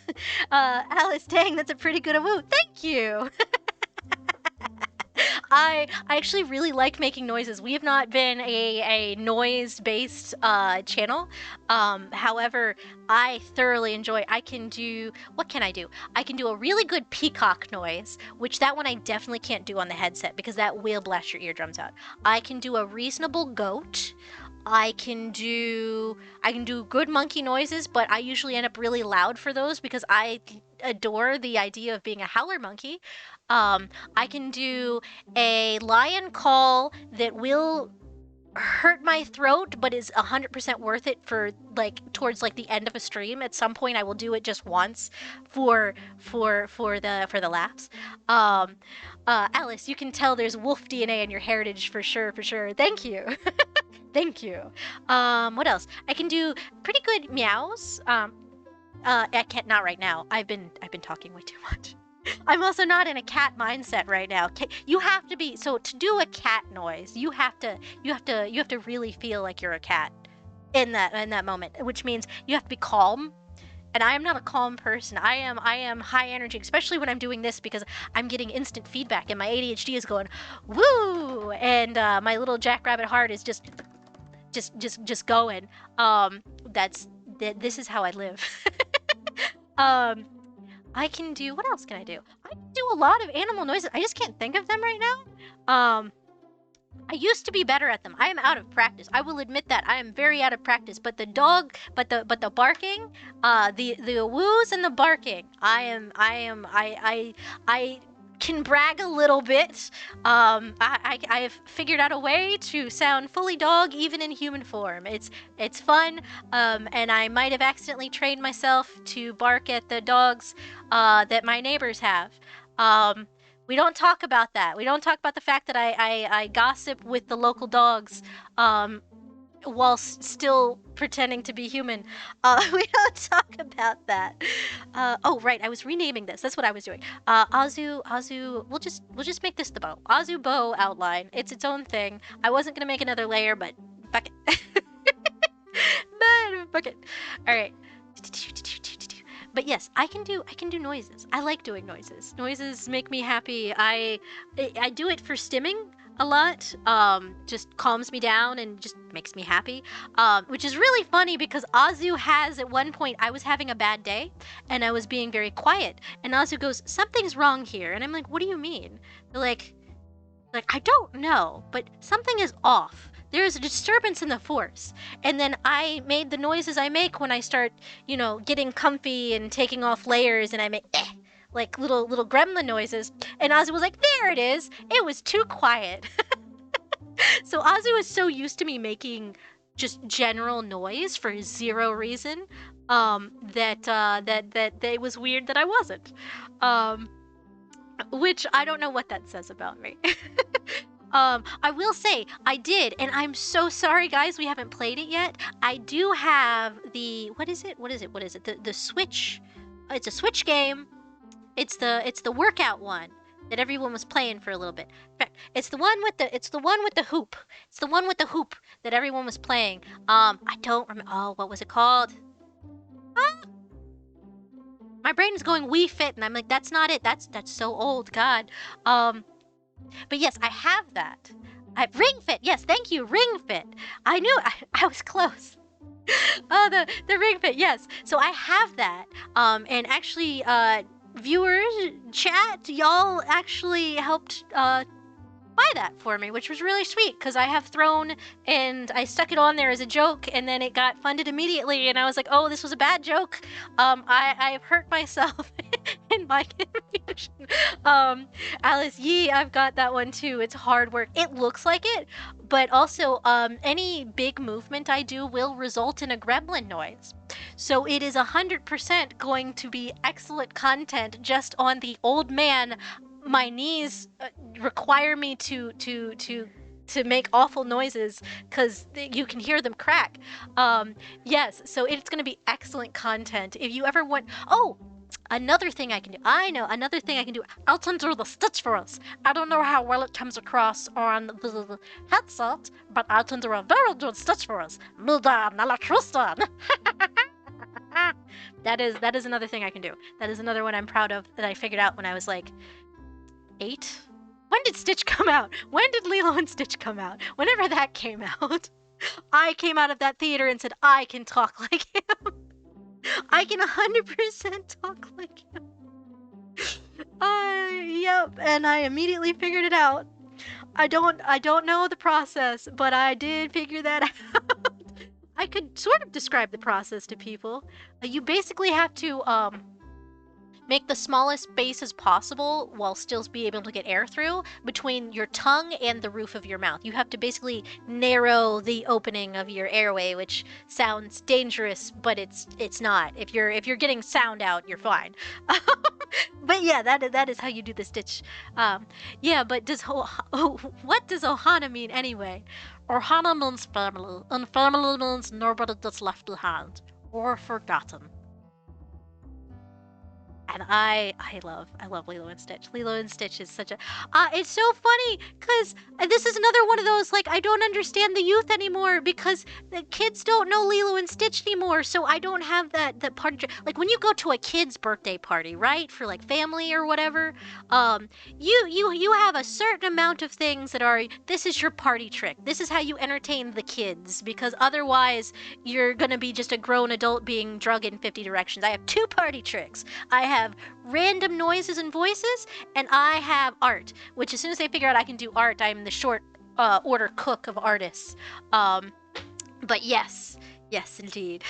Alice, dang, that's a pretty good woo. Thank you. I actually really like making noises. We have not been a noise-based channel. However, I thoroughly enjoy. I can do, what can I do? I can do a really good peacock noise, which that one I definitely can't do on the headset because that will blast your eardrums out. I can do a reasonable goat. I can do good monkey noises, but I usually end up really loud for those because I adore the idea of being a howler monkey. I can do a lion call that will hurt my throat, but is 100% worth it for towards the end of a stream. At some point, I will do it just once for the laughs. Alice, you can tell there's wolf DNA in your heritage for sure. Thank you. Thank you. What else? I can do pretty good meows. I can't, not right now. I've been talking way too much. I'm also not in a cat mindset right now. You have to be, so to do a cat noise, you have to really feel like you're a cat in that moment, which means you have to be calm. And I am not a calm person. I am high energy, especially when I'm doing this because I'm getting instant feedback and my ADHD is going woo, and my little jackrabbit heart is just going. This is how I live. I can do, what else can I do? I can do a lot of animal noises. I just can't think of them right now. I used to be better at them. I am out of practice. I will admit that. I am very out of practice. But the barking, the woos and the barking, I can brag a little bit. I have figured out a way to sound fully dog even in human form. It's fun, and I might have accidentally trained myself to bark at the dogs that my neighbors have. We don't talk about that. We don't talk about the fact that I gossip with the local dogs while still pretending to be human. We don't talk about that. Oh, right, I was renaming this. That's what I was doing. Azu, we'll just make this the bow. Azu bow outline. It's its own thing. I wasn't gonna make another layer, but fuck it. Fuck it. All right. But yes, I can do noises. I like doing noises. Noises make me happy. I do it for stimming a lot. Just calms me down and just makes me happy. Which is really funny because Azu has, at one point, I was having a bad day and I was being very quiet. And Azu goes, "Something's wrong here." And I'm like, "What do you mean?" They're like, "I don't know, but something is off. There's a disturbance in the force." And then I made the noises I make when I start, getting comfy and taking off layers, and I make like little gremlin noises, and Ozzy was like, "There it is." It was too quiet. So Ozzy was so used to me making just general noise for zero reason, that it was weird that I wasn't. Which I don't know what that says about me. I will say I did, and I'm so sorry, guys. We haven't played it yet. I do have the what is it? The Switch. It's a Switch game. It's the workout one that everyone was playing for a little bit. In fact, it's the one with the hoop. It's the one with the hoop that everyone was playing. I don't remember. Oh, what was it called? Ah! My brain is going Wii Fit, and I'm like, that's not it. That's so old. God. But yes, I have that. Ring Fit. Yes, thank you, Ring Fit. I knew I was close. Oh, the Ring Fit. Yes. So I have that. And actually, viewers, chat, y'all actually helped buy that for me, which was really sweet because I have thrown and I stuck it on there as a joke, and then it got funded immediately, and I was like, oh, this was a bad joke. I've hurt myself in my confusion. Alice Yee, I've got that one too. It's hard work. It looks like it, but also any big movement I do will result in a gremlin noise. So it is 100% going to be excellent content just on the old man. My knees require me to make awful noises because you can hear them crack. Yes, so it's going to be excellent content. If you ever want... Oh, another thing I can do. I know, another thing I can do. Elton drew the stitch for us. I don't know how well it comes across on the headset, but Elton drew a very good stitch for us. That is another thing I can do. That is another one I'm proud of that I figured out when I was like 8? When did Stitch come out? When did Lilo and Stitch come out? Whenever that came out, I came out of that theater and said, I can talk like him. I can 100% talk like him. Yep, and I immediately figured it out. I don't know the process, but I did figure that out. I could sort of describe the process to people. You basically have to, make the smallest space as possible while still be able to get air through between your tongue and the roof of your mouth. You have to basically narrow the opening of your airway, which sounds dangerous, but it's not. If you're getting sound out, you're fine. But yeah, that is how you do the stitch. Yeah, but what does Ohana mean anyway? Ohana means family, and family means nobody that's left behind or forgotten. And I love Lilo and Stitch. Lilo and Stitch is such a... it's so funny, because this is another one of those, like, I don't understand the youth anymore, because the kids don't know Lilo and Stitch anymore, so I don't have that part of... Like, when you go to a kid's birthday party, right, for, like, family or whatever, you have a certain amount of things that are, this is your party trick. This is how you entertain the kids, because otherwise, you're gonna be just a grown adult being drug in 50 directions. I have 2 party tricks. I have random noises and voices, and I have art, which as soon as I figure out I can do art, I'm the short order cook of artists. But yes indeed.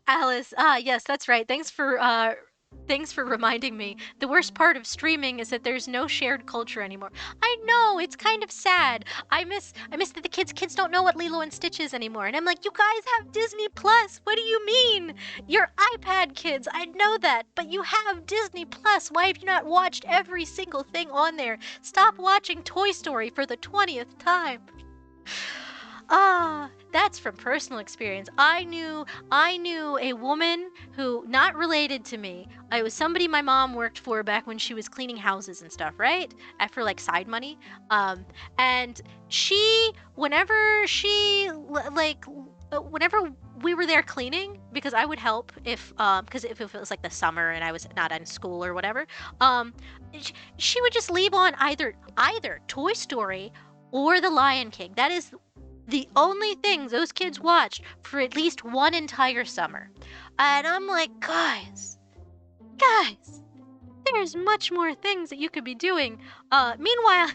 Alice, yes, that's right. Thanks for reminding me. The worst part of streaming is that there's no shared culture anymore. I know, it's kind of sad. I miss that the kids don't know what Lilo and Stitch is anymore. And I'm like, you guys have Disney Plus. What do you mean? You're iPad kids. I know that, but you have Disney Plus. Why have you not watched every single thing on there? Stop watching Toy Story for the 20th time. That's from personal experience. I knew a woman who, not related to me, it was somebody my mom worked for back when she was cleaning houses and stuff, right? For like side money. And she, whenever we were there cleaning, because I would help if it was like the summer and I was not in school or whatever, she would just leave on either Toy Story or The Lion King. That is the only things those kids watched for at least one entire summer. And I'm like, guys, there's much more things that you could be doing. Meanwhile,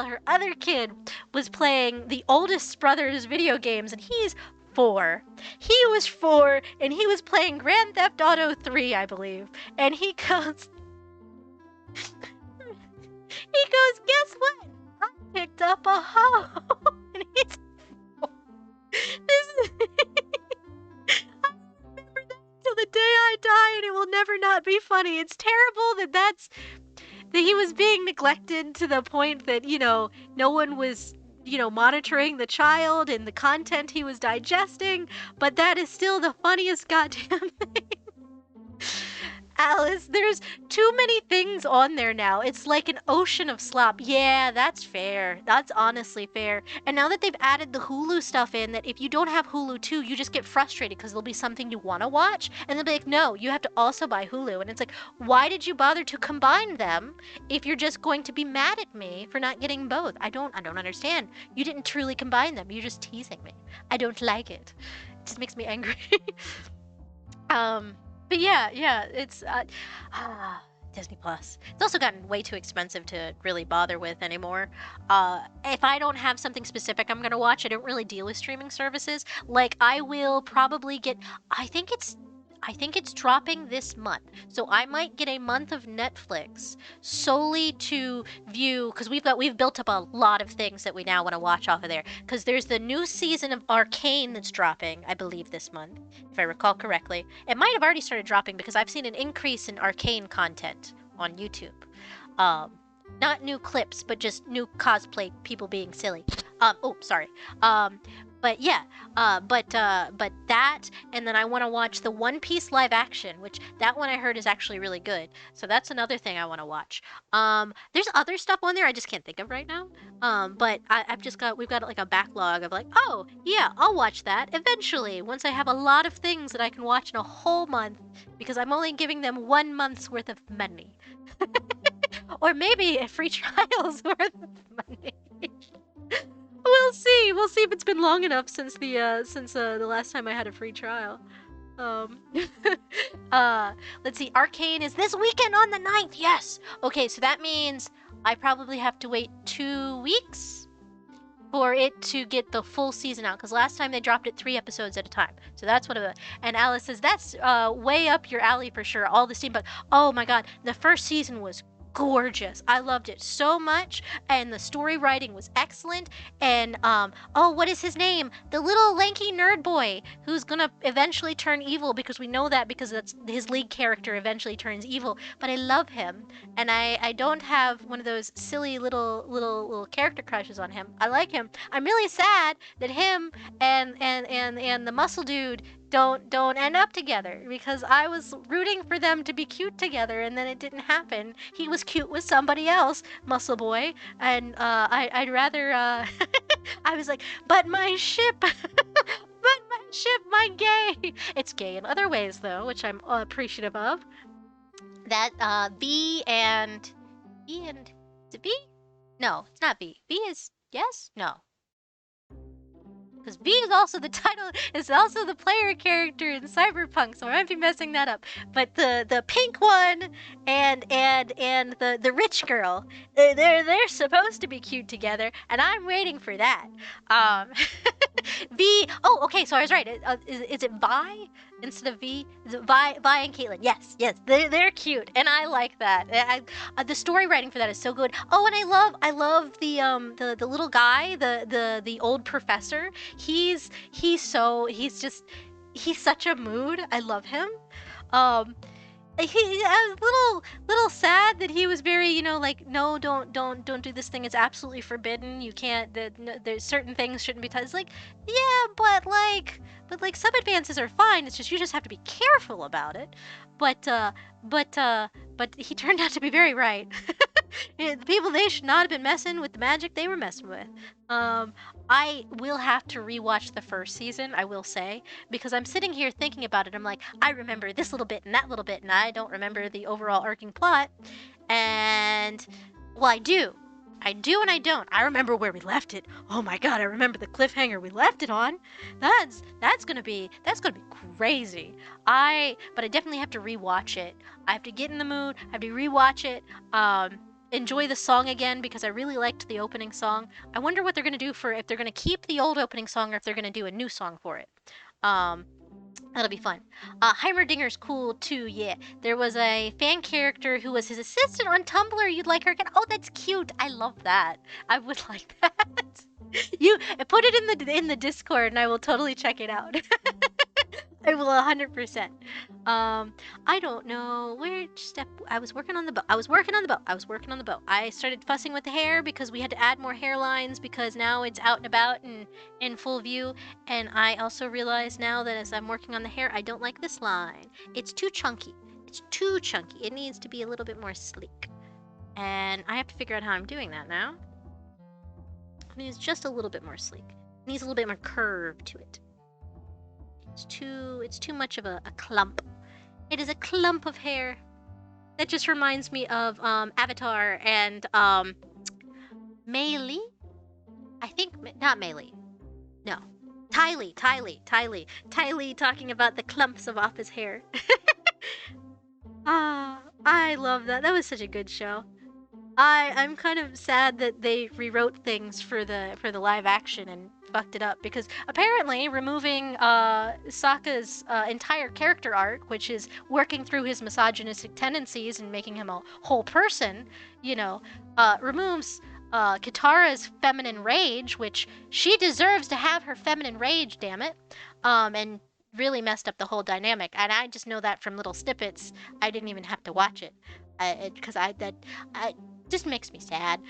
her other kid was playing the oldest brother's video games, and he's 4. He was 4, and he was playing Grand Theft Auto 3, I believe. And he goes, guess what? I picked up a hoe. And he's, this is, I remember that till the day I die, and it will never not be funny. It's terrible that he was being neglected to the point that, no one was, monitoring the child and the content he was digesting, but that is still the funniest goddamn thing. Alice, there's too many things on there now. It's like an ocean of slop. Yeah, that's fair. That's honestly fair. And now that they've added the Hulu stuff in, that if you don't have Hulu too, you just get frustrated because there'll be something you want to watch, and they'll be like, no, you have to also buy Hulu. And it's like, why did you bother to combine them if you're just going to be mad at me for not getting both? I don't understand. You didn't truly combine them. You're just teasing me. I don't like it. It just makes me angry. But yeah, it's Disney Plus. It's also gotten way too expensive to really bother with anymore. If I don't have something specific I'm gonna watch, I don't really deal with streaming services. Like, I will probably get, I think it's dropping this month. So I might get a month of Netflix solely to view, because we've built up a lot of things that we now want to watch off of there. Because there's the new season of Arcane that's dropping, I believe, this month, if I recall correctly. It might have already started dropping because I've seen an increase in Arcane content on YouTube. Not new clips, but just new cosplay people being silly. Sorry. But yeah, but that, and then I want to watch the One Piece live action, which that one I heard is actually really good. So that's another thing I want to watch. There's other stuff on there I just can't think of right now. But we've got like a backlog of like, oh yeah, I'll watch that eventually once I have a lot of things that I can watch in a whole month, because I'm only giving them 1 month's worth of money. Or maybe a free trial's worth of money. We'll see. We'll see if it's been long enough since the last time I had a free trial. Let's see. Arcane is this weekend on the 9th. Yes. Okay, so that means I probably have to wait 2 weeks for it to get the full season out, because last time they dropped it 3 episodes at a time. So that's what and Alice says that's way up your alley for sure. All the steampunk. Oh my god, the first season was gorgeous. I loved it so much, and the story writing was excellent. And what is his name? The little lanky nerd boy who's gonna eventually turn evil, because we know that because that's his lead character eventually turns evil. But I love him, and I don't have one of those silly little character crushes on him. I like him. I'm really sad that him and the muscle dude don't end up together, because I was rooting for them to be cute together, and then it didn't happen. He was cute with somebody else, muscle boy, and I'd rather I was like, but my ship my gay. It's gay in other ways though, which I'm appreciative of. That V and is it V? No, it's not V. V is yes? No. Because V is also the title, is also the player character in Cyberpunk, so I might be messing that up. But the pink one and the rich girl, they're supposed to be cute together, and I'm waiting for that. V. Oh, okay. So I was right. Is it Vi instead of V? Is it Vi and Caitlin? Yes. They're cute, and I like that. The story writing for that is so good. Oh, and I love the little guy, the old professor. He's such a mood. I love him. I was a little sad that he was very, like, no, don't do this thing. It's absolutely forbidden. You can't. There's certain things shouldn't be touched. It's like, yeah, but some advances are fine. It's just you just have to be careful about it. But he turned out to be very right. The people, they should not have been messing with the magic they were messing with. I will have to rewatch the first season, I will say, because I'm sitting here thinking about it. I'm like, I remember this little bit and that little bit, and I don't remember the overall arcing plot. And, well, I do and I don't. I remember where we left it. Oh my god, I remember the cliffhanger we left it on. That's gonna be crazy. But I definitely have to rewatch it. I have to get in the mood. I have to rewatch it. Enjoy the song again, because I really liked the opening song. I wonder what they're gonna do if they're gonna keep the old opening song or if they're gonna do a new song for it. That'll be fun. Heimerdinger's cool too, yeah. There was a fan character who was his assistant on Tumblr. You'd like her again? Oh, that's cute. I love that. I would like that. You put it in the Discord, and I will totally check it out. I will 100%. I don't know which step. I was working on the bow. I was working on the bow. I started fussing with the hair because we had to add more hairlines because now it's out and about and in full view. And I also realize now that as I'm working on the hair, I don't like this line. It's too chunky. It's too chunky. It needs to be a little bit more sleek. And I have to figure out how I'm doing that now. It needs just a little bit more sleek. It needs a little bit more curve to it. It's too much of a clump. It is a clump of hair. That just reminds me of Avatar and Mei-Li? I think not Mei-Li. No. Ty Lee talking about the clumps of Appa's hair. I love that. That was such a good show. I'm kind of sad that they rewrote things for the live action and fucked it up because apparently removing Sokka's entire character arc, which is working through his misogynistic tendencies and making him a whole person, you know, removes Katara's feminine rage, which she deserves to have her feminine rage, damn it, and really messed up the whole dynamic. And I just know that from little snippets. I didn't even have to watch it because I just makes me sad.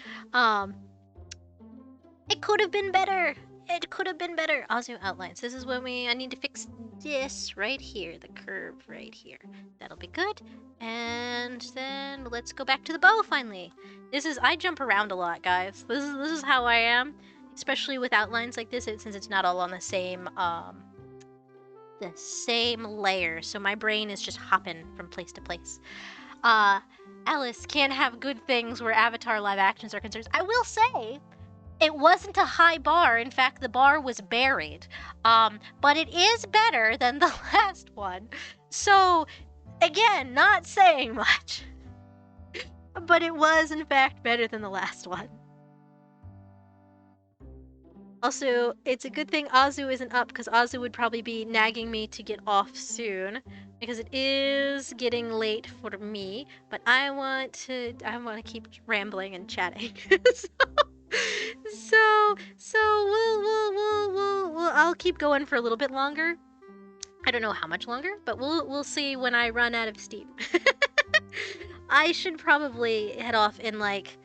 It could have been better. It could have been better. Azu outlines. This is when I need to fix this right here, the curve right here. That'll be good. And then let's go back to the bow finally. I jump around a lot, guys. This is how I am, especially with outlines like this, since it's not all on the same layer. So my brain is just hopping from place to place. Alice can't have good things where Avatar live actions are concerned. I will say, it wasn't a high bar. In fact, the bar was buried. But it is better than the last one. So, again, not saying much. But it was, in fact, better than the last one. Also, it's a good thing Azu isn't up, because Azu would probably be nagging me to get off soon. Because it is getting late for me. But I want to keep rambling and chatting. So I'll keep going for a little bit longer. I don't know how much longer, but we'll see when I run out of steam. I should probably head off in like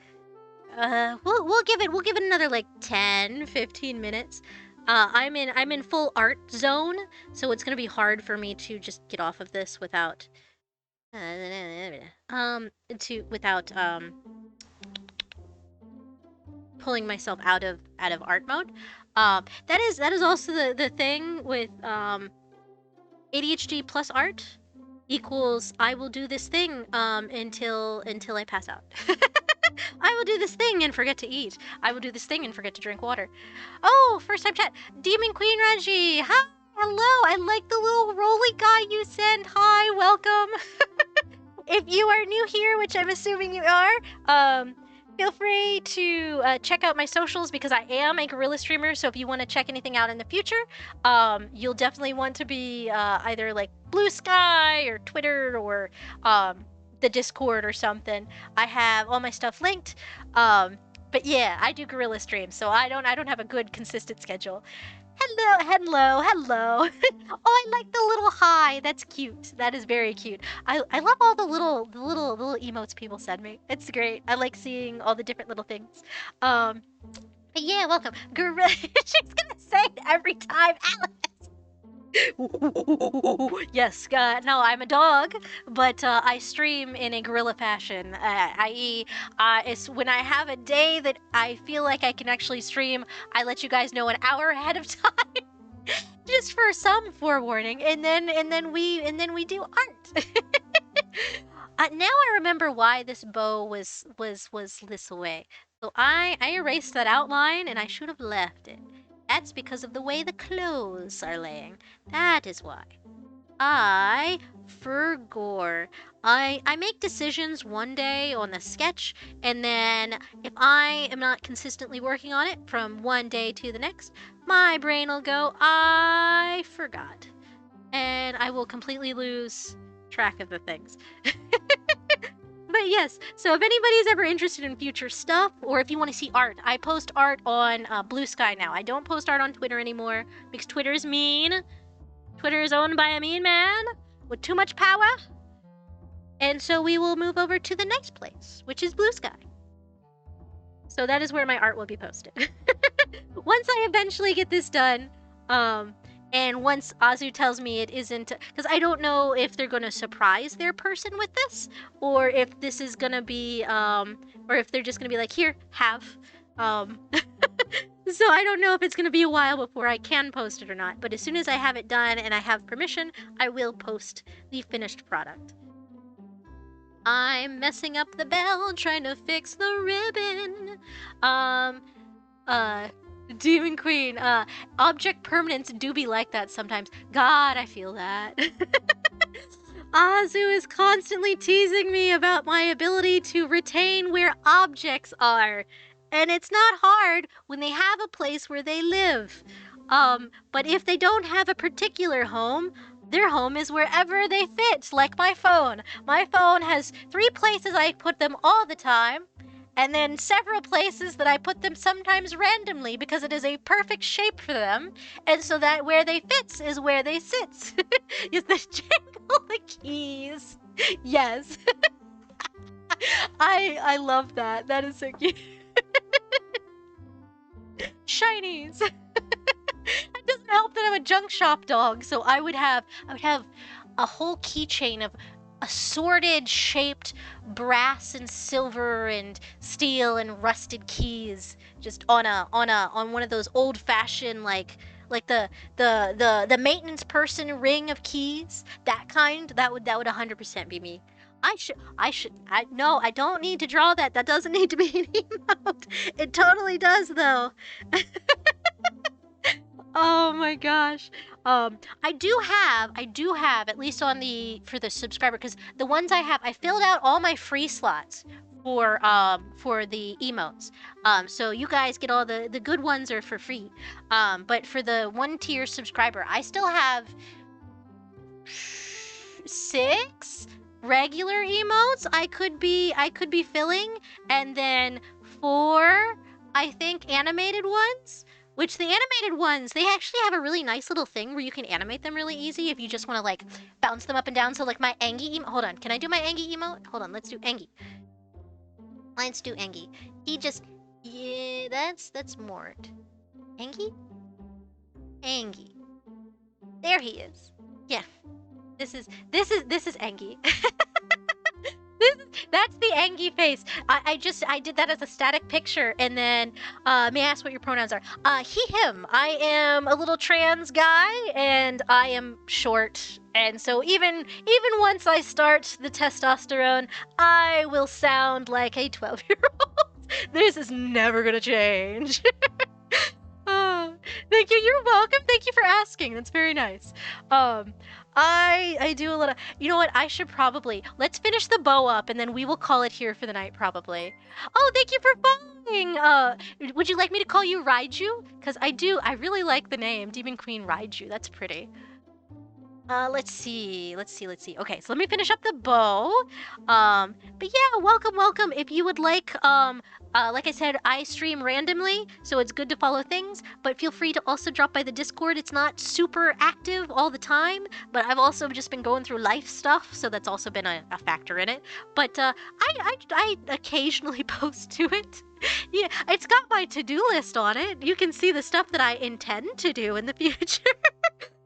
we'll give it another like 10-15 minutes. I'm in full art zone, so it's gonna be hard for me to just get off of this without pulling myself out of art mode. That is also the thing with ADHD plus art equals I will do this thing until I pass out. I will do this thing and forget to eat. I will do this thing and forget to drink water. Oh, first time chat. Demon Queen Reggie. Hi. Hello. I like the little rolly guy you sent. Hi. Welcome. If you are new here, which I'm assuming you are, feel free to check out my socials because I am a gorilla streamer. So if you want to check anything out in the future, you'll definitely want to be either like Blue Sky or Twitter or the Discord or something. I have all my stuff linked. But yeah, I do gorilla streams, so I don't have a good consistent schedule. Hello. Oh, I like the little hi. That's cute. That is very cute. I love all the little emotes people send me. It's great. I like seeing all the different little things. But yeah, welcome. Gorilla. She's gonna say it every time, Alice. Yes, no, I'm a dog, but I stream in a gorilla fashion, i.e., it's when I have a day that I feel like I can actually stream, I let you guys know an hour ahead of time, just for some forewarning, and then we do art. Now I remember why this bow was this way. So I erased that outline, and I should have left it. That's because of the way the clothes are laying. That is why. I forgore. I make decisions one day on the sketch, and then if I am not consistently working on it from one day to the next, my brain will go, I forgot. And I will completely lose track of the things. But yes, so if anybody's ever interested in future stuff, or if you want to see art, I post art on Blue Sky now. I don't post art on Twitter anymore because Twitter is mean. Twitter is owned by a mean man with too much power. And so we will move over to the next place, which is Blue Sky. So that is where my art will be posted. Once I eventually get this done, and once Azu tells me it isn't, because I don't know if they're going to surprise their person with this, or if this is going to be, or if they're just going to be like, here, have. So I don't know if it's going to be a while before I can post it or not, but as soon as I have it done and I have permission, I will post the finished product. I'm messing up the bell, trying to fix the ribbon. Demon Queen, object permanents do be like that sometimes. God, I feel that. Azu is constantly teasing me about my ability to retain where objects are. And it's not hard when they have a place where they live. But if they don't have a particular home, their home is wherever they fit, like my phone. My phone has 3 places I put them all the time, and then several places that I put them sometimes randomly because it is a perfect shape for them, and so that where they fits is where they sits. Is the jingle the keys? Yes. I love that. That is so cute. Shinies. It doesn't help that I'm a junk shop dog, so I would have a whole keychain of assorted shaped brass and silver and steel and rusted keys, just on one of those old-fashioned like the maintenance person ring of keys, that kind. That would 100% be me. No, I don't need to draw that. That doesn't need to be an emote. It totally does, though. Oh my gosh. I do have, at least for the subscriber, because the ones I have, I filled out all my free slots for the emotes. So you guys get all the good ones are for free. But for the 1-tier subscriber, I still have 6 regular emotes I could be filling, and then 4, I think, animated ones. Which the animated ones, they actually have a really nice little thing where you can animate them really easy if you just want to like bounce them up and down. So like my Angie emote, hold on, can I do my Angie emote? Hold on, let's do Angie. Let's do Angie. He just, yeah, that's Mort. Angie? Angie. There he is. Yeah. This is Angie. That's the Angie face. I did that as a static picture, and then may I ask what your pronouns are? He, him. I am a little trans guy, and I am short, and so even once I start the testosterone, I will sound like a 12-year-old. This is never gonna change. Oh, thank you. You're welcome. Thank you for asking. That's very nice. I do a little. You know what? I should probably let's finish the bow up, and then we will call it here for the night, probably. Oh, thank you for following. Would you like me to call you Raiju? Because I do. I really like the name Demon Queen Raiju. That's pretty. Let's see. Okay, so let me finish up the bow. But yeah, welcome. If you would like I said, I stream randomly, so it's good to follow things, but feel free to also drop by the Discord. It's not super active all the time, but I've also just been going through life stuff, so that's also been a factor in it. But I occasionally post to it. Yeah, it's got my to-do list on it. You can see the stuff that I intend to do in the future.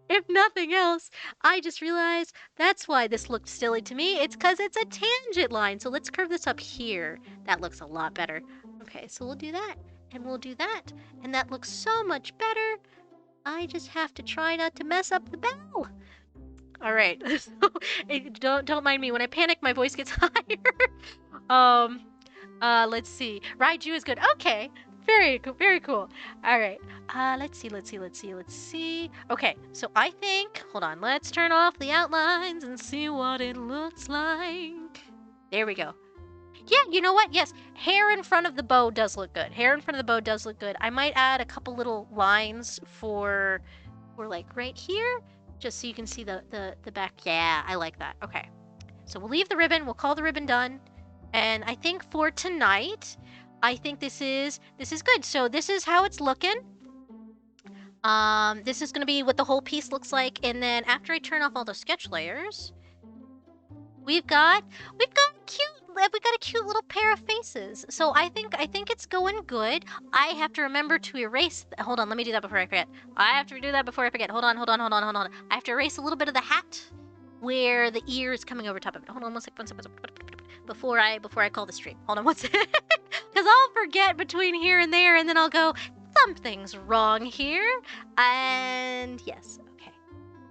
If nothing else, I just realized that's why this looked silly to me. It's because it's a tangent line. So let's curve this up here. That looks a lot better. Okay, so we'll do that, and we'll do that, and that looks so much better. I just have to try not to mess up the bell. All right, so don't mind me. When I panic, my voice gets higher. Let's see. Raiju is good. Okay, Very cool, very cool. All right. Let's see. Okay, so I think, hold on, let's turn off the outlines and see what it looks like. There we go. Yeah, you know what? Yes, hair in front of the bow does look good. Hair in front of the bow does look good. I might add a couple little lines for like right here, just so you can see the back. Yeah, I like that. Okay. So we'll leave the ribbon. We'll call the ribbon done. And I think for tonight, I think this is good. So this is how it's looking. This is gonna be what the whole piece looks like. And then after I turn off all the sketch layers, we've got a cute little pair of faces. So I think it's going good. I have to remember to erase. Hold on, let me do that before I forget. I have to do that before I forget. Hold on. I have to erase a little bit of the hat where the ear is coming over top of it. Hold on one second. Before I call the stream. Hold on one second. Because I'll forget between here and there, and then I'll go, something's wrong here. And yes, okay.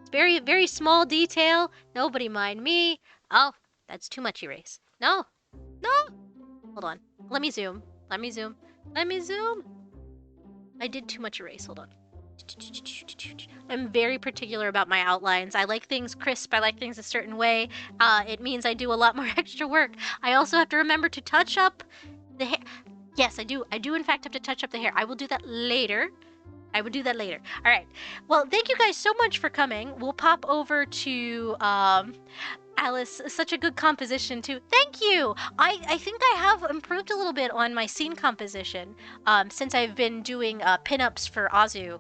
It's very, very small detail. Nobody mind me. Oh, that's too much erase. No. Hold on. Let me zoom. I did too much erase. Hold on. I'm very particular about my outlines. I like things crisp. I like things a certain way. It means I do a lot more extra work. I also have to remember to touch up the hair. Yes, I do. I do, in fact, have to touch up the hair. I will do that later. All right. Well, thank you guys so much for coming. We'll pop over to Alice. Such a good composition, too. Thank you. I think I have improved a little bit on my scene composition since I've been doing pinups for Azu,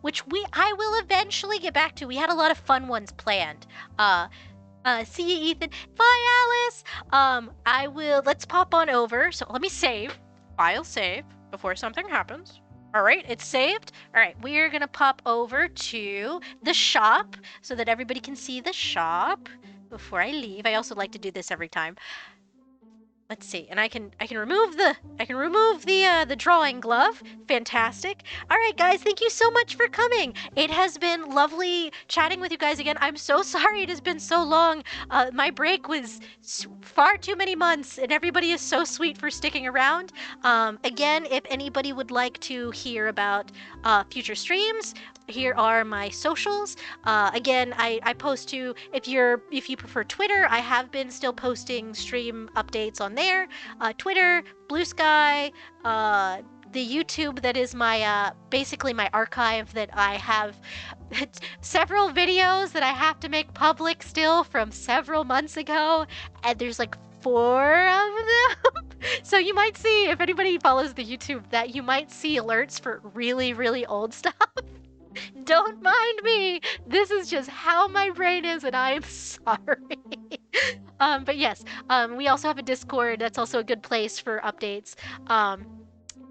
which I will eventually get back to. We had a lot of fun ones planned. See you, Ethan. Bye, Alice. Let's pop on over. So let me save. File save before something happens. All right, it's saved. All right, we're gonna pop over to the shop so that everybody can see the shop before I leave. I also like to do this every time. Let's see, and I can remove the drawing glove. Fantastic. All right, guys, thank you so much for coming. It has been lovely chatting with you guys again. I'm so sorry it has been so long. My break was far too many months, and everybody is so sweet for sticking around. Again, if anybody would like to hear about future streams, here are my socials. Again, I post to, if you prefer Twitter, I have been still posting stream updates on there. Twitter, Blue Sky, the YouTube that is my basically my archive that I have several videos that I have to make public still from several months ago, and there's like 4 of them. So you might see, if anybody follows the YouTube, that you might see alerts for really, really old stuff. Don't mind me. This is just how my brain is, and I am sorry. But yes, we also have a Discord. That's also a good place for updates.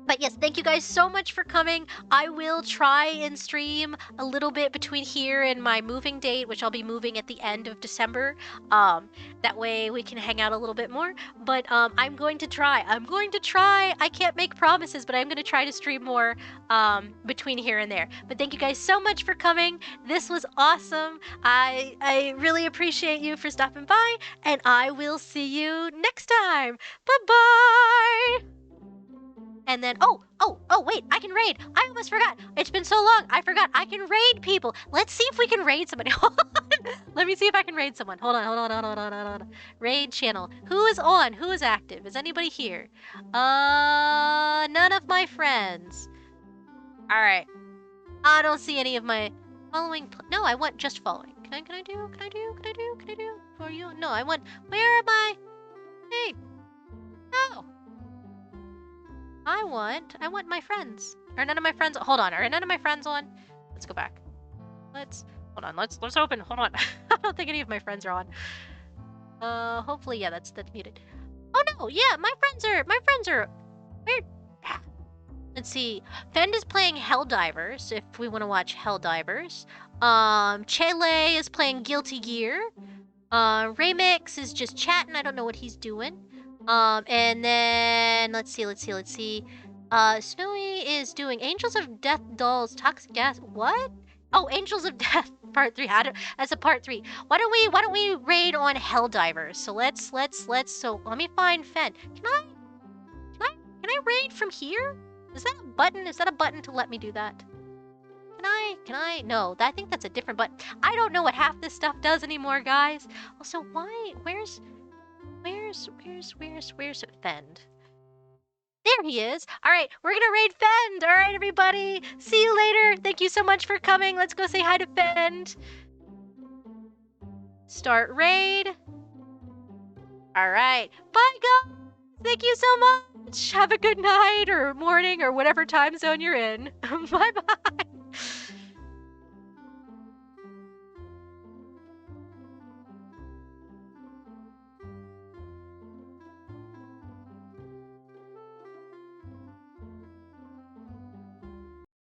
But yes, thank you guys so much for coming. I will try and stream a little bit between here and my moving date, which I'll be moving at the end of December. That way we can hang out a little bit more. But I'm going to try. I can't make promises, but I'm going to try to stream more between here and there. But thank you guys so much for coming. This was awesome. I really appreciate you for stopping by, and I will see you next time. Bye-bye! And then, oh, wait, I can raid. I almost forgot. It's been so long. I forgot. I can raid people. Let's see if we can raid somebody. Hold on. Let me see if I can raid someone. Hold on. Raid channel. Who is on? Who is active? Is anybody here? None of my friends. All right. I don't see any of my following. No, I want just following. Can I do? For you? No, I want, where am I? Hey. No. I want my friends. Are none of my friends? Hold on. Are none of my friends on? Let's go back. Let's open. Hold on. I don't think any of my friends are on. Hopefully, yeah, that's muted. Oh no, yeah, my friends are. Where? Let's see. Fend is playing Helldivers. If we want to watch Helldivers. Chele is playing Guilty Gear. Remix is just chatting. I don't know what he's doing. And then let's see. Snowy is doing Angels of Death Dolls Toxic Gas. What? Oh, Angels of Death Part 3. That's a Part 3. Why don't we raid on Helldivers? So so let me find Fen. Can I raid from here? Is that a button? Is that a button to let me do that? Can I? No, I think that's a different button. I don't know what half this stuff does anymore, guys. Also, where's Fend? There he is. All right, we're gonna raid Fend. All right, everybody. See you later. Thank you so much for coming. Let's go say hi to Fend. Start raid. All right. Bye, guys. Thank you so much. Have a good night or morning or whatever time zone you're in. Bye-bye.